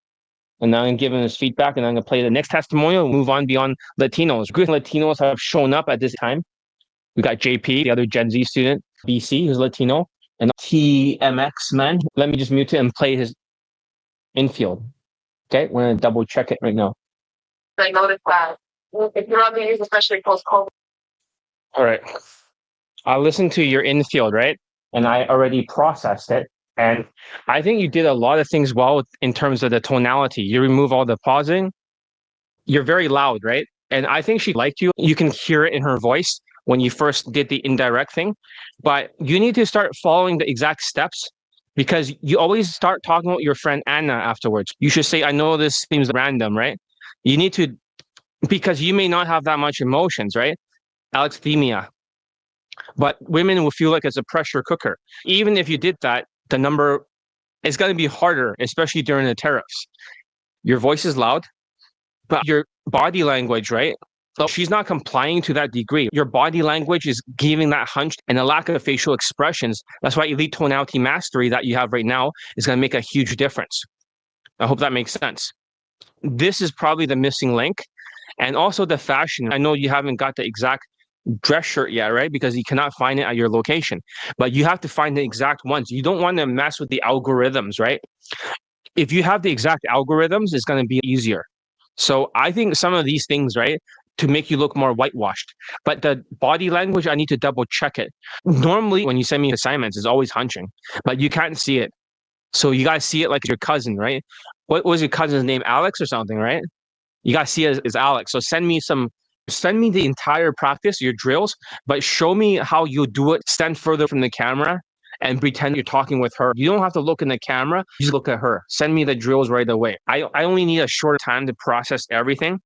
And I'm giving his feedback, and I'm going to play the next testimonial and move on beyond Latinos. Good Latinos have shown up at this time. We got JP, the other Gen Z student, BC, who's Latino, and TMX man. Let me just mute it and play his infield. Okay, we're going to double check it right now. I noticed that if you're on the news, especially post-COVID, All right. I listened to your infield, right? And I already processed it. And I think you did a lot of things well in terms of the tonality. You remove all the pausing. You're very loud, right? And I think she liked you. You can hear it in her voice when you first did the indirect thing. But you need to start following the exact steps because you always start talking about your friend Anna afterwards. You should say, I know this seems random, right? You need to, because you may not have that much emotions, right? Alexithymia. But women will feel like it's a pressure cooker. Even if you did that, the number is going to be harder, especially during the tariffs. Your voice is loud, but your body language, right? So she's not complying to that degree. Your body language is giving that hunch and a lack of facial expressions. That's why elite tonality mastery that you have right now is going to make a huge difference. I hope that makes sense. This is probably the missing link. And also the fashion. I know you haven't got the exact dress shirt yet, right? Because you cannot find it at your location, but you have to find the exact ones. You don't want to mess with the algorithms, right? If you have the exact algorithms, it's going to be easier. So I think some of these things, right, to make you look more whitewashed. But the body language, I need to double check it. Normally, when you send me assignments, it's always hunching, but you can't see it. So you guys see it like your cousin, right? What was your cousin's name? Alex or something, right? You guys see it as Alex. So send me the entire practice, your drills, but show me how you do it. Stand further from the camera and pretend you're talking with her. You don't have to look in the camera, just look at her. Send me the drills right away. I only need a short time to process everything.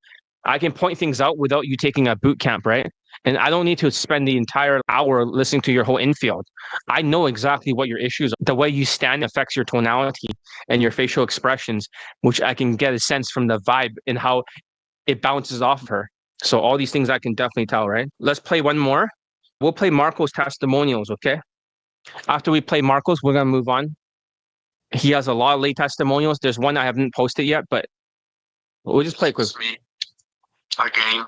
I can point things out without you taking a boot camp, right? And I don't need to spend the entire hour listening to your whole infield. I know exactly what your issues are. The way you stand affects your tonality and your facial expressions, which I can get a sense from the vibe and how it bounces off of her. So all these things I can definitely tell, right? Let's play one more. We'll play Marco's testimonials, okay? After we play Marco's, we're gonna move on. He has a lot of late testimonials. There's one I haven't posted yet, but we'll just play quick. Daygame,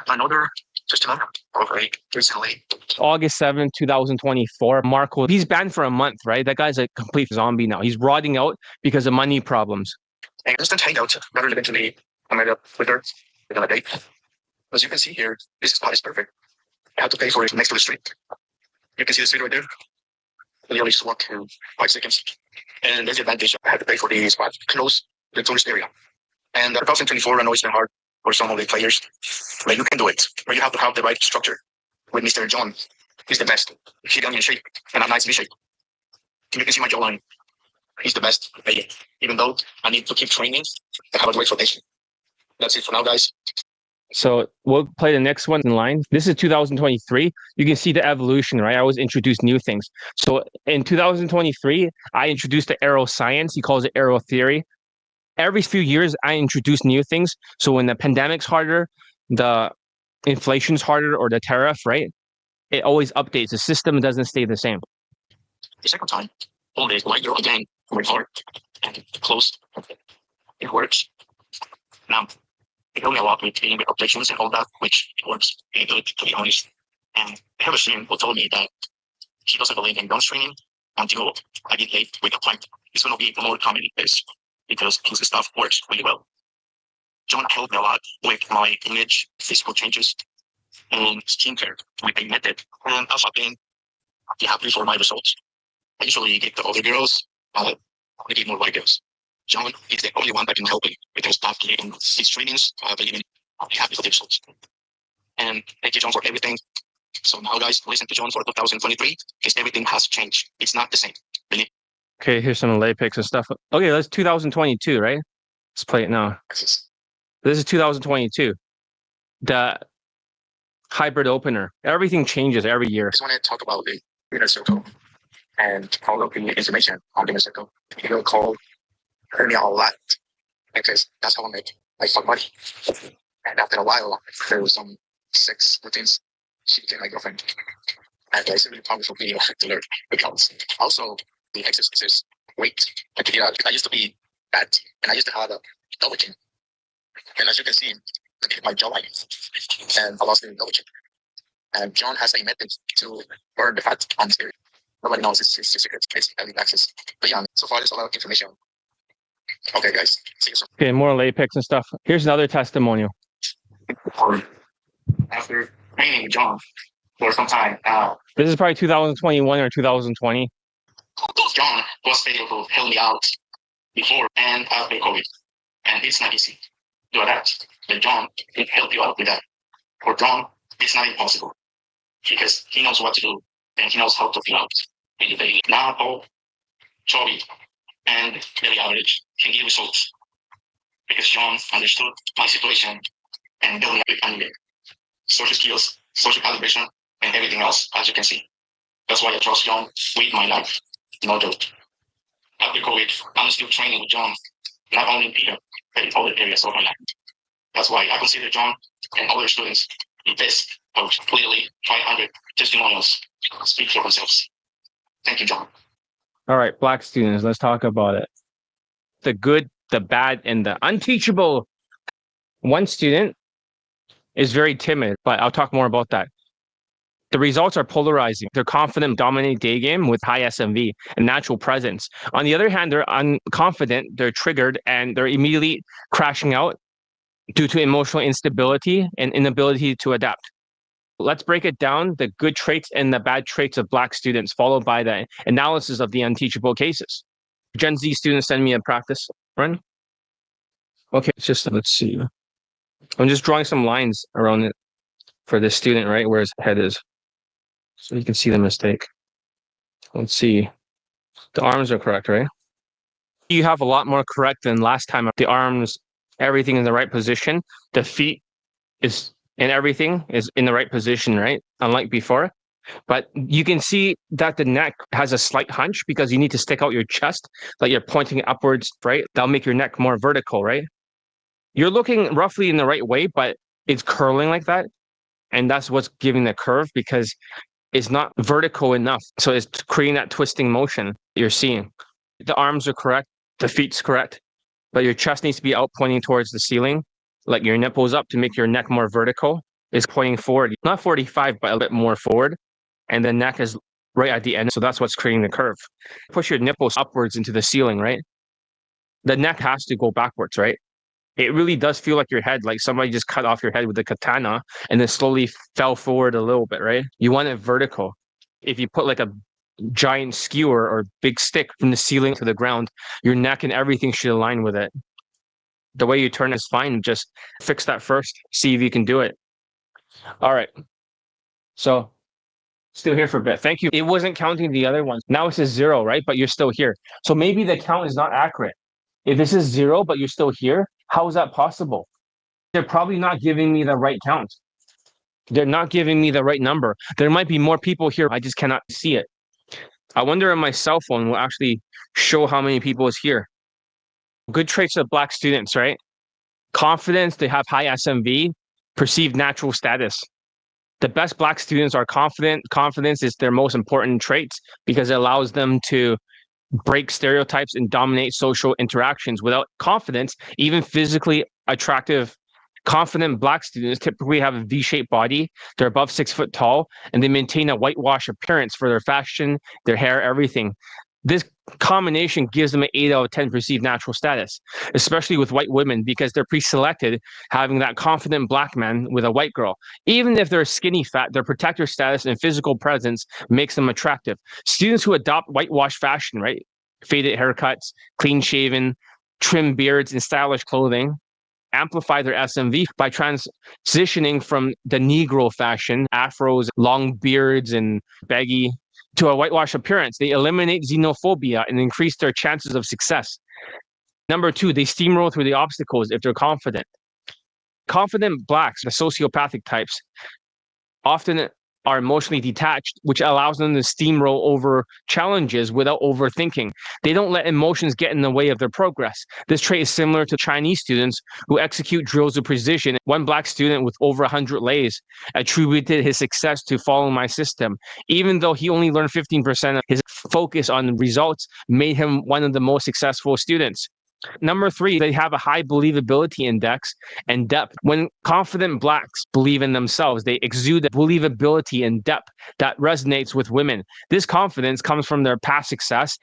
another system break recently. August 7th, 2024. Marco, he's banned for a month, right? That guy's a complete zombie now. He's rotting out because of money problems. An instant hangout rather than eventually I made up with her within a day. As you can see here, this spot is perfect. I had to pay for it next to the street. You can see the street right there. I only just walk in 5 seconds. And there's the advantage. I had to pay for the spot close to the tourist area. And 2024, I know it's been hard for some of the players, but you can do it. But you have to have the right structure. With Mr. John, he's the best. He got me in shape, and I'm nice in shape. You can see my jawline. He's the best. Even though I need to keep training, I have a great rotation. That's it for now, guys. So we'll play the next one in line. This is 2023. You can see the evolution, right? I always introduce new things. So in 2023, I introduced the aero science. He calls it aero theory. Every few years, I introduce new things. So when the pandemic's harder, the inflation's harder, or the tariff, right? It always updates. The system doesn't stay the same. The second time, all this white girl again, went hard and close. It works. Now, it helped me a lot with the objections and all that, which it works really good, to be honest. And I have a friend who told me that he doesn't believe in gun training until I get late with a pint. It's going to be more common in this because his stuff works really well. John helped me a lot with my image, physical changes, and skincare with a method. And I've been happy for my results. I usually get the older girls, I get more white girls. John is the only one that can help me with his stuff in his trainings. I believe in happy for the results. And thank you, John, for everything. So now, guys, listen to John for 2023 because everything has changed. It's not the same. Believe. Okay, here's some lay pics and stuff. Okay, that's 2022, right? Let's play it now. This is 2022. The hybrid opener. Everything changes every year. I just want to talk about the inner circle and all of the information on the inner circle. You will call me a lot because that's how I make my fun money. And after a while, there was some sex routines. She became my girlfriend. And it's a really powerful video to learn because also the exercises weight. I used to be fat and I used to have a double chin. And as you can see, my jawline and I lost the double chin. And John has a method to burn the fat on his area. Nobody knows it's a secret. It's early access. But yeah, so far there's a lot of information. Okay, guys. See you soon. Okay, more lay pics and stuff. Here's another testimonial. After training John, for some time now. This is probably 2021 or 2020. John was able to help me out before and after COVID, and it's not easy to adapt. But John can help you out with that. For John, it's not impossible because he knows what to do and he knows how to fill out. Now, all chubby and very average can give results because John understood my situation and building up with anime, social skills, social calibration, and everything else, as you can see. That's why I trust John with my life. No joke. After COVID, I'm still training with John, not only in Peter, but in other areas of my life. That's why I consider John and other students the best coach. Clearly, 500 testimonials speak for themselves. Thank you, John. All right, Black students, let's talk about it. The good, the bad, and the unteachable. One student is very timid, but I'll talk more about that. The results are polarizing. They're confident, dominate Daygame with high SMV and natural presence. On the other hand, they're unconfident, they're triggered, and they're immediately crashing out due to emotional instability and inability to adapt. Let's break it down, the good traits and the bad traits of Black students, followed by the analysis of the unteachable cases. Gen Z students send me a practice run. Okay, let's see. I'm just drawing some lines around it for this student, right, where his head is. So you can see the mistake. Let's see. The arms are correct, right? You have a lot more correct than last time. The arms, everything in the right position. The feet is and everything is in the right position, right? Unlike before. But you can see that the neck has a slight hunch because you need to stick out your chest, like you're pointing upwards, right? That'll make your neck more vertical, right? You're looking roughly in the right way, but it's curling like that. And that's what's giving the curve because it's not vertical enough. So it's creating that twisting motion you're seeing. The arms are correct. The feet's correct. But your chest needs to be out pointing towards the ceiling, like your nipples up to make your neck more vertical. Is pointing forward, not 45, but a bit more forward. And the neck is right at the end. So that's what's creating the curve. Push your nipples upwards into the ceiling, right? The neck has to go backwards, right? It really does feel like your head, like somebody just cut off your head with a katana and then slowly fell forward a little bit, right? You want it vertical. If you put like a giant skewer or big stick from the ceiling to the ground, your neck and everything should align with it. The way you turn is fine. Just fix that first. See if you can do it. All right. So still here for a bit. Thank you. It wasn't counting the other ones. Now it says 0, right? But you're still here. So maybe the count is not accurate. If this is 0, but you're still here, how is that possible? They're probably not giving me the right count. They're not giving me the right number. There might be more people here. I just cannot see it. I wonder if my cell phone will actually show how many people is here. Good traits of Black students, right? Confidence, they have high SMV, perceived natural status. The best Black students are confident. Confidence is their most important traits because it allows them to break stereotypes and dominate social interactions. Without confidence, even physically attractive, confident Black students typically have a V-shaped body. They're above 6 foot tall, and they maintain a whitewash appearance for their fashion, their hair, everything. This combination gives them an 8 out of 10 perceived natural status, especially with white women because they're pre-selected having that confident Black man with a white girl. Even if they're skinny fat, their protector status and physical presence makes them attractive. Students who adopt whitewash fashion, right? Faded haircuts, clean shaven, trim beards, and stylish clothing amplify their SMV by transitioning from the Negro fashion, afros, long beards, and baggy, to a whitewash appearance. They eliminate xenophobia and increase their chances of success. Number 2, they steamroll through the obstacles if they're confident. Confident Blacks, the sociopathic types, often are emotionally detached, which allows them to steamroll over challenges without overthinking. They don't let emotions get in the way of their progress. This trait is similar to Chinese students who execute drills with precision. One Black student with over 100 lays attributed his success to following my system. Even though he only learned 15%, of his focus on results made him one of the most successful students. Number 3, they have a high believability index and depth. When confident Blacks believe in themselves, they exude believability and depth that resonates with women. This confidence comes from their past success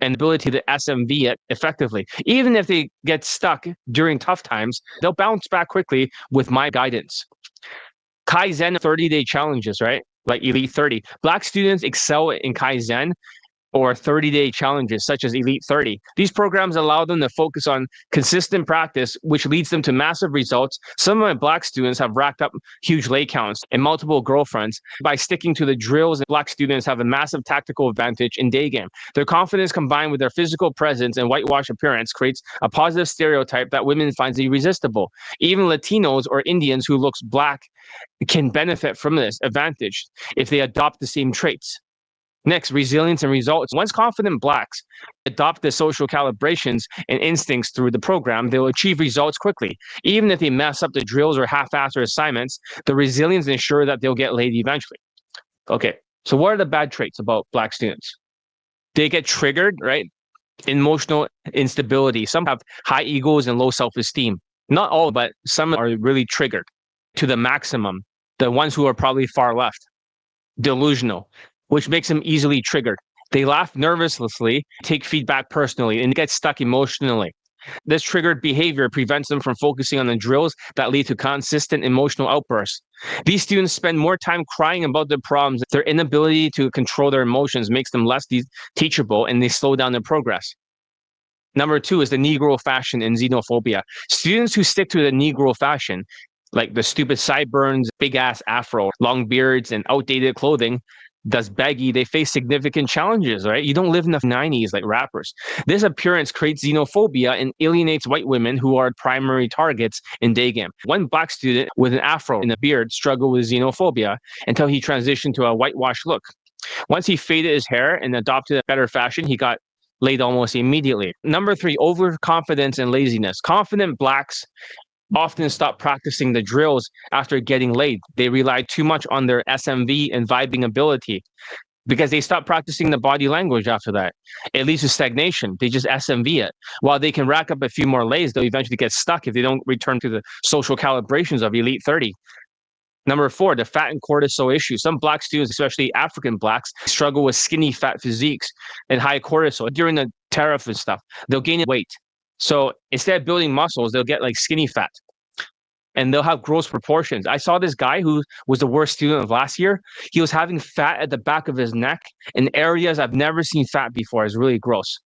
and ability to SMV it effectively. Even if they get stuck during tough times, they'll bounce back quickly with my guidance. Kaizen 30-day challenges, right? like Elite 30. Black students excel in Kaizen or 30-day challenges such as Elite 30. These programs allow them to focus on consistent practice, which leads them to massive results. Some of my Black students have racked up huge lay counts and multiple girlfriends. By sticking to the drills, Black students have a massive tactical advantage in Daygame. Their confidence combined with their physical presence and whitewash appearance creates a positive stereotype that women find irresistible. Even Latinos or Indians who looks Black can benefit from this advantage if they adopt the same traits. Next, resilience and results. Once confident Blacks adopt the social calibrations and instincts through the program, they'll achieve results quickly. Even if they mess up the drills or half-ass their assignments, the resilience ensure that they'll get laid eventually. Okay, so what are the bad traits about Black students? They get triggered, right? Emotional instability. Some have high egos and low self-esteem. Not all, but some are really triggered to the maximum. The ones who are probably far left. Delusional, which makes them easily triggered. They laugh nervously, take feedback personally, and get stuck emotionally. This triggered behavior prevents them from focusing on the drills that lead to consistent emotional outbursts. These students spend more time crying about their problems. Their inability to control their emotions makes them less teachable, and they slow down their progress. Number 2 is the Negro fashion and xenophobia. Students who stick to the Negro fashion, like the stupid sideburns, big-ass afro, long beards, and outdated clothing, that's baggy, they face significant challenges, right? You don't live in the 90s like rappers. This appearance creates xenophobia and alienates white women who are primary targets in Daygame. One Black student with an afro and a beard struggled with xenophobia until he transitioned to a whitewash look. Once he faded his hair and adopted a better fashion, he got laid almost immediately. Number 3, overconfidence and laziness. Confident Blacks often stop practicing the drills after getting laid. They rely too much on their SMV and vibing ability because they stop practicing the body language after that. It leads to stagnation. They just SMV it. While they can rack up a few more lays, they'll eventually get stuck if they don't return to the social calibrations of Elite 30. Number 4, the fat and cortisol issue. Some Black students, especially African Blacks, struggle with skinny fat physiques and high cortisol. During the TARIFFS and stuff, they'll gain weight. So instead of building muscles, they'll get like skinny fat and they'll have gross proportions. I saw this guy who was the worst student of last year. He was having fat at the back of his neck in areas I've never seen fat before. It's really gross.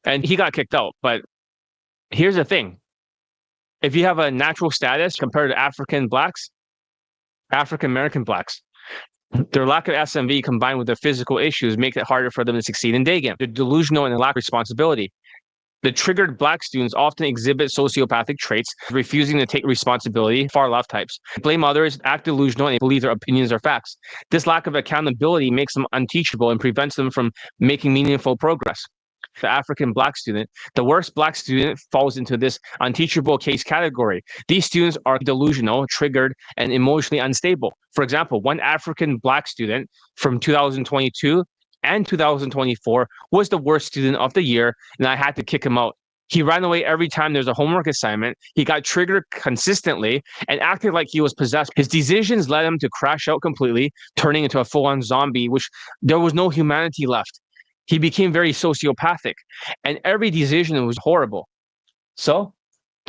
And he got kicked out. But here's the thing. If you have a natural status compared to African American Blacks, their lack of SMV combined with their physical issues make it harder for them to succeed in Daygame. They're delusional and they lack responsibility. The triggered Black students often exhibit sociopathic traits, refusing to take responsibility, far left types. Blame others, act delusional, and believe their opinions are facts. This lack of accountability makes them unteachable and prevents them from making meaningful progress. The African Black student, the worst Black student falls into this unteachable case category. These students are delusional, triggered, and emotionally unstable. For example, one African Black student from 2022 and 2024 was the worst student of the year, and I had to kick him out. He ran away every time there's a homework assignment. He got triggered consistently and acted like he was possessed. His decisions led him to crash out completely, turning into a full-on zombie, which there was no humanity left. He became very sociopathic, and every decision was horrible. So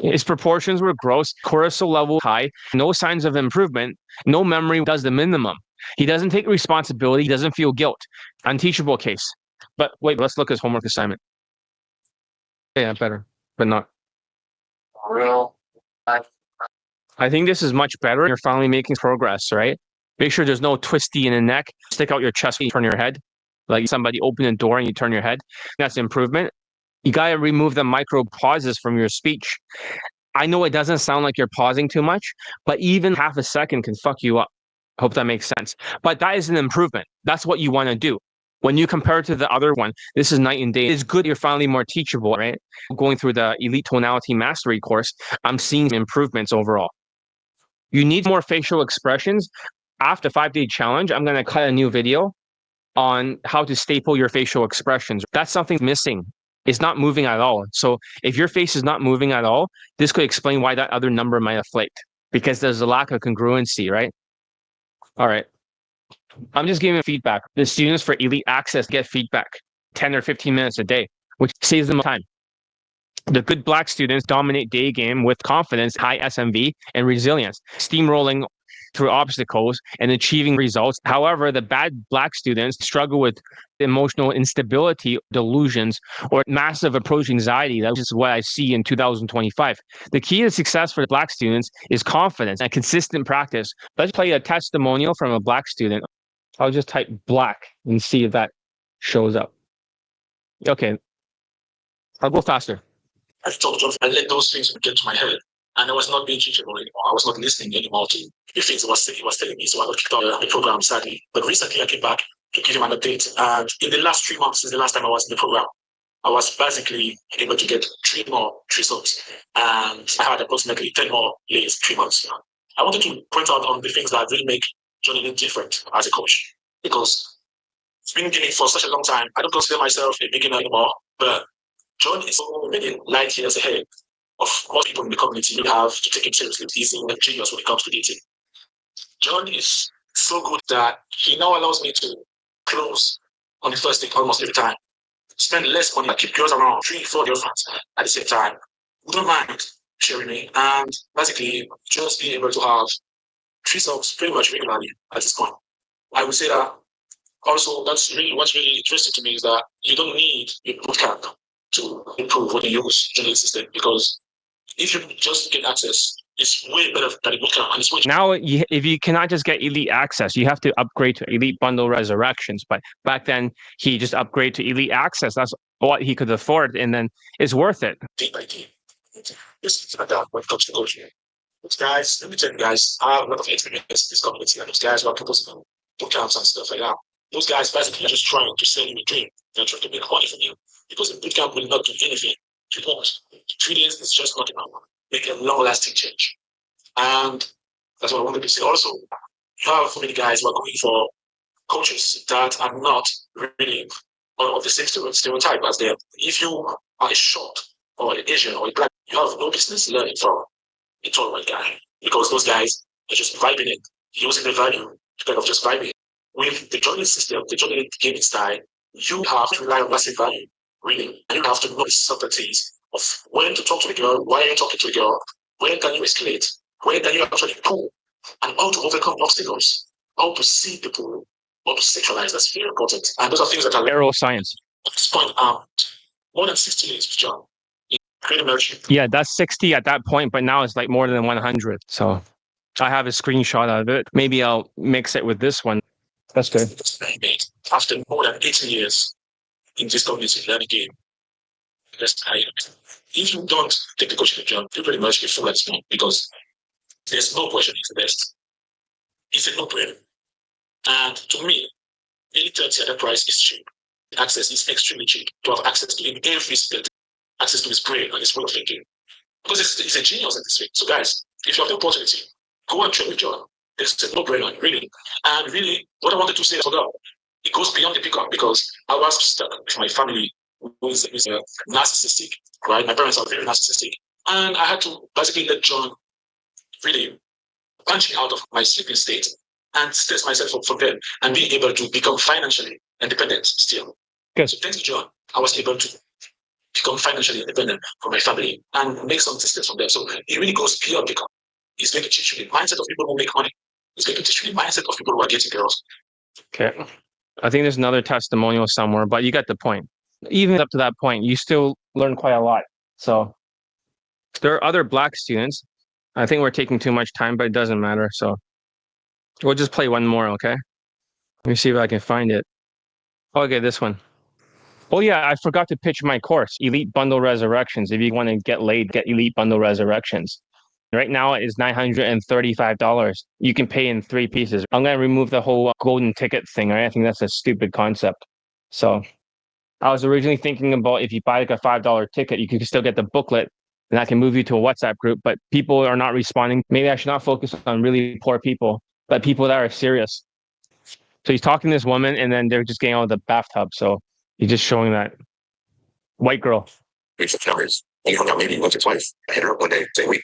his proportions were gross, cortisol level high, no signs of improvement, no memory, does the minimum. He doesn't take responsibility, he doesn't feel guilt. Unteachable case. But wait, let's look at his homework assignment. Yeah, better, but not. Real. I think this is much better. You're finally making progress, right? Make sure there's no twisty in the neck. Stick out your chest and you turn your head. Like somebody open a door and you turn your head. That's improvement. You got to remove the micro pauses from your speech. I know it doesn't sound like you're pausing too much, but even half a second can fuck you up. I hope that makes sense. But that is an improvement. That's what you want to do. When you compare it to the other one, this is night and day. It's good you're finally more teachable, right? Going through the Elite Tonality Mastery course, I'm seeing improvements overall. You need more facial expressions. After 5-day challenge, I'm going to cut a new video on how to staple your facial expressions. That's something missing. It's not moving at all. So if your face is not moving at all, this could explain why that other number might have flaked, because there's a lack of congruency, right? All right. I'm just giving feedback. The students for Elite Access get feedback 10 or 15 minutes a day, which saves them time. The good Black students dominate Daygame with confidence, high SMV, and resilience, steamrolling through obstacles and achieving results. However, the bad Black students struggle with emotional instability, delusions, or massive approach anxiety. That is what I see in 2025. The key to success for Black students is confidence and consistent practice. Let's play a testimonial from a Black student. I'll just type Black and see if that shows up. Okay. I'll go faster. I thought of, I let those things get to my head, and I was not being teachable anymore. I was not listening anymore to the things he was telling me. So I got kicked out of the program, sadly. But recently I came back to give him an update. And in the last 3 months, since the last time I was in the program, I was basically able to get 3 subs. And I had approximately 10 more lays, 3 months. I wanted to point out on the things that really make Johnny Lynn different as a coach. Because it's been gaming for such a long time. I don't consider myself a beginner anymore, but John is already light years ahead of most people in the community. You have to take him seriously. He's a genius when it comes to dating. John is so good that he now allows me to close on the first date almost every time. Spend less money, keep girls around 3-4 girlfriends at the same time. We don't mind sharing me, and basically just being able to have 3 subs pretty much regularly at this point. I would say that also what's really interesting to me is that you don't need a bootcamp to improve when you use Johnny system, because if you just get access, it's way better than the bootcamp, and it's way Now, if you cannot just get elite access, you have to upgrade to elite bundle resurrections. But back then, he just upgraded to elite access. That's what he could afford, and then it's worth it. day by day. Just like that when it comes to coaching. Those guys, let me tell you guys, I have a lot of experience in this community, and those guys who are proposing bootcamps and stuff like that. Those guys basically are just trying to sell you a dream. They're trying to make money from you, because a bootcamp will not do anything you want. 3 days is just not enough. Make a long-lasting change. And that's what I wanted to say. Also, you have so many guys who are going for coaches that are not really of the same stereotype as them. If you are a short or an Asian or a Black, you have no business learning from a tall white guy, because those guys are just vibing it, using the value to kind of just vibing it. With the joining system, the joining gaming style, you have to rely on massive value, really. And you have to know the subtleties of when to talk to the girl, why are you talking to the girl, when can you escalate, when can you actually pull, and how to overcome obstacles, how to see the pull, how to sexualize. That's very important. And those are things that are Neuroscience. at this point, more than 60 years with John. Great emerging. Yeah, that's 60 at that point, but now it's like more than 100. So I have a screenshot of it. Maybe I'll mix it with this one. That's good. After more than 18 years in this community learning game, if you don't take the coaching job, you pretty much get full at this point, because there's no question it's the best. It's a no-brainer. And to me, any 30 at the price is cheap. Access is extremely cheap. To have access to in every split, access to his brain and his way of thinking. Because it's a genius at this thing. So guys, if you have the opportunity, go and train with John. It's a no-brainer, really. And really, what I wanted to say as well, it goes beyond the pickup, because I was stuck with my family who is narcissistic, right? My parents are very narcissistic. And I had to basically let John really punch me out of my sleeping state and stress myself up for them and being able to become financially independent still. Good. So thanks to John, I was able to become financially independent for my family and make some distance from them. So it really goes beyond pickup. It's going to teach you the mindset of people who make money. It's going to teach you the mindset of people who are getting girls. Okay. I think there's another testimonial somewhere, but you got the point. Even up to that point, you still learn quite a lot. So there are other Black students. I think we're taking too much time, but it doesn't matter. So we'll just play one more, okay? Let me see if I can find it. Okay, this one. Oh yeah, I forgot to pitch my course, Elite Bundle Resurrections. If you want to get laid, get Elite Bundle Resurrections. Right now it is $935. You can pay in 3 pieces. I'm going to remove the whole golden ticket thing. Right? I think that's a stupid concept. So I was originally thinking about if you buy like a $5 ticket, you can still get the booklet and I can move you to a WhatsApp group, but people are not responding. Maybe I should not focus on really poor people, but people that are serious. So he's talking to this woman and then they're just getting out of the bathtub. So he's just showing that white girl. Research numbers. And hung out maybe once or twice. I hit her up one day saying, wait,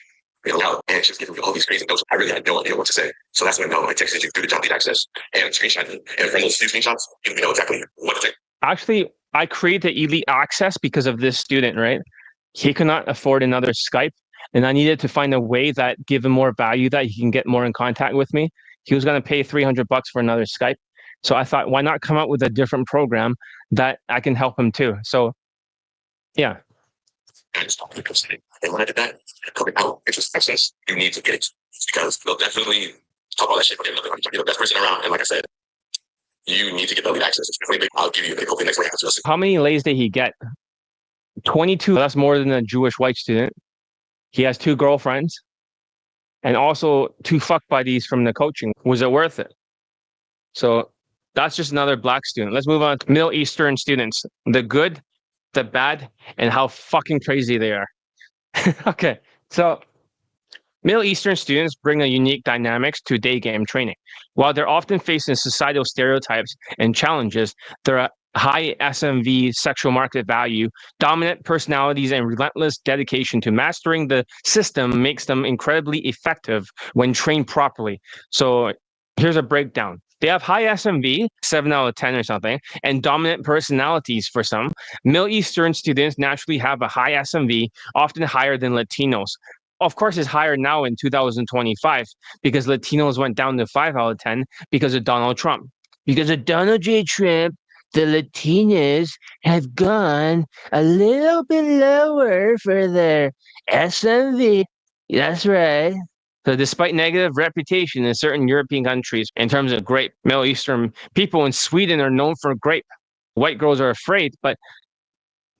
out, and she was giving me all these crazy notes. I really had no idea what to say. So that's when I texted you through the John Lead access and screenshot. And from those few screenshots, you know exactly what to say. Actually, I created the Elite access because of this student, right? He could not afford another Skype. and I needed to find a way that give him more value, that he can get more in contact with me. He was going to pay $300 for another Skype. So I thought, why not come up with a different program that I can help him too? So, yeah. And when I did that, coming out, it's just access. You need to get it because they'll definitely talk all that shit. But you're the best person around. And like I said, you need to get the lead access. It's definitely big. I'll give you a big hopefully next week. How many lays did he get? 22. That's more than a Jewish white student. He has 2 girlfriends and also 2 fuck buddies from the coaching. Was it worth it? So that's just another black student. Let's move on to Middle Eastern students. The good, the bad, and how fucking crazy they are. Okay, so Middle Eastern students bring a unique dynamics to day game training. While they're often facing societal stereotypes and challenges, their high SMV sexual market value, dominant personalities, and relentless dedication to mastering the system makes them incredibly effective when trained properly. So here's a breakdown. They have high SMV, 7 out of 10 or something, and dominant personalities for some. Middle Eastern students naturally have a high SMV, often higher than Latinos. Of course, it's higher now in 2025 because Latinos went down to 5 out of 10 because of Donald Trump. Because of Donald J. Trump, the Latinas have gone a little bit lower for their SMV. That's right. So despite negative reputation in certain European countries in terms of grape, Middle Eastern people in Sweden are known for grape. White girls are afraid,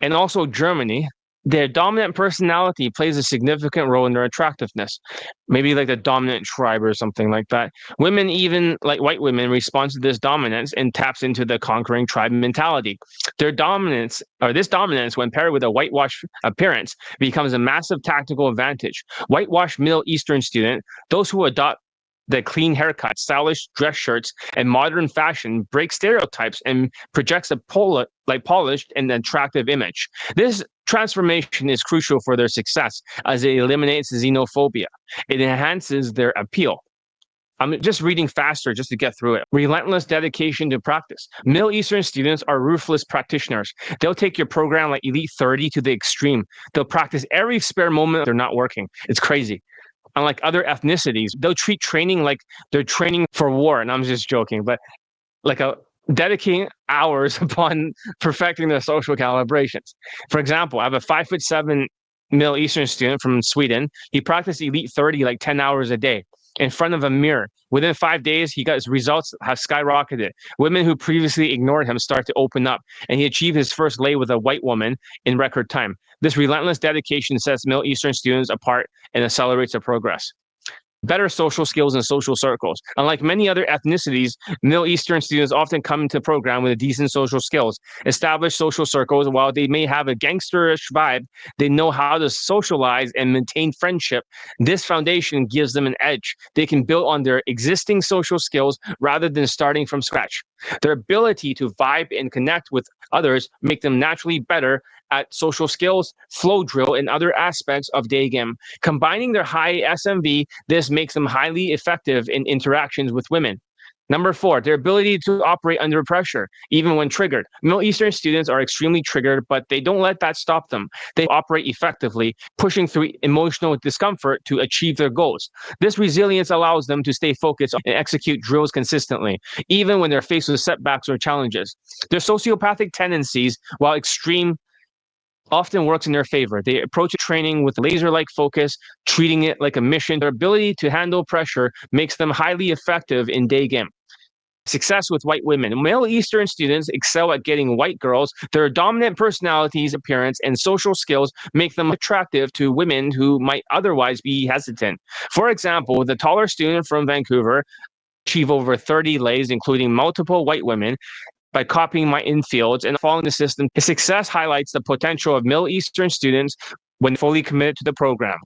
and also Germany, their dominant personality plays a significant role in their attractiveness. Maybe like the dominant tribe or something like that. Women, even like white women, respond to this dominance and taps into the conquering tribe mentality. Their dominance, or this dominance, when paired with a whitewash appearance, becomes a massive tactical advantage. Whitewashed Middle Eastern student, those who adopt the clean haircut, stylish dress shirts, and modern fashion break stereotypes and projects a polished and attractive image. This transformation is crucial for their success as it eliminates xenophobia. It enhances their appeal. I'm just reading faster just to get through it. Relentless dedication to practice. Middle Eastern students are ruthless practitioners. They'll take your program like Elite 30 to the extreme. They'll practice every spare moment they're not working. It's crazy. Unlike other ethnicities, they'll treat training like they're training for war. And I'm just joking, but like dedicating hours upon perfecting their social calibrations. For example, I have a 5'7" Middle Eastern student from Sweden. He practiced Elite 30 like 10 hours a day in front of a mirror. Within 5 days, his results have skyrocketed. Women who previously ignored him start to open up, and he achieved his first lay with a white woman in record time. This relentless dedication sets Middle Eastern students apart and accelerates their progress. Better social skills and social circles. Unlike many other ethnicities, Middle Eastern students often come into the program with decent social skills. Established social circles, while they may have a gangsterish vibe, they know how to socialize and maintain friendship. This foundation gives them an edge. They can build on their existing social skills rather than starting from scratch. Their ability to vibe and connect with others make them naturally better at social skills, flow drill, and other aspects of Daygame. Combining their high SMV, this makes them highly effective in interactions with women. Number 4, their ability to operate under pressure, even when triggered. Middle Eastern students are extremely triggered, but they don't let that stop them. They operate effectively, pushing through emotional discomfort to achieve their goals. This resilience allows them to stay focused and execute drills consistently, even when they're faced with setbacks or challenges. Their sociopathic tendencies, while extreme, often works in their favor. They approach training with laser-like focus, treating it like a mission. Their ability to handle pressure makes them highly effective in Daygame. Success with white women. Middle Eastern students excel at getting white girls. Their dominant personalities, appearance, and social skills make them attractive to women who might otherwise be hesitant. For example, the taller student from Vancouver achieved over 30 lays, including multiple white women, by copying my infields and following the system. His success highlights the potential of Middle Eastern students when fully committed to the program.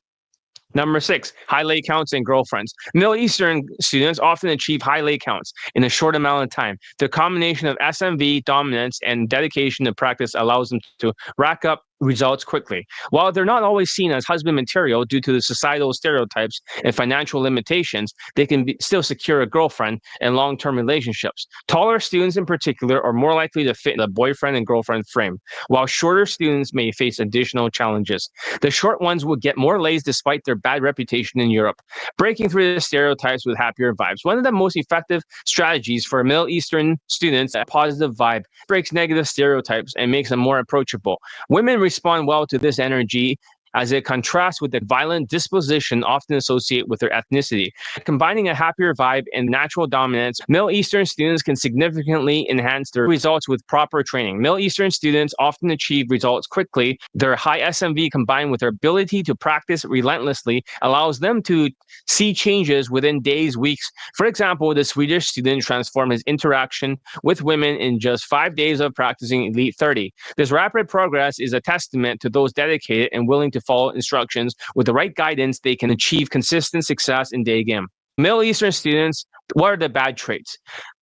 Number 6, high lay counts and girlfriends. Middle Eastern students often achieve high lay counts in a short amount of time. The combination of SMV, dominance, and dedication to practice allows them to rack up results quickly. While they're not always seen as husband material due to the societal stereotypes and financial limitations, they can still secure a girlfriend and long-term relationships. Taller students in particular are more likely to fit the boyfriend and girlfriend frame, while shorter students may face additional challenges. The short ones will get more lays despite their bad reputation in Europe. Breaking through the stereotypes with happier vibes. One of the most effective strategies for Middle Eastern students, a positive vibe, breaks negative stereotypes and makes them more approachable. Women respond well to this energy as it contrasts with the violent disposition often associated with their ethnicity. Combining a happier vibe and natural dominance, Middle Eastern students can significantly enhance their results with proper training. Middle Eastern students often achieve results quickly. Their high SMV combined with their ability to practice relentlessly allows them to see changes within days, weeks. For example, the Swedish student transformed his interaction with women in just 5 days of practicing Elite 30. This rapid progress is a testament to those dedicated and willing to follow instructions. With the right guidance, they can achieve consistent success in Daygame. Middle Eastern students, what are the bad traits?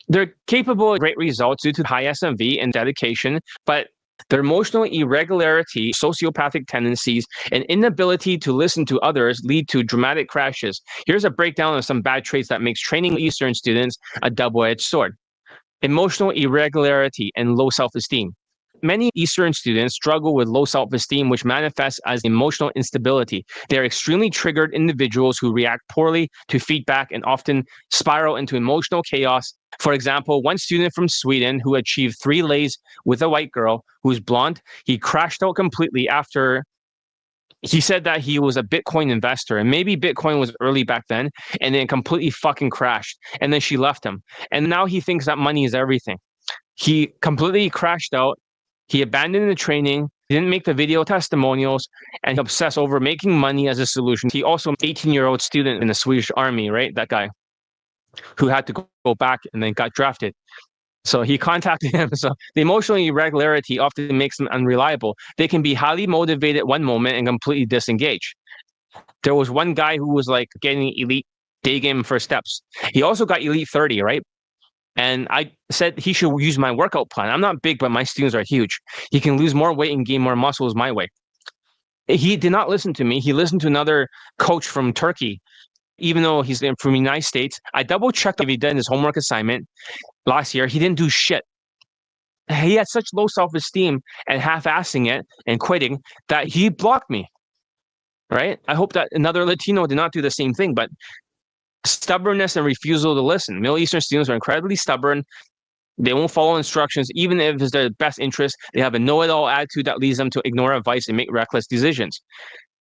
They're capable of great results due to high SMV and dedication, but their emotional irregularity, sociopathic tendencies, and inability to listen to others lead to dramatic crashes. Here's a breakdown of some bad traits that makes training Eastern students a double-edged sword. Emotional irregularity and low self-esteem. Many Eastern students struggle with low self-esteem, which manifests as emotional instability. They are extremely triggered individuals who react poorly to feedback and often spiral into emotional chaos. For example, one student from Sweden who achieved 3 lays with a white girl who's blonde, he crashed out completely after he said that he was a Bitcoin investor and maybe Bitcoin was early back then, and then completely fucking crashed. And then she left him. And now he thinks that money is everything. He completely crashed out. He abandoned the training, he didn't make the video testimonials, and he obsessed over making money as a solution. He also 18-year-old student in the Swedish army, right? That guy who had to go back and then got drafted. So he contacted him. So the emotional irregularity often makes them unreliable. They can be highly motivated one moment and completely disengage. There was one guy who was like getting elite Daygame first steps. He also got elite 30, right? And I said he should use my workout plan. I'm not big, but my students are huge. He can lose more weight and gain more muscles my way. He did not listen to me. He listened to another coach from Turkey, even though he's from the United States. I double checked if he did his homework assignment last year. He didn't do shit. He had such low self-esteem and half-assing it and quitting that he blocked me, right? I hope that another Latino did not do the same thing, but stubbornness and refusal to listen. Middle Eastern students are incredibly stubborn. They won't follow instructions, even if it's their best interest. They have a know-it-all attitude that leads them to ignore advice and make reckless decisions.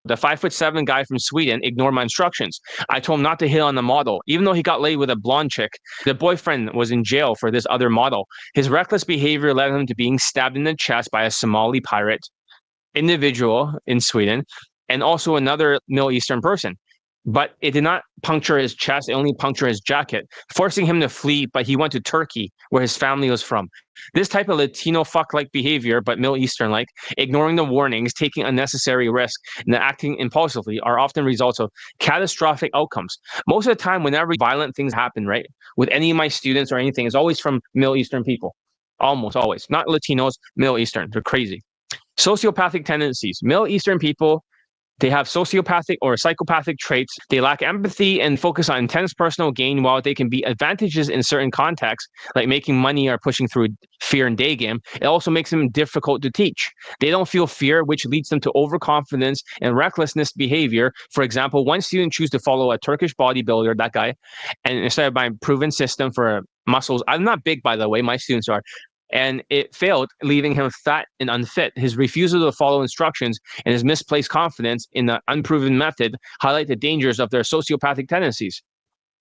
The 5'7" guy from Sweden ignored my instructions. I told him not to hit on the model. Even though he got laid with a blonde chick, the boyfriend was in jail for this other model. His reckless behavior led him to being stabbed in the chest by a Somali pirate individual in Sweden, and also another Middle Eastern person. But it did not puncture his chest, it only punctured his jacket, forcing him to flee, but he went to Turkey, where his family was from. This type of Latino fuck-like behavior, but Middle Eastern-like, ignoring the warnings, taking unnecessary risks, and acting impulsively are often results of catastrophic outcomes. Most of the time, whenever violent things happen, right, with any of my students or anything, it's always from Middle Eastern people. Almost always. Not Latinos, Middle Eastern. They're crazy. Sociopathic tendencies. Middle Eastern people, they have sociopathic or psychopathic traits. They lack empathy and focus on intense personal gain. While they can be advantages in certain contexts, like making money or pushing through fear in Daygame, it also makes them difficult to teach. They don't feel fear, which leads them to overconfidence and recklessness behavior. For example, one student chose to follow a Turkish bodybuilder, that guy, and instead of my proven system for muscles, I'm not big, by the way, my students are, and it failed, leaving him fat and unfit. His refusal to follow instructions and his misplaced confidence in the unproven method highlight the dangers of their sociopathic tendencies.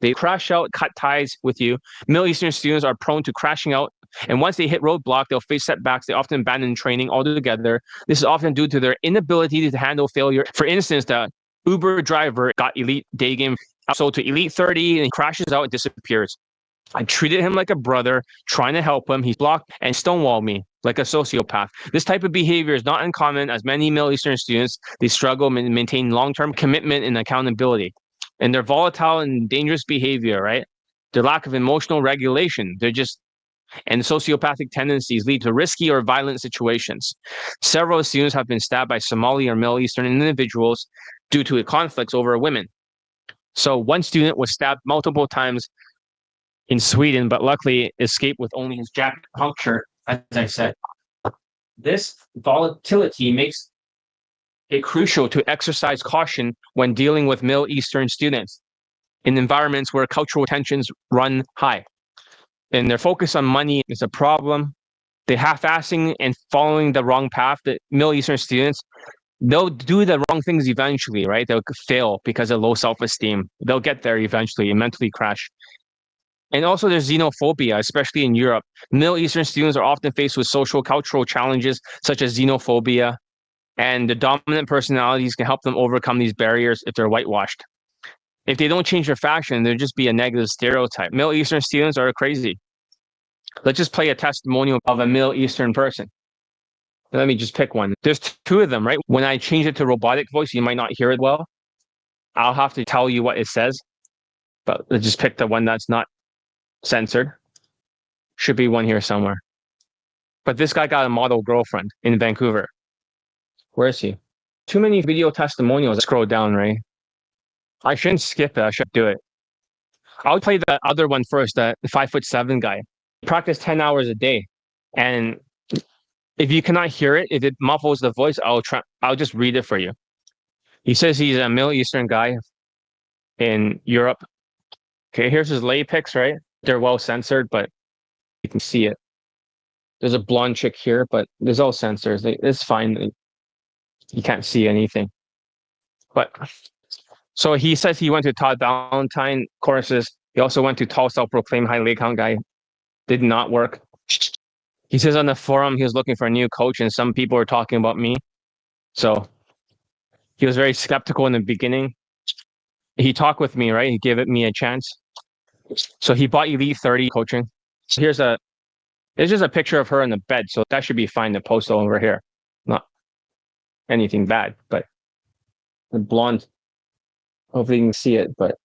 They crash out, cut ties with you. Middle Eastern students are prone to crashing out, and once they hit roadblock, they'll face setbacks. They often abandon training altogether. This is often due to their inability to handle failure. For instance, the Uber driver got elite Daygame, so to elite 30, and crashes out and disappears. I treated him like a brother, trying to help him. He blocked and stonewalled me like a sociopath. This type of behavior is not uncommon, as many Middle Eastern students, they struggle to maintain long-term commitment and accountability. And their volatile and dangerous behavior, right? Their lack of emotional regulation. They're just and sociopathic tendencies lead to risky or violent situations. Several students have been stabbed by Somali or Middle Eastern individuals due to conflicts over women. So one student was stabbed multiple times in Sweden, but luckily escaped with only his jacket punctured, as I said. This volatility makes it crucial to exercise caution when dealing with Middle Eastern students in environments where cultural tensions run high. And their focus on money is a problem. They half-assing and following the wrong path. The Middle Eastern students, they'll do the wrong things eventually, right? They'll fail because of low self-esteem. They'll get there eventually and mentally crash. And also there's xenophobia, especially in Europe. Middle Eastern students are often faced with social cultural challenges such as xenophobia, and the dominant personalities can help them overcome these barriers if they're whitewashed. If they don't change their fashion, there'll just be a negative stereotype. Middle Eastern students are crazy. Let's just play a testimonial of a Middle Eastern person. Let me just pick one. There's two of them, right? When I change it to robotic voice, you might not hear it well. I'll have to tell you what it says, but let's just pick the one that's not censored. Should be one here somewhere. But this guy got a model girlfriend in Vancouver. Where is he? Too many video testimonials. Scroll down, right? I shouldn't skip it. I should do it. I'll play the other one first, the 5'7" guy. Practice 10 hours a day. And if you cannot hear it, if it muffles the voice, I'll just read it for you. He says he's a Middle Eastern guy in Europe. Okay, here's his lay pics, right? They're well censored, but you can see it. There's a blonde chick here, but there's all censors. It's fine. You can't see anything. But so he says he went to Todd Valentine courses. He also went to tall self-proclaimed high leg count guy. Did not work. He says on the forum he was looking for a new coach, and some people were talking about me. So he was very skeptical in the beginning. He talked with me, right? He gave me a chance. So he bought Elite 30 coaching. It's just a picture of her in the bed, so that should be fine to post over here. Not anything bad, but the blonde. Hopefully you can see it, but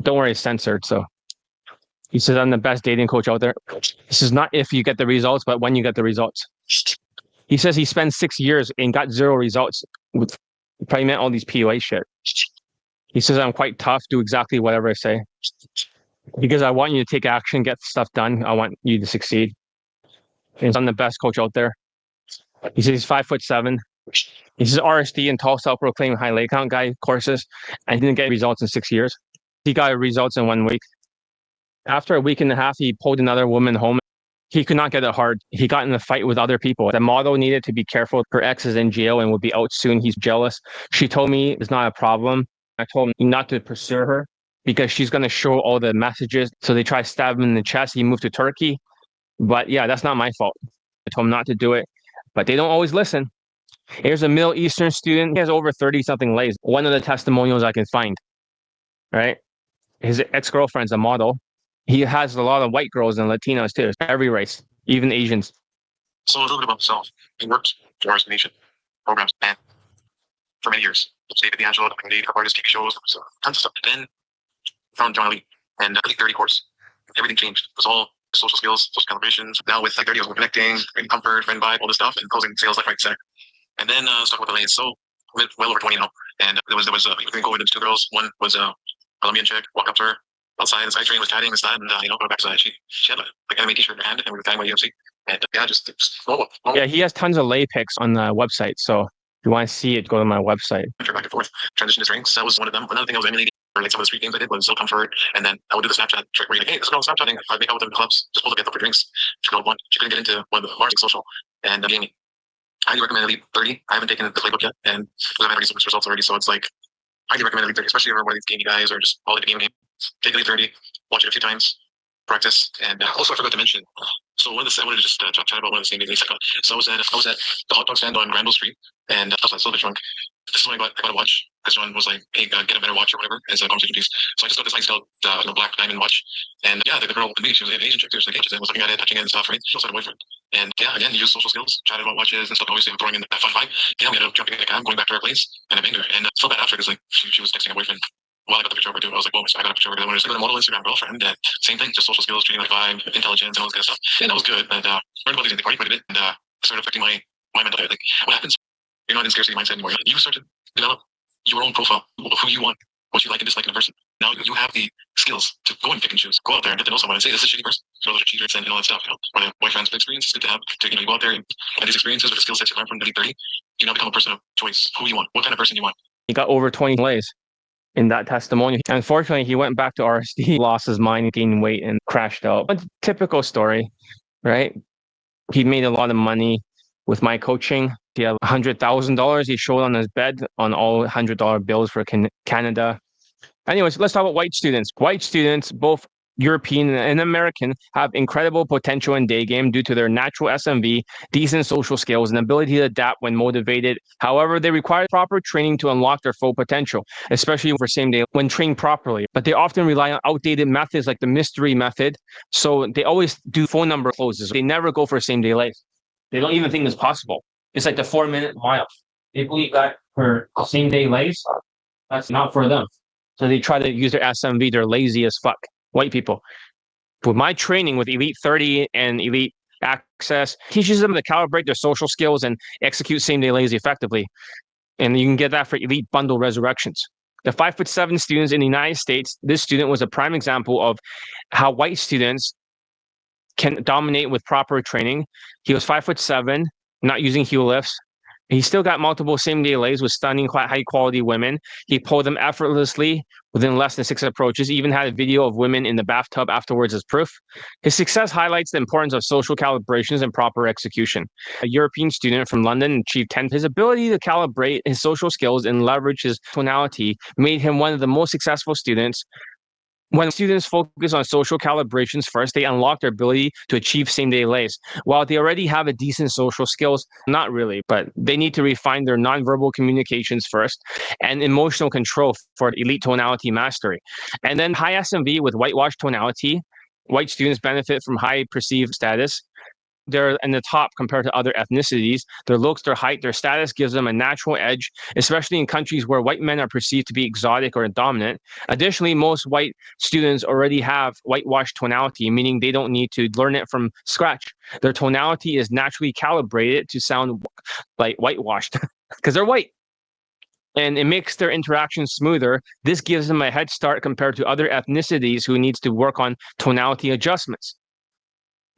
don't worry, it's censored. So he says I'm the best dating coach out there. This is not if you get the results, but when you get the results. He says he spent 6 years and got 0 results. Probably meant all these PUA shit. He says I'm quite tough, do exactly whatever I say. Because I want you to take action, get stuff done. I want you to succeed. And I'm the best coach out there. He says he's 5'7". He says RSD and tall self-proclaimed high leg count guy courses, and he didn't get results in 6 years. He got results in 1 week. After a week and a half, he pulled another woman home. He could not get it hard. He got in a fight with other people. The model needed to be careful. Her ex is in jail and will be out soon. He's jealous. She told me it's not a problem. I told him not to pursue her because she's going to show all the messages. So they try to stab him in the chest. He moved to Turkey. But yeah, that's not my fault. I told him not to do it. But they don't always listen. Here's a Middle Eastern student. He has over 30-something lays. One of the testimonials I can find, right? His ex-girlfriend's a model. He has a lot of white girls and Latinos too. Every race, even Asians. So a little bit about himself. He worked for our nation programs and for many years. David D'Angelo, David artist, TV shows, tons of stuff. Then found John Lee and the 30 course. Everything changed. It was all social skills, social calibrations. Now with 30, I was connecting, creating comfort, friend vibe, all this stuff, and closing sales left, right, center. And then talk about the lanes. So well over 20 now. And there was we can go with 2 girls. One was a Colombian chick. Walk up to her outside the side train, was chatting and stuff, and go back to she had like anime t-shirt in her hand, and we were talking about UFC. And yeah, just normal. Yeah, he has tons of lay pics on the website. So if you want to see it, go to my website. Back and forth, transition to drinks. That was one of them. Another thing I was emulating, or like some of the street games I did was so comfort. And then I would do the Snapchat trick where you're like, hey, let's go Snapchatting. I'd make out with them in clubs, just pull together for drinks. She couldn't get into one of the bars, like social, and gaming. I highly recommend Elite 30. I haven't taken the playbook yet, and I've had some results already. So it's like, I highly recommend Elite 30, especially if you're one of these gaming guys or just all the game. Take Elite 30, watch it a few times, practice, and also I forgot to mention. So I wanted to just chat about one of the things. So I was at the hot dog stand on Randall Street, and I was like, a little bit drunk. This is when I got a watch because John was like, "Hey, get a better watch or whatever." As a conversation piece. So I just got this nice black diamond watch, and yeah, the girl with me, she was an Asian chick too. So she was looking at it, touching it and stuff. Right? She also had a boyfriend, and yeah, again, use social skills, chatted about watches and stuff. Obviously, I'm throwing in that fun vibe. Yeah, we ended up jumping in the cab, going back to her place, and I banged her. And I felt bad after because like she was texting her boyfriend Well, I got the picture over too. I was like, whoa, I got a picture over there. When I was a model Instagram girlfriend, that same thing, just social skills, treating like vibe, intelligence, and all this kind of stuff. And that was good. And learned about these in the party quite a bit, and started affecting my mental health. Like, what happens? You're not in scarcity mindset anymore. You start to develop your own profile of who you want, what you like and dislike in a person. Now you have the skills to go and pick and choose. Go out there and get to know someone and say, this is a shitty person. So those are cheaters and all that stuff. Or the boyfriend's experience is good to have. To, you go out there and these experiences with the skill sets you learn from the 30, you now become a person of choice. Who you want, what kind of person you want. He got over 20 lays in that testimonial. Unfortunately, he went back to RSD, lost his mind, gained weight, and crashed out. A typical story, right? He made a lot of money with my coaching. He had $100,000 he showed on his bed on all $100 bills for Canada. Anyways, let's talk about white students. White students, both European and American, have incredible potential in Daygame due to their natural SMV, decent social skills, and ability to adapt when motivated. However, they require proper training to unlock their full potential, especially for same day when trained properly. But they often rely on outdated methods like the mystery method. So they always do phone number closes. They never go for same day lays. They don't even think it's possible. It's like the 4-minute mile. They believe that for same day lays, that's not for them. So they try to use their SMV. They're lazy as fuck. White people. With my training with Elite 30 and Elite Access, teaches them to calibrate their social skills and execute same-day lays effectively. And you can get that for Elite Bundle Resurrections. The 5'7" students in the United States, this student was a prime example of how white students can dominate with proper training. He was 5'7", not using heel lifts. He still got multiple same-day lays with stunning, high-quality women. He pulled them effortlessly within less than 6 approaches. He even had a video of women in the bathtub afterwards as proof. His success highlights the importance of social calibrations and proper execution. A European student from London achieved 10. His ability to calibrate his social skills and leverage his tonality made him one of the most successful students. When students focus on social calibrations first, they unlock their ability to achieve same-day lays. While they already have a decent social skills, not really, but they need to refine their nonverbal communications first and emotional control for elite tonality mastery. And then high SMV with whitewash tonality, white students benefit from high perceived status. They're in the top compared to other ethnicities. Their looks, their height, their status gives them a natural edge, especially in countries where white men are perceived to be exotic or dominant. Additionally, most white students already have whitewash tonality, meaning they don't need to learn it from scratch. Their tonality is naturally calibrated to sound like whitewashed because they're white. And it makes their interactions smoother. This gives them a head start compared to other ethnicities who needs to work on tonality adjustments.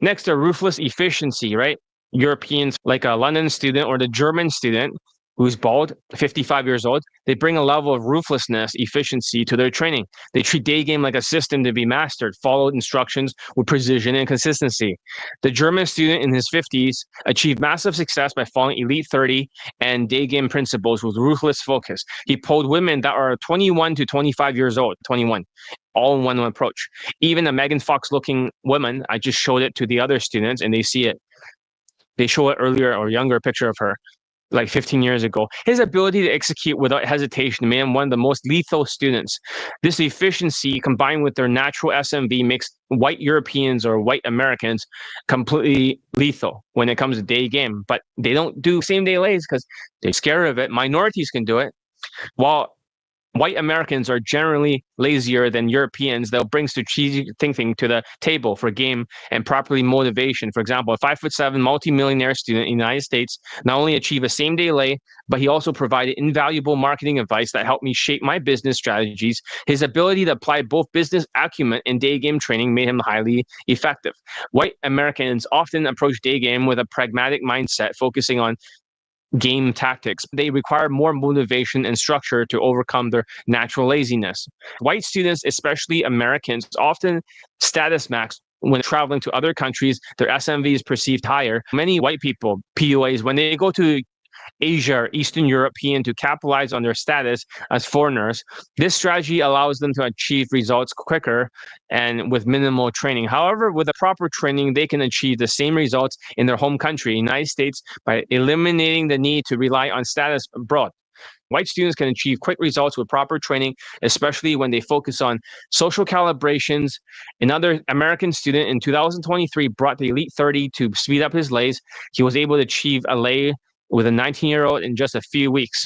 Next, a ruthless efficiency, right? Europeans, like a London student or the German student who's bald, 55 years old, they bring a level of ruthlessness, efficiency to their training. They treat Daygame like a system to be mastered, follow instructions with precision and consistency. The German student in his 50s achieved massive success by following Elite 30 and Daygame principles with ruthless focus. He pulled women that are 21 to 25 years old, 21, all in one approach. Even a Megan Fox looking woman, I just showed it to the other students and they see it. They show it earlier or younger picture of her, like 15 years ago. His ability to execute without hesitation made him one of the most lethal students. This efficiency combined with their natural SMV makes white Europeans or white Americans completely lethal when it comes to Daygame. But they don't do same-day lays because they're scared of it. Minorities can do it. While white Americans are generally lazier than Europeans, they'll bring strategic thinking to the table for game and properly motivation. For example, a 5'7" multimillionaire student in the United States not only achieved a same-day lay, but he also provided invaluable marketing advice that helped me shape my business strategies. His ability to apply both business acumen and Daygame training made him highly effective. White Americans often approach Daygame with a pragmatic mindset, focusing on game tactics. They require more motivation and structure to overcome their natural laziness. White students, especially Americans, often status max when traveling to other countries. Their SMV is perceived higher. Many white people, PUAs, when they go to Asia or Eastern European to capitalize on their status as foreigners, this strategy allows them to achieve results quicker and with minimal training. However, with the proper training, they can achieve the same results in their home country, United States, by eliminating the need to rely on status abroad. White students can achieve quick results with proper training, especially when they focus on social calibrations. Another American student in 2023 brought the Elite 30 to speed up his lays. He was able to achieve a lay with a 19-year-old in just a few weeks.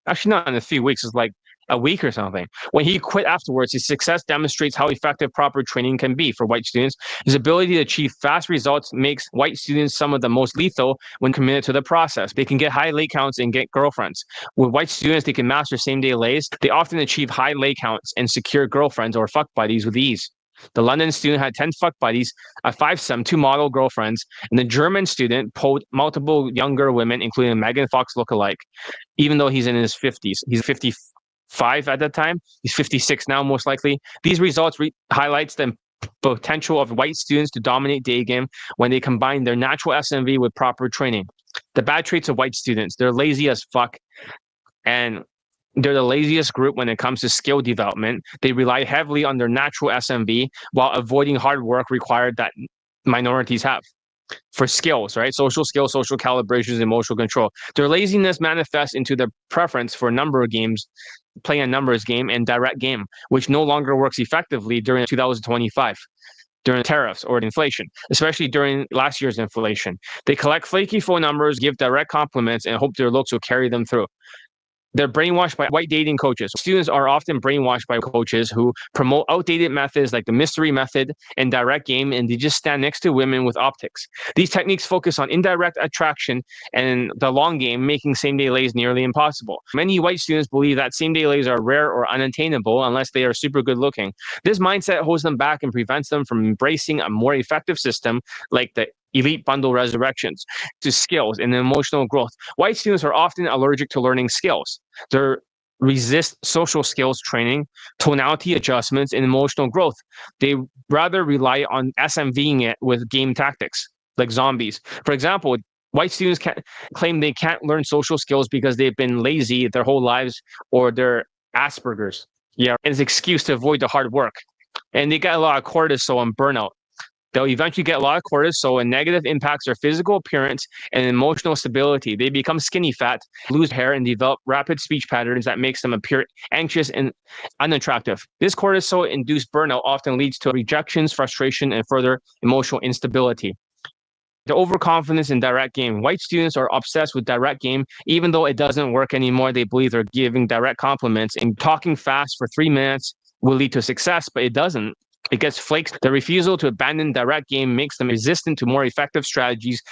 Actually, not in a few weeks. It's like a week or something. When he quit afterwards, his success demonstrates how effective proper training can be for white students. His ability to achieve fast results makes white students some of the most lethal when committed to the process. They can get high lay counts and get girlfriends. With white students, they can master same-day lays. They often achieve high lay counts and secure girlfriends or fuck buddies with ease. The London student had 10 fuck buddies, a 5-some, 2 model girlfriends, and the German student pulled multiple younger women, including Megan Fox lookalike, even though he's in his 50s. He's 55 at that time. He's 56 now, most likely. These results highlights the potential of white students to dominate Daygame when they combine their natural SMV with proper training. The bad traits of white students: they're lazy as fuck, and they're the laziest group when it comes to skill development. They rely heavily on their natural SMV while avoiding hard work required that minorities have for skills, right? Social skills, social calibrations, emotional control. Their laziness manifests into their preference for number games, playing a numbers game, and direct game, which no longer works effectively during 2025. During tariffs or inflation, especially during last year's inflation. They collect flaky phone numbers, give direct compliments, and hope their looks will carry them through. They're brainwashed by white dating coaches. Students are often brainwashed by coaches who promote outdated methods like the mystery method and direct game, and they just stand next to women with optics. These techniques focus on indirect attraction and the long game, making same-day lays nearly impossible. Many white students believe that same-day lays are rare or unattainable unless they are super good looking. This mindset holds them back and prevents them from embracing a more effective system like the elite bundle resurrections to skills and emotional growth. White students are often allergic to learning skills. They resist social skills training, tonality adjustments, and emotional growth. They rather rely on SMVing it with game tactics like zombies. For example, white students claim they can't learn social skills because they've been lazy their whole lives or they're Asperger's. Yeah, it's an excuse to avoid the hard work. And they get a lot of cortisol and burnout. They'll eventually get a lot of cortisol and negative impacts their physical appearance and emotional stability. They become skinny fat, lose hair, and develop rapid speech patterns that makes them appear anxious and unattractive. This cortisol-induced burnout often leads to rejections, frustration, and further emotional instability. The overconfidence in direct game. White students are obsessed with direct game. Even though it doesn't work anymore, they believe they're giving direct compliments, and talking fast for 3 minutes will lead to success, but it doesn't. It gets flakes. The refusal to abandon direct game makes them resistant to more effective strategies.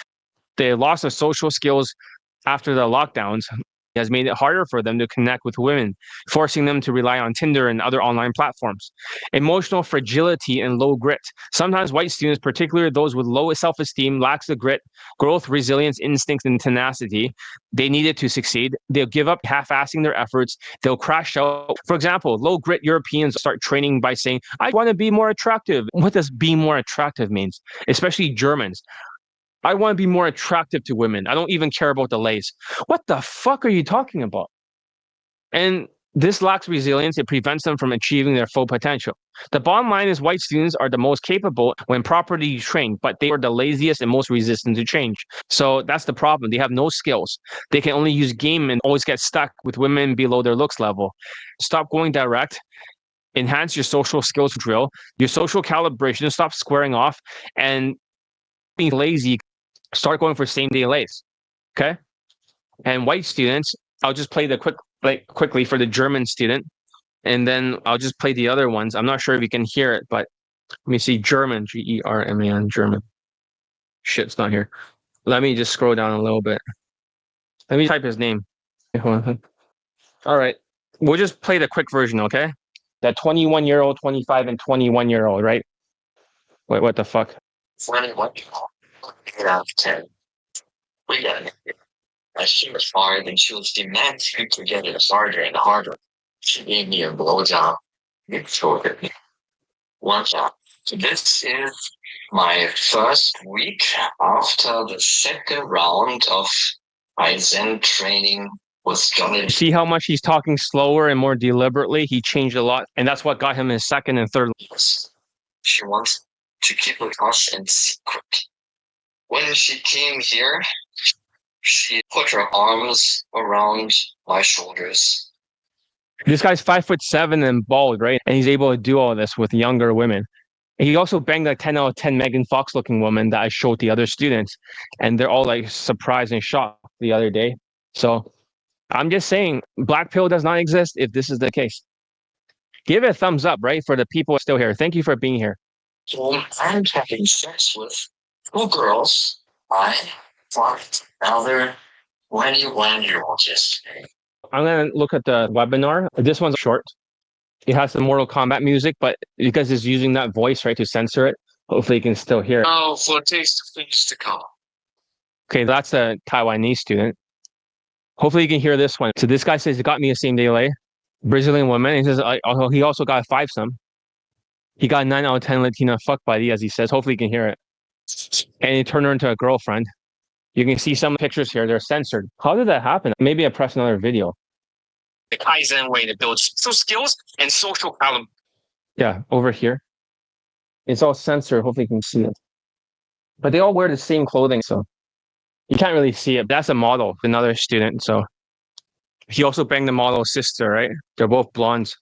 The loss of social skills after the lockdowns has made it harder for them to connect with women, forcing them to rely on Tinder and other online platforms. Emotional fragility and low grit. Sometimes white students, particularly those with low self-esteem, lacks the grit, growth, resilience, instincts, and tenacity they needed to succeed. They'll give up half-assing their efforts. They'll crash out. For example, low grit Europeans start training by saying, I want to be more attractive. What does being more attractive means? Especially Germans. I want to be more attractive to women. I don't even care about the lays. What the fuck are you talking about? And this lacks resilience. It prevents them from achieving their full potential. The bottom line is white students are the most capable when properly trained, but they are the laziest and most resistant to change. So that's the problem. They have no skills. They can only use game and always get stuck with women below their looks level. Stop going direct. Enhance your social skills drill, your social calibration, stop squaring off, and being lazy, start going for same-day lays, okay? And white students, I'll just play the quickly for the German student, and then I'll just play the other ones. I'm not sure if you can hear it, but let me see German, German, German. Shit, it's not here. Let me just scroll down a little bit. Let me type his name. All right, we'll just play the quick version, okay? That 21-year-old, 25, and 21-year-old, right? Wait, what the fuck? 21-year-old. 8 out of 10. We got it. As she was hard and she was demanding to get it harder and harder. She gave me a blowjob. It shorted me. One job. So this is my first week after the second round of Zen training with Johnny. See how much he's talking slower and more deliberately? He changed a lot, and that's what got him his second and third. She wants to keep it hush and secret. When she came here, she put her arms around my shoulders. This guy's 5'7" and bald, right? And he's able to do all this with younger women. He also banged a 10 out of 10 Megan Fox looking woman that I showed the other students, and they're all like surprised and shocked the other day. So I'm just saying, black pill does not exist if this is the case. Give it a thumbs up, right? For the people still here. Thank you for being here. So I'm having sex with two girls. I thought now they're 21-year-olds yesterday. I'm going to look at the webinar. This one's short. It has some Mortal Kombat music, but because it's using that voice, right, to censor it, hopefully you can still hear it. Oh, for a taste of things to come. Okay, that's a Taiwanese student. Hopefully you can hear this one. So this guy says he got me a same day lay. Brazilian woman. He says he also got a 5-some. He got a 9 out of 10 Latina fuck buddy, as he says. Hopefully you can hear it. And he turned her into a girlfriend. You can see some pictures here. They're censored. How did that happen? Maybe I press another video. The Kaizen way to build social skills and social column. Yeah, over here. It's all censored. Hopefully you can see it. But they all wear the same clothing, so you can't really see it. That's a model, another student. So he also banged the model's sister, right? They're both blondes.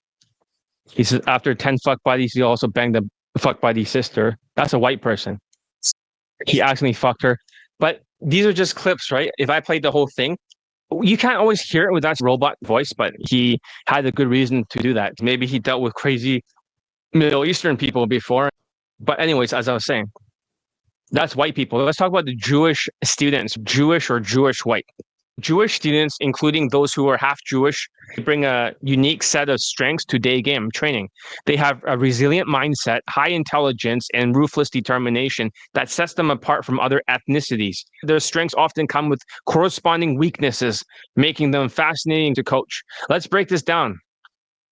He says after 10 fuck buddies, he also banged the fuck buddy sister. That's a white person. He accidentally fucked her. But these are just clips, right? If I played the whole thing, you can't always hear it with that robot voice, but he had a good reason to do that. Maybe he dealt with crazy Middle Eastern people before. But anyways, as I was saying, that's white people. Let's talk about the Jewish students, Jewish or Jewish white. Jewish students, including those who are half Jewish, bring a unique set of strengths to Daygame training. They have a resilient mindset, high intelligence, and ruthless determination that sets them apart from other ethnicities. Their strengths often come with corresponding weaknesses, making them fascinating to coach. Let's break this down.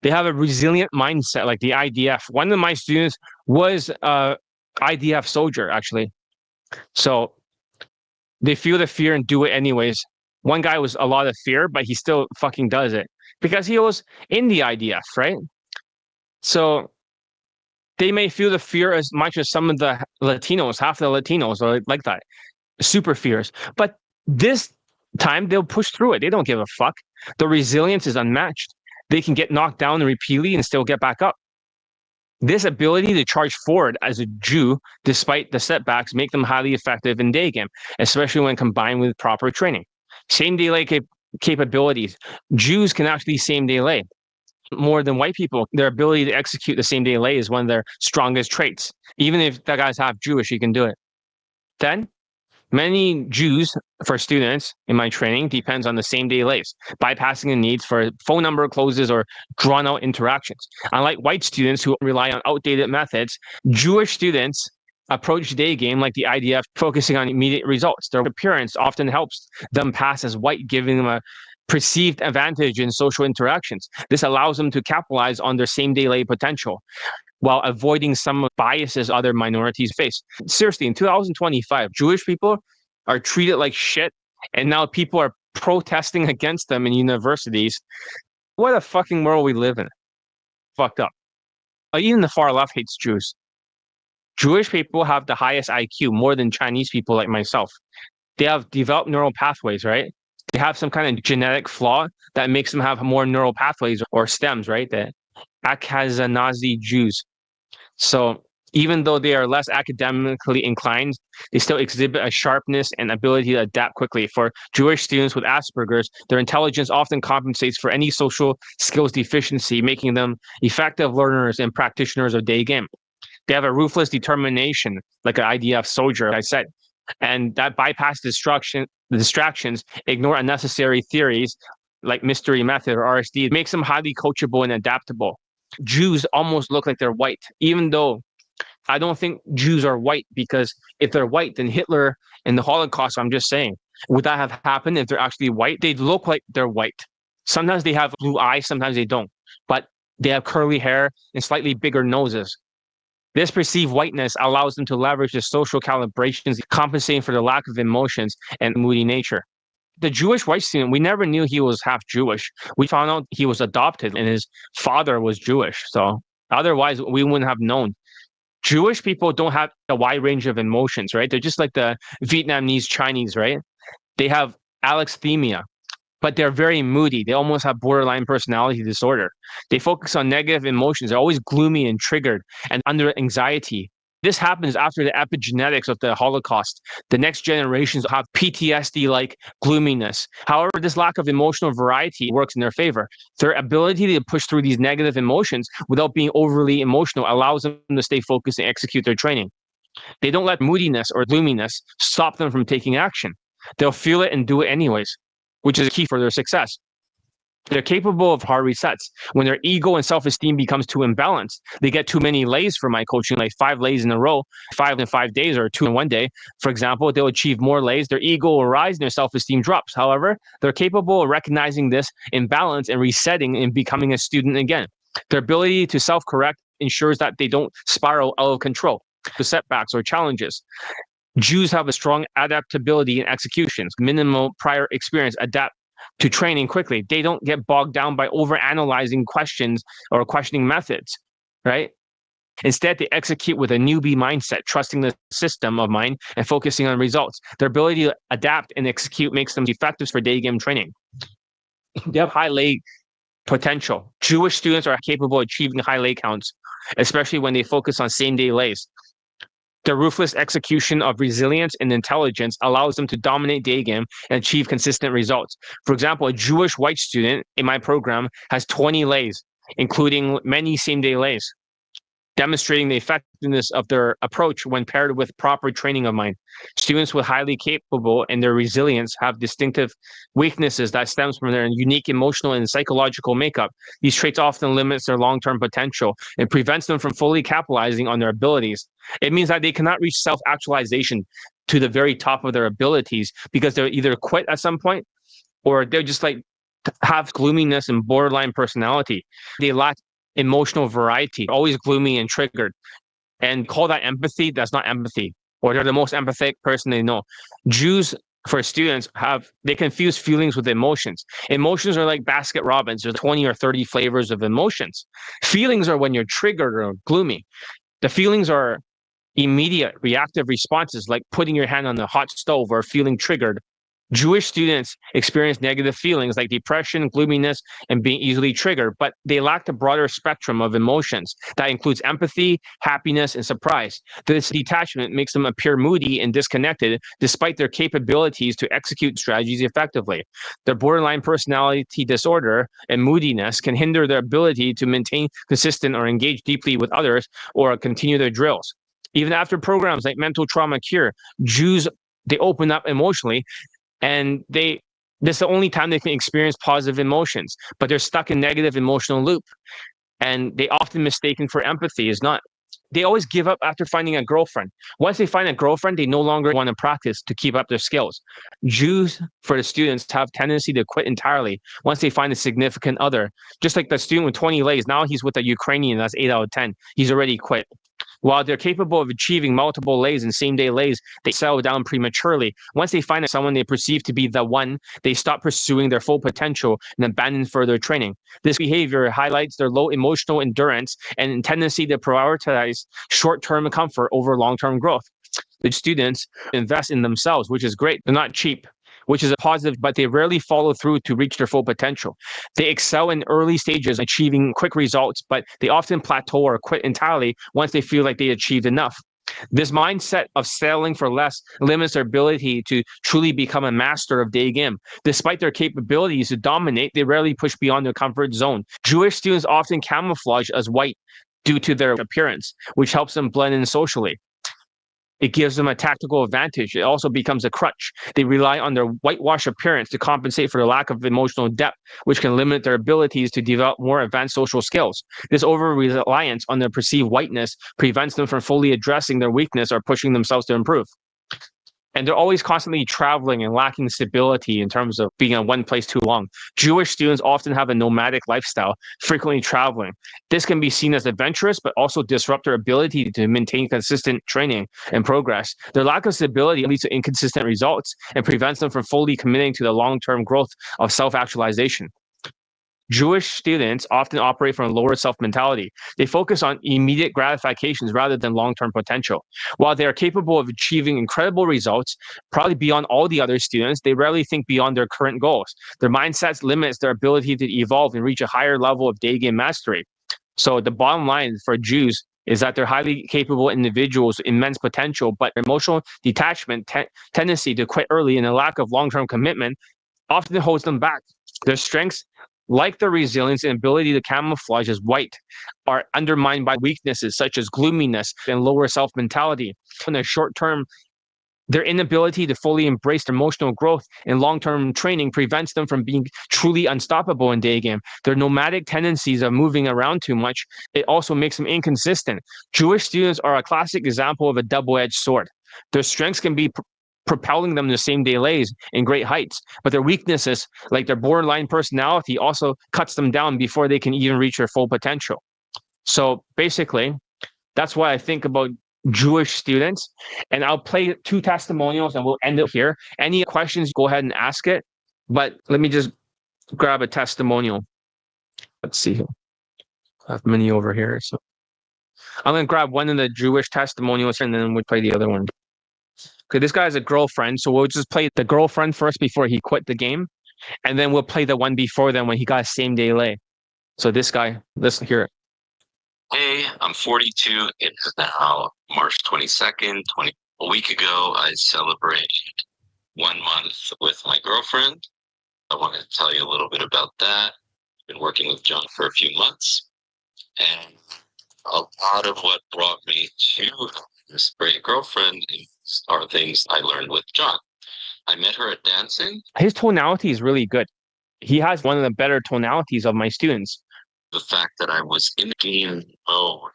They have a resilient mindset, like the IDF. One of my students was a IDF soldier, actually. So they feel the fear and do it anyways. One guy was a lot of fear, but he still fucking does it because he was in the IDF, right? So they may feel the fear as much as some of the Latinos, half the Latinos are like that, super fears. But this time they'll push through it. They don't give a fuck. The resilience is unmatched. They can get knocked down repeatedly and still get back up. This ability to charge forward as a Jew, despite the setbacks, make them highly effective in Daygame, especially when combined with proper training. Same day lay capabilities. Jews can actually same day lay more than white people. Their ability to execute the same day lay is one of their strongest traits. Even if that guy's half Jewish, he can do it. Then, many Jews for students in my training depends on the same day lays, bypassing the needs for phone number closes or drawn out interactions. Unlike white students who rely on outdated methods, Jewish students approach Daygame like the IDF, focusing on immediate results. Their appearance often helps them pass as white, giving them a perceived advantage in social interactions. This allows them to capitalize on their same day lay potential while avoiding some biases other minorities face. Seriously, in 2025, Jewish people are treated like shit, and now people are protesting against them in universities. What a fucking world we live in. Fucked up. Even the far left hates Jews. Jewish people have the highest IQ, more than Chinese people like myself. They have developed neural pathways, right? They have some kind of genetic flaw that makes them have more neural pathways or stems, right? The Ashkenazi Jews. So even though they are less academically inclined, they still exhibit a sharpness and ability to adapt quickly. For Jewish students with Asperger's, their intelligence often compensates for any social skills deficiency, making them effective learners and practitioners of Daygame. They have a ruthless determination, like an IDF soldier, like I said, and that bypass distractions, ignore unnecessary theories like mystery method or RSD. It makes them highly coachable and adaptable. Jews almost look like they're white, even though I don't think Jews are white, because if they're white, then Hitler and the Holocaust, I'm just saying, would that have happened if they're actually white? They'd look like they're white. Sometimes they have blue eyes, sometimes they don't, but they have curly hair and slightly bigger noses. This perceived whiteness allows them to leverage the social calibrations, compensating for the lack of emotions and moody nature. The Jewish white student, we never knew he was half Jewish. We found out he was adopted and his father was Jewish. So otherwise, we wouldn't have known. Jewish people don't have a wide range of emotions, right? They're just like the Vietnamese Chinese, right? They have alexithymia, but they're very moody. They almost have borderline personality disorder. They focus on negative emotions. They're always gloomy and triggered and under anxiety. This happens after the epigenetics of the Holocaust. The next generations have PTSD-like gloominess. However, this lack of emotional variety works in their favor. Their ability to push through these negative emotions without being overly emotional allows them to stay focused and execute their training. They don't let moodiness or gloominess stop them from taking action. They'll feel it and do it anyways, which is key for their success. They're capable of hard resets. When their ego and self-esteem becomes too imbalanced, they get too many lays for my coaching, like 5 lays in a row, 5 in 5 days, or 2 in 1 day. For example, they'll achieve more lays, their ego will rise, and their self-esteem drops. However, they're capable of recognizing this imbalance and resetting and becoming a student again. Their ability to self-correct ensures that they don't spiral out of control to setbacks or challenges. Jews have a strong adaptability in executions, minimal prior experience, adapt to training quickly. They don't get bogged down by overanalyzing questions or questioning methods, right? Instead, they execute with a newbie mindset, trusting the system of mind and focusing on results. Their ability to adapt and execute makes them effective for Daygame training. They have high lay potential. Jewish students are capable of achieving high lay counts, especially when they focus on same-day lays. The ruthless execution of resilience and intelligence allows them to dominate Daygame and achieve consistent results. For example, a Jewish white student in my program has 20 lays, including many same-day lays, demonstrating the effectiveness of their approach when paired with proper training of mind. Students with highly capable and their resilience have distinctive weaknesses that stems from their unique emotional and psychological makeup. These traits often limits their long-term potential and prevents them from fully capitalizing on their abilities. It means that they cannot reach self-actualization to the very top of their abilities because they'll either quit at some point or they're just like have gloominess and borderline personality. They lack emotional variety, always gloomy and triggered. And call that empathy, that's not empathy. Or they're the most empathetic person they know. Jews, for students, they confuse feelings with emotions. Emotions are like basket robins. There's 20 or 30 flavors of emotions. Feelings are when you're triggered or gloomy. The feelings are immediate reactive responses, like putting your hand on the hot stove or feeling triggered. Jewish students experience negative feelings like depression, gloominess, and being easily triggered, but they lack the broader spectrum of emotions that includes empathy, happiness, and surprise. This detachment makes them appear moody and disconnected despite their capabilities to execute strategies effectively. Their borderline personality disorder and moodiness can hinder their ability to maintain consistent or engage deeply with others or continue their drills. Even after programs like Mental Trauma Cure, Jews, they open up emotionally, and this is the only time they can experience positive emotions, but they're stuck in negative emotional loop. And they often mistaken for empathy is not. They always give up after finding a girlfriend. Once they find a girlfriend, they no longer want to practice to keep up their skills. Jews, for the students, have tendency to quit entirely once they find a significant other. Just like the student with 20 lays, now he's with a Ukrainian, that's 8 out of 10. He's already quit. While they're capable of achieving multiple lays and same-day lays, they settle down prematurely. Once they find someone they perceive to be the one, they stop pursuing their full potential and abandon further training. This behavior highlights their low emotional endurance and tendency to prioritize short-term comfort over long-term growth. The students invest in themselves, which is great. They're not cheap, which is a positive, but they rarely follow through to reach their full potential. They excel in early stages, achieving quick results, but they often plateau or quit entirely once they feel like they achieved enough. This mindset of settling for less limits their ability to truly become a master of Daygame. Despite their capabilities to dominate, they rarely push beyond their comfort zone. Jewish students often camouflage as white due to their appearance, which helps them blend in socially. It gives them a tactical advantage. It also becomes a crutch. They rely on their whitewash appearance to compensate for the lack of emotional depth, which can limit their abilities to develop more advanced social skills. This over-reliance on their perceived whiteness prevents them from fully addressing their weakness or pushing themselves to improve. And they're always constantly traveling and lacking stability in terms of being in one place too long. Jewish students often have a nomadic lifestyle, frequently traveling. This can be seen as adventurous, but also disrupt their ability to maintain consistent training and progress. Their lack of stability leads to inconsistent results and prevents them from fully committing to the long-term growth of self-actualization. Jewish students often operate from a lower self mentality. They focus on immediate gratifications rather than long-term potential. While they are capable of achieving incredible results, probably beyond all the other students, they rarely think beyond their current goals. Their mindsets limits their ability to evolve and reach a higher level of Daygame mastery. So the bottom line for Jews is that they're highly capable individuals, immense potential, but emotional detachment, tendency to quit early, and a lack of long-term commitment often holds them back. Their strengths, like their resilience and ability to camouflage as white, are undermined by weaknesses such as gloominess and lower self mentality. In the short term, their inability to fully embrace emotional growth and long-term training prevents them from being truly unstoppable in Daygame. Their nomadic tendencies of moving around too much, it also makes them inconsistent. Jewish students are a classic example of a double-edged sword. Their strengths can be propelling them to same delays and great heights, but their weaknesses, like their borderline personality, also cuts them down before they can even reach their full potential. So basically, that's what I think about Jewish students. And I'll play 2 testimonials and we'll end it here. Any questions, go ahead and ask it. But let me just grab a testimonial. Let's see here. I have many over here. So I'm going to grab one of the Jewish testimonials and then we'll play the other one. Okay, this guy has a girlfriend. So we'll just play the girlfriend first before he quit the game. And then we'll play the one before then when he got a same day delay. So this guy, let's hear it. Hey, I'm 42. It is now March 22nd. A week ago, I celebrated 1 month with my girlfriend. I want to tell you a little bit about that. I've been working with John for a few months, and a lot of what brought me to this great girlfriend are things I learned with John. I met her at dancing. His tonality is really good. He has one of the better tonalities of my students. The fact that I was in game mode,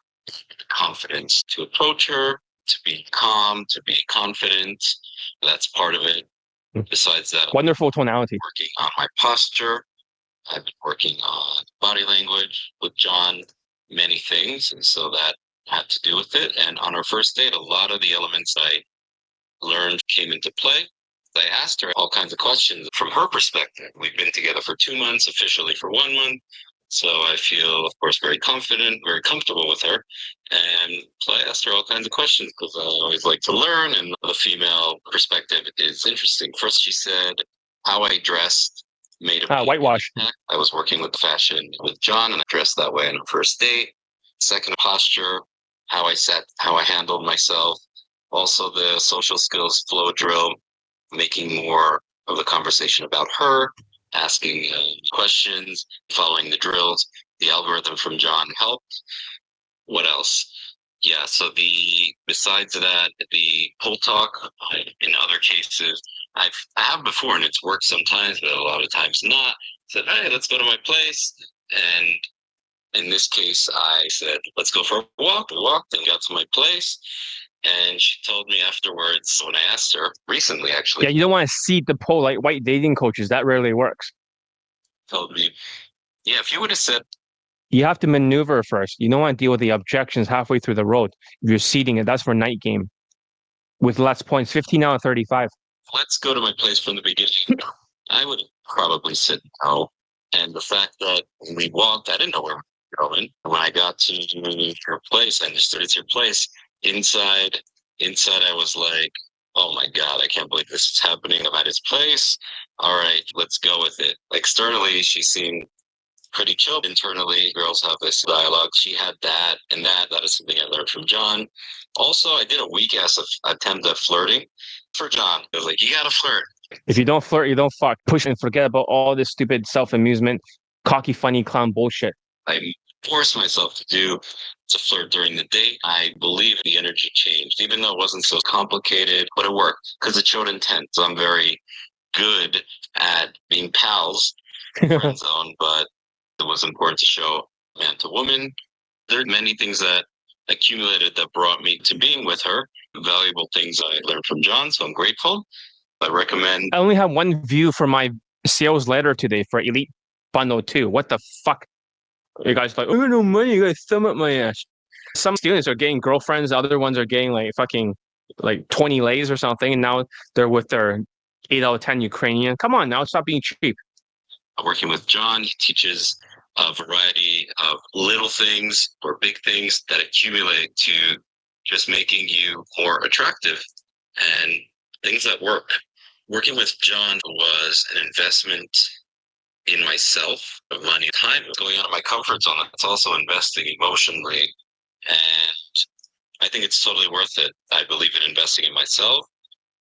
confidence to approach her, to be calm, to be confident. That's part of it. Besides that, wonderful tonality. Working on my posture. I've been working on body language with John, many things. And so that had to do with it. And on our first date, a lot of the elements I learned came into play. I asked her all kinds of questions from her perspective. We've been together for 2 months, officially for 1 month. So I feel, of course, very confident, very comfortable with her. And so I asked her all kinds of questions because I always like to learn, and the female perspective is interesting. First, she said how I dressed made a whitewash. I was working with fashion with John, and I dressed that way on our first date. Second, posture, how I sat, how I handled myself. Also, the social skills flow drill, making more of the conversation about her, asking questions, following the drills. The algorithm from John helped. What else? Yeah, so besides that, the pull talk, in other cases, I have before, and it's worked sometimes, but a lot of times not. Said, hey, let's go to my place. And in this case, I said, let's go for a walk. We walked and got to my place. And she told me afterwards, when I asked her recently, actually. Yeah, you don't want to see the polite white dating coaches. That rarely works. Told me, yeah, if you would have said. You have to maneuver first. You don't want to deal with the objections halfway through the road. If you're seeding it, that's for night game. With less points, 15 out of 35. Let's go to my place from the beginning. I would probably said no. And the fact that when we walked, I didn't know where we were going. When I got to your place, I understood it's your place. Inside, I was like, oh my God, I can't believe this is happening. I'm at his place. All right, let's go with it. Externally, she seemed pretty chill. Internally, girls have this dialogue. She had that and that. That is something I learned from John. Also, I did a weak-ass attempt at flirting for John. I was like, you gotta flirt. If you don't flirt, you don't fuck. Push and forget about all this stupid self-amusement, cocky, funny clown bullshit. I forced myself to flirt during the date. I believe the energy changed, even though it wasn't so complicated, but it worked because it showed intent. So I'm very good at being pals, friend zone, but it was important to show man to woman. There are many things that accumulated that brought me to being with her. Valuable things I learned from John, so I'm grateful. I recommend. I only have one view for my sales letter today for Elite Bundle 2. What the fuck? You guys like, oh, no money, you guys thumb up my ass. Some students are getting girlfriends, other ones are getting like fucking like 20 lays or something, and now they're with their 8 out of 10 Ukrainian. Come on now, stop being cheap. Working with John, he teaches a variety of little things or big things that accumulate to just making you more attractive and things that work. Working with John was an investment in myself of money, time, going out of my comfort zone. It's also investing emotionally And I think it's totally worth it. I believe in investing in myself.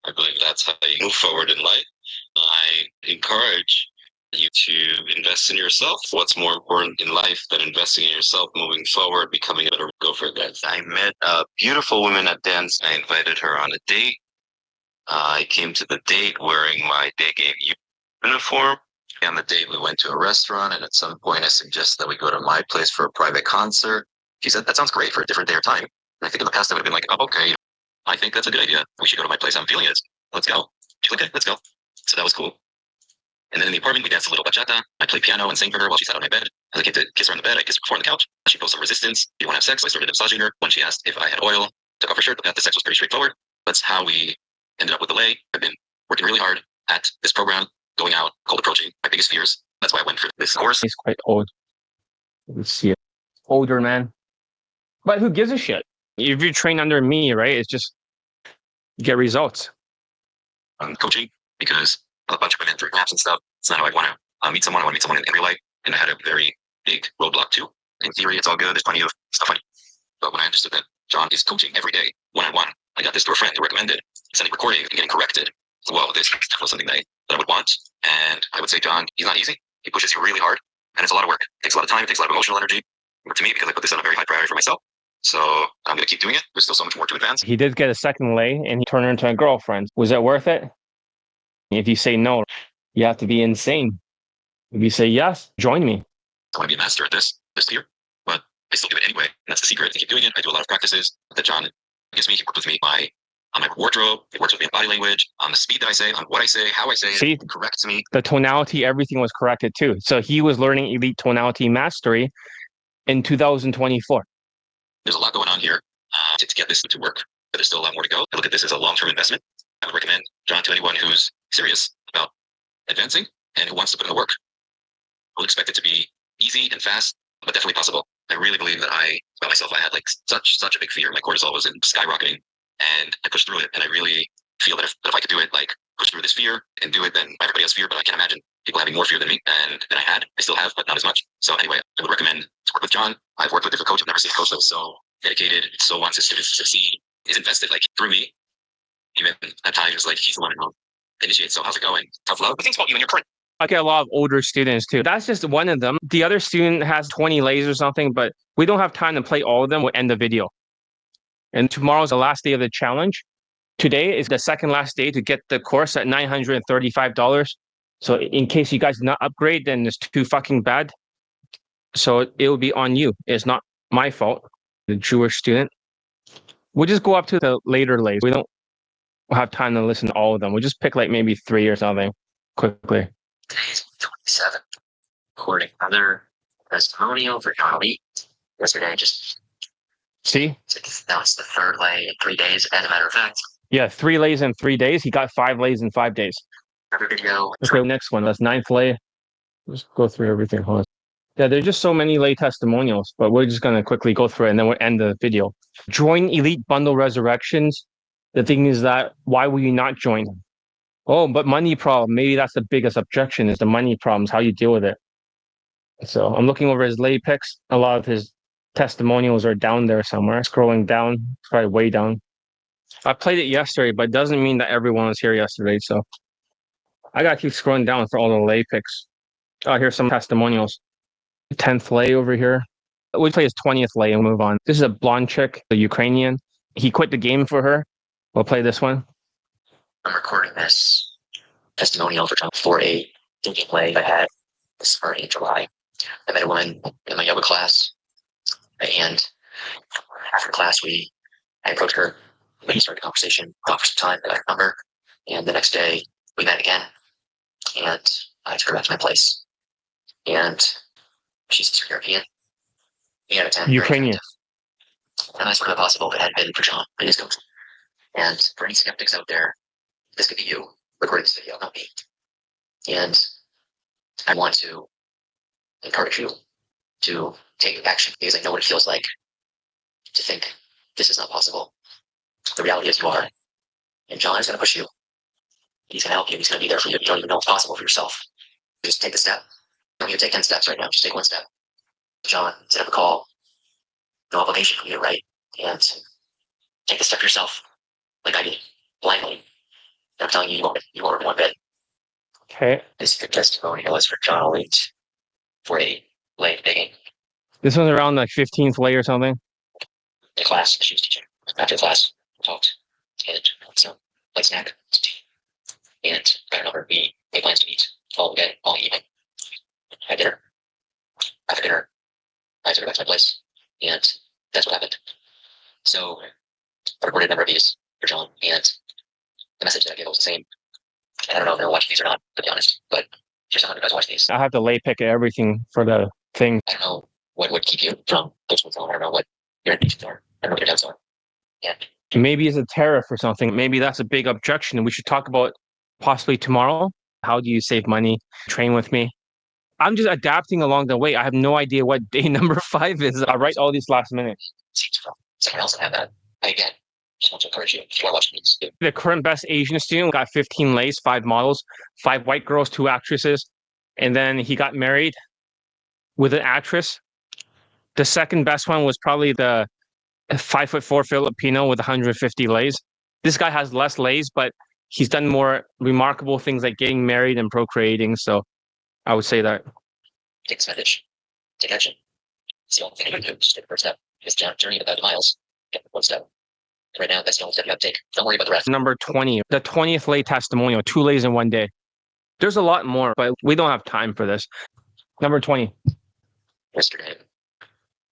I believe that's how you move forward in life. I encourage you to invest in yourself. What's more important in life than investing in yourself, moving forward, becoming a better gopher? Guys, I met a beautiful woman at dance. I invited her on a date. I came to the date wearing my Daygame uniform. On the date, we went to a restaurant, and at some point, I suggested that we go to my place for a private concert. She said, "That sounds great for a different day or time." And I think in the past, I would have been like, "Oh, okay, I think that's a good idea. We should go to my place. I'm feeling it. Let's go." She's like, "Okay, let's go." So that was cool. And then in the apartment, we danced a little bachata. I played piano and sang for her while she sat on my bed. As I came to kiss her on the bed, I kissed her before on the couch. She posed some resistance. She didn't want to have sex, so I started massaging her. When she asked if I had oil, took off her shirt. The path to sex was pretty straightforward. That's how we ended up with the lay. I've been working really hard at this program, going out, cold approaching my biggest fears. That's why I went for this course. He's quite old. Let's see it. Older man. But who gives a shit? If you train under me, right, it's just get results. Coaching, because a bunch of women through apps and stuff. It's not how I want to meet someone. I want to meet someone in real life. And I had a very big roadblock too. In theory, it's all good. There's plenty of stuff I But when I understood that John is coaching every day, one-on-one, I got this to a friend who recommended sending recording and getting corrected. So, well, this was something that I would want. And I would say, John, he's not easy. He pushes you really hard. And it's a lot of work. It takes a lot of time. It takes a lot of emotional energy. But to me, because I put this on a very high priority for myself. So I'm going to keep doing it. There's still so much more to advance. He did get a second lay and he turned her into a girlfriend. Was it worth it? If you say no, you have to be insane. If you say yes, join me. I want to be a master at this year, but I still do it anyway. And that's the secret. I keep doing it. I do a lot of practices that John gives me. He worked with me on my wardrobe. He works with me on body language, on the speed that I say, on what I say, how I say it. See, Corrects me. The tonality, everything was corrected too. So he was learning elite tonality mastery in 2024. There's a lot going on here to get this to work, but there's still a lot more to go. I look at this as a long-term investment. I would recommend John to anyone who's serious about advancing and who wants to put in the work. I would expect it to be easy and fast, but definitely possible. I really believe that by myself, I had like such a big fear. My cortisol was skyrocketing, and I pushed through it. And I really feel that if I could do it, like push through this fear and do it, then everybody has fear, but I can't imagine people having more fear than me and than I had. I still have, but not as much. So anyway, I would recommend to work with John. I've worked with a different coach. I've never seen a coach that's so dedicated, so wants his students to succeed, is invested like through me. Even at times, like he's the one who initiates. So how's it going? Tough love. What things about you and your current? I get a lot of older students too. That's just one of them. The other student has 20 lays or something, but we don't have time to play all of them. We'll end the video. And tomorrow's the last day of the challenge. Today is the second last day to get the course at $935. So in case you guys did not upgrade, then it's too fucking bad. So it will be on you. It's not my fault, the Jewish student. We'll just go up to the later lays. We don't have time to listen to all of them. We'll just pick like maybe 3 or something quickly. Today's 27. Recording another testimonial for John Lee. Yesterday, See? Now it's the third lay in 3 days, as a matter of fact. Yeah, 3 lays in 3 days. He got 5 lays in 5 days. Every video. Let's go next one. That's 9th lay. Just go through everything. Hold on. Yeah, there's just so many lay testimonials, but we're just going to quickly go through it and then we'll end the video. Join Elite Bundle Resurrections. The thing is that, why will you not join? Oh, but money problem. Maybe that's the biggest objection, is the money problems, how you deal with it. So I'm looking over his lay picks. A lot of his testimonials are down there somewhere. Scrolling down, probably way down. I played it yesterday, but it doesn't mean that everyone was here yesterday. So I got to keep scrolling down for all the lay picks. Oh, here's some testimonials. 10th lay over here. We play his 20th lay and move on. This is a blonde chick, a Ukrainian. He quit the game for her. We'll play this one. I'm recording this testimonial for a thinking lay I had this summer in July. I met a woman in my yoga class, and after class, I approached her. We started a conversation, talked for some time, got her number, and the next day we met again, and I took her back to my place. And she's Eastern European. 8 out of 10. Ukrainian. And that's would have been possible if it hadn't been for John and his coach. And for any skeptics out there, this could be you recording this video, not me. And I want to encourage you to take action, because I know what it feels like to think this is not possible. The reality is you are. And John is going to push you. He's going to help you. He's going to be there for you. You don't even know it's possible for yourself. Just take the step. You don't need to take 10 steps right now. Just take 1 step. John, set up a call. no obligation from you, right? And take the step yourself, like I did, blindly. I'm telling you, you won't one bit. Okay. This testimonial is for John Elite for a late digging. This one's around like 15th lay or something. The class, she was teaching. After the class, we talked. And so, like snack, tea. And I don't know, we made plans to eat all evening. Had dinner. After dinner, I took her back to my place. And that's what happened. So, I recorded a number of these for John, and the message that I gave was the same. I don't know if they're watching these or not, to be honest, but here's how you guys watch these. I have to lay pick everything for the thing. I don't know what would keep you from posting on. I don't know what your intentions are. I don't know what your doubts are. Yeah. Maybe it's a tariff or something. Maybe that's a big objection. We should talk about possibly tomorrow. How do you save money? Train with me. I'm just adapting along the way. I have no idea what day number 5 is. I write all these last minute. Seems from someone else that have that. I again just want to encourage you if you are watching these. The current best Asian student got 15 lays, 5 models, 5 white girls, 2 actresses. And then he got married with an actress. The second best one was probably the 5'4" Filipino with 150 lays. This guy has less lays, but he's done more remarkable things like getting married and procreating. So I would say that. Take this message. Take action. It's the only thing you can do. Just take the first step. This journey about the miles. Get the one step. And right now, that's the only step you have to take. Don't worry about the rest. Number 20, the 20th lay testimonial, 2 lays in 1 day. There's a lot more, but we don't have time for this. Number 20. Yesterday,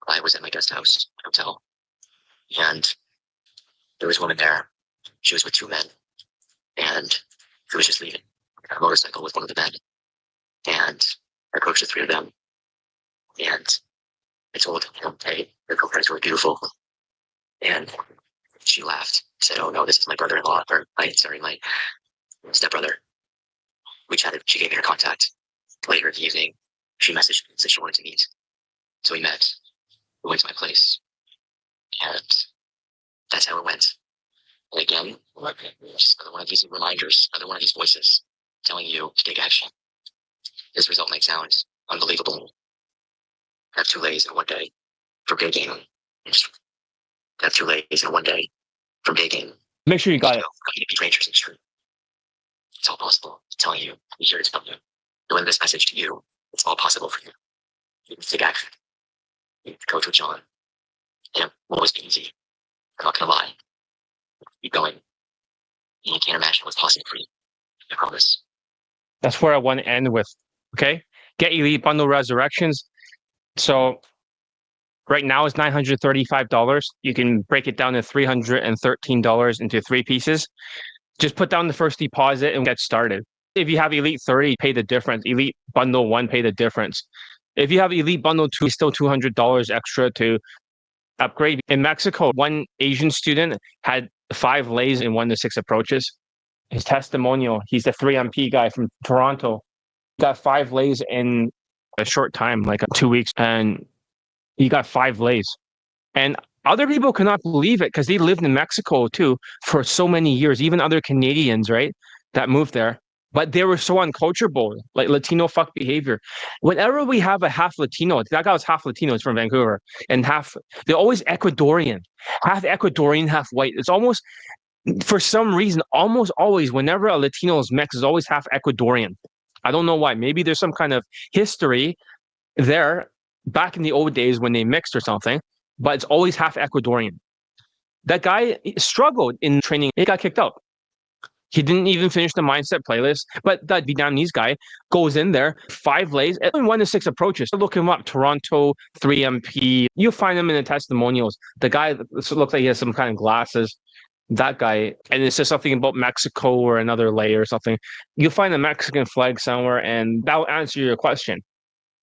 I was at my guest house hotel, and there was a woman there. She was with 2 men, and she was just leaving on a motorcycle with one of the men. And I approached the 3 of them, and I told him, "Hey, your girlfriend's really beautiful." And she laughed, said, "Oh no, this is my brother-in-law, or my stepbrother." We chatted. She gave me her contact. Later in the evening, she messaged me and said she wanted to meet. So we met. We went to my place, and that's how it went. And again, just another one of these reminders, another one of these voices telling you to take action. This result might sound unbelievable. Have 2 lays in 1 day from Daygame. Have 2 lays in 1 day from Daygame. Make sure you got it. Be rangers in the street. It's all possible. I'm telling you, I'm here to tell you. Doing this message to you, it's all possible for you. You need to take action. You need to go to John. It won't always be easy. I'm not gonna lie. Keep going. You can't imagine what's possible for you. I promise. That's where I want to end with. Okay. Get Elite Bundle Resurrections. So right now it's $935. You can break it down to $313 into 3 pieces. Just put down the first deposit and get started. If you have Elite 30, pay the difference. Elite Bundle 1, pay the difference. If you have Elite Bundle 2, still $200 extra to upgrade. In Mexico, one Asian student had 5 lays in 1 to 6 approaches. His testimonial, he's the 3MP guy from Toronto, got 5 lays in a short time, like 2 weeks, and he got 5 lays. And other people cannot believe it because they lived in Mexico too for so many years, even other Canadians, right, that moved there. But they were so uncoachable, like Latino fuck behavior. Whenever we have a half Latino, that guy was half Latino, he's from Vancouver, and they're always Ecuadorian, half Ecuadorian, half white. It's almost, for some reason, almost always, whenever a Latino is mixed, it's always half Ecuadorian. I don't know why. Maybe there's some kind of history there back in the old days when they mixed or something, but it's always half Ecuadorian. That guy struggled in training. He got kicked out. He didn't even finish the mindset playlist, but that Vietnamese guy goes in there, 5 lays, and 1 to 6 approaches. Look him up, Toronto 3MP. You'll find him in the testimonials. The guy looks like he has some kind of glasses. That guy, and it says something about Mexico or another lay or something. You'll find a Mexican flag somewhere, and that will answer your question.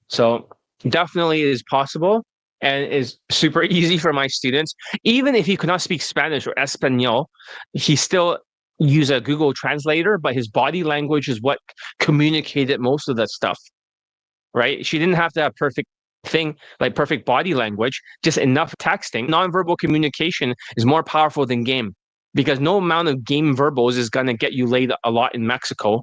So definitely it is possible and is super easy for my students. Even if he could not speak Spanish or Espanol, he still use a Google translator, but his body language is what communicated most of that stuff, right? She didn't have to have perfect thing, like perfect body language, just enough texting. Nonverbal communication is more powerful than game because no amount of game verbals is going to get you laid a lot in Mexico.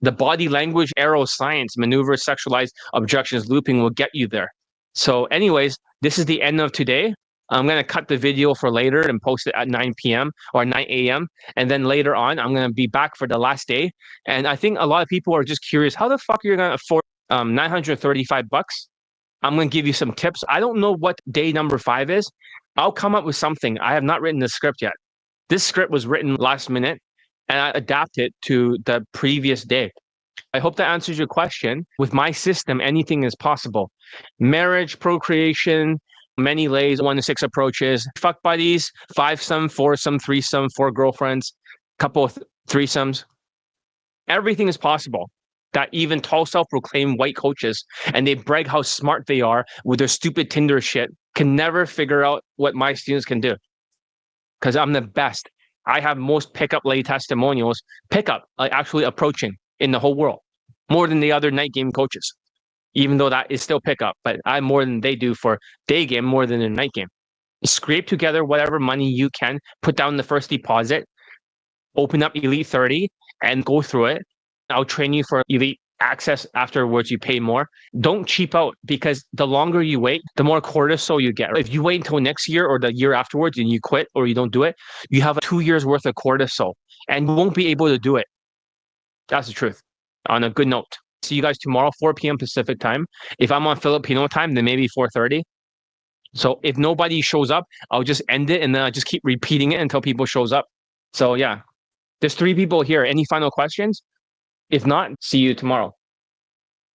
The body language, arrow science, maneuver, sexualized objections, looping will get you there. So anyways, this is the end of today. I'm going to cut the video for later and post it at 9 p.m. or 9 a.m. And then later on, I'm going to be back for the last day. And I think a lot of people are just curious, how the fuck you're going to afford $935? I'm going to give you some tips. I don't know what day number 5 is. I'll come up with something. I have not written the script yet. This script was written last minute and I adapted it to the previous day. I hope that answers your question. With my system, anything is possible. Marriage, procreation, many lays, 1 to 6 approaches, fuck buddies, 5-some, 4-some, 3-some, 4 girlfriends, couple of threesomes. Everything is possible. That even tall self-proclaimed white coaches, and they brag how smart they are with their stupid Tinder shit, can never figure out what my students can do. Because I'm the best. I have most pickup lay testimonials, pickup, like actually approaching in the whole world, more than the other night game coaches, even though that is still pickup, but I'm more than they do for day game, more than a night game. Scrape together whatever money you can, put down the first deposit, open up Elite 30 and go through it. I'll train you for Elite access afterwards. You pay more. Don't cheap out, because the longer you wait, the more cortisol you get. If you wait until next year or the year afterwards and you quit or you don't do it, you have 2 years worth of cortisol and you won't be able to do it. That's the truth. On a good note. See you guys tomorrow, 4 p.m. Pacific time. If I'm on Filipino time, then maybe 4:30. So if nobody shows up, I'll just end it and then I just keep repeating it until people shows up. So yeah, there's 3 people here. Any final questions? If not, see you tomorrow.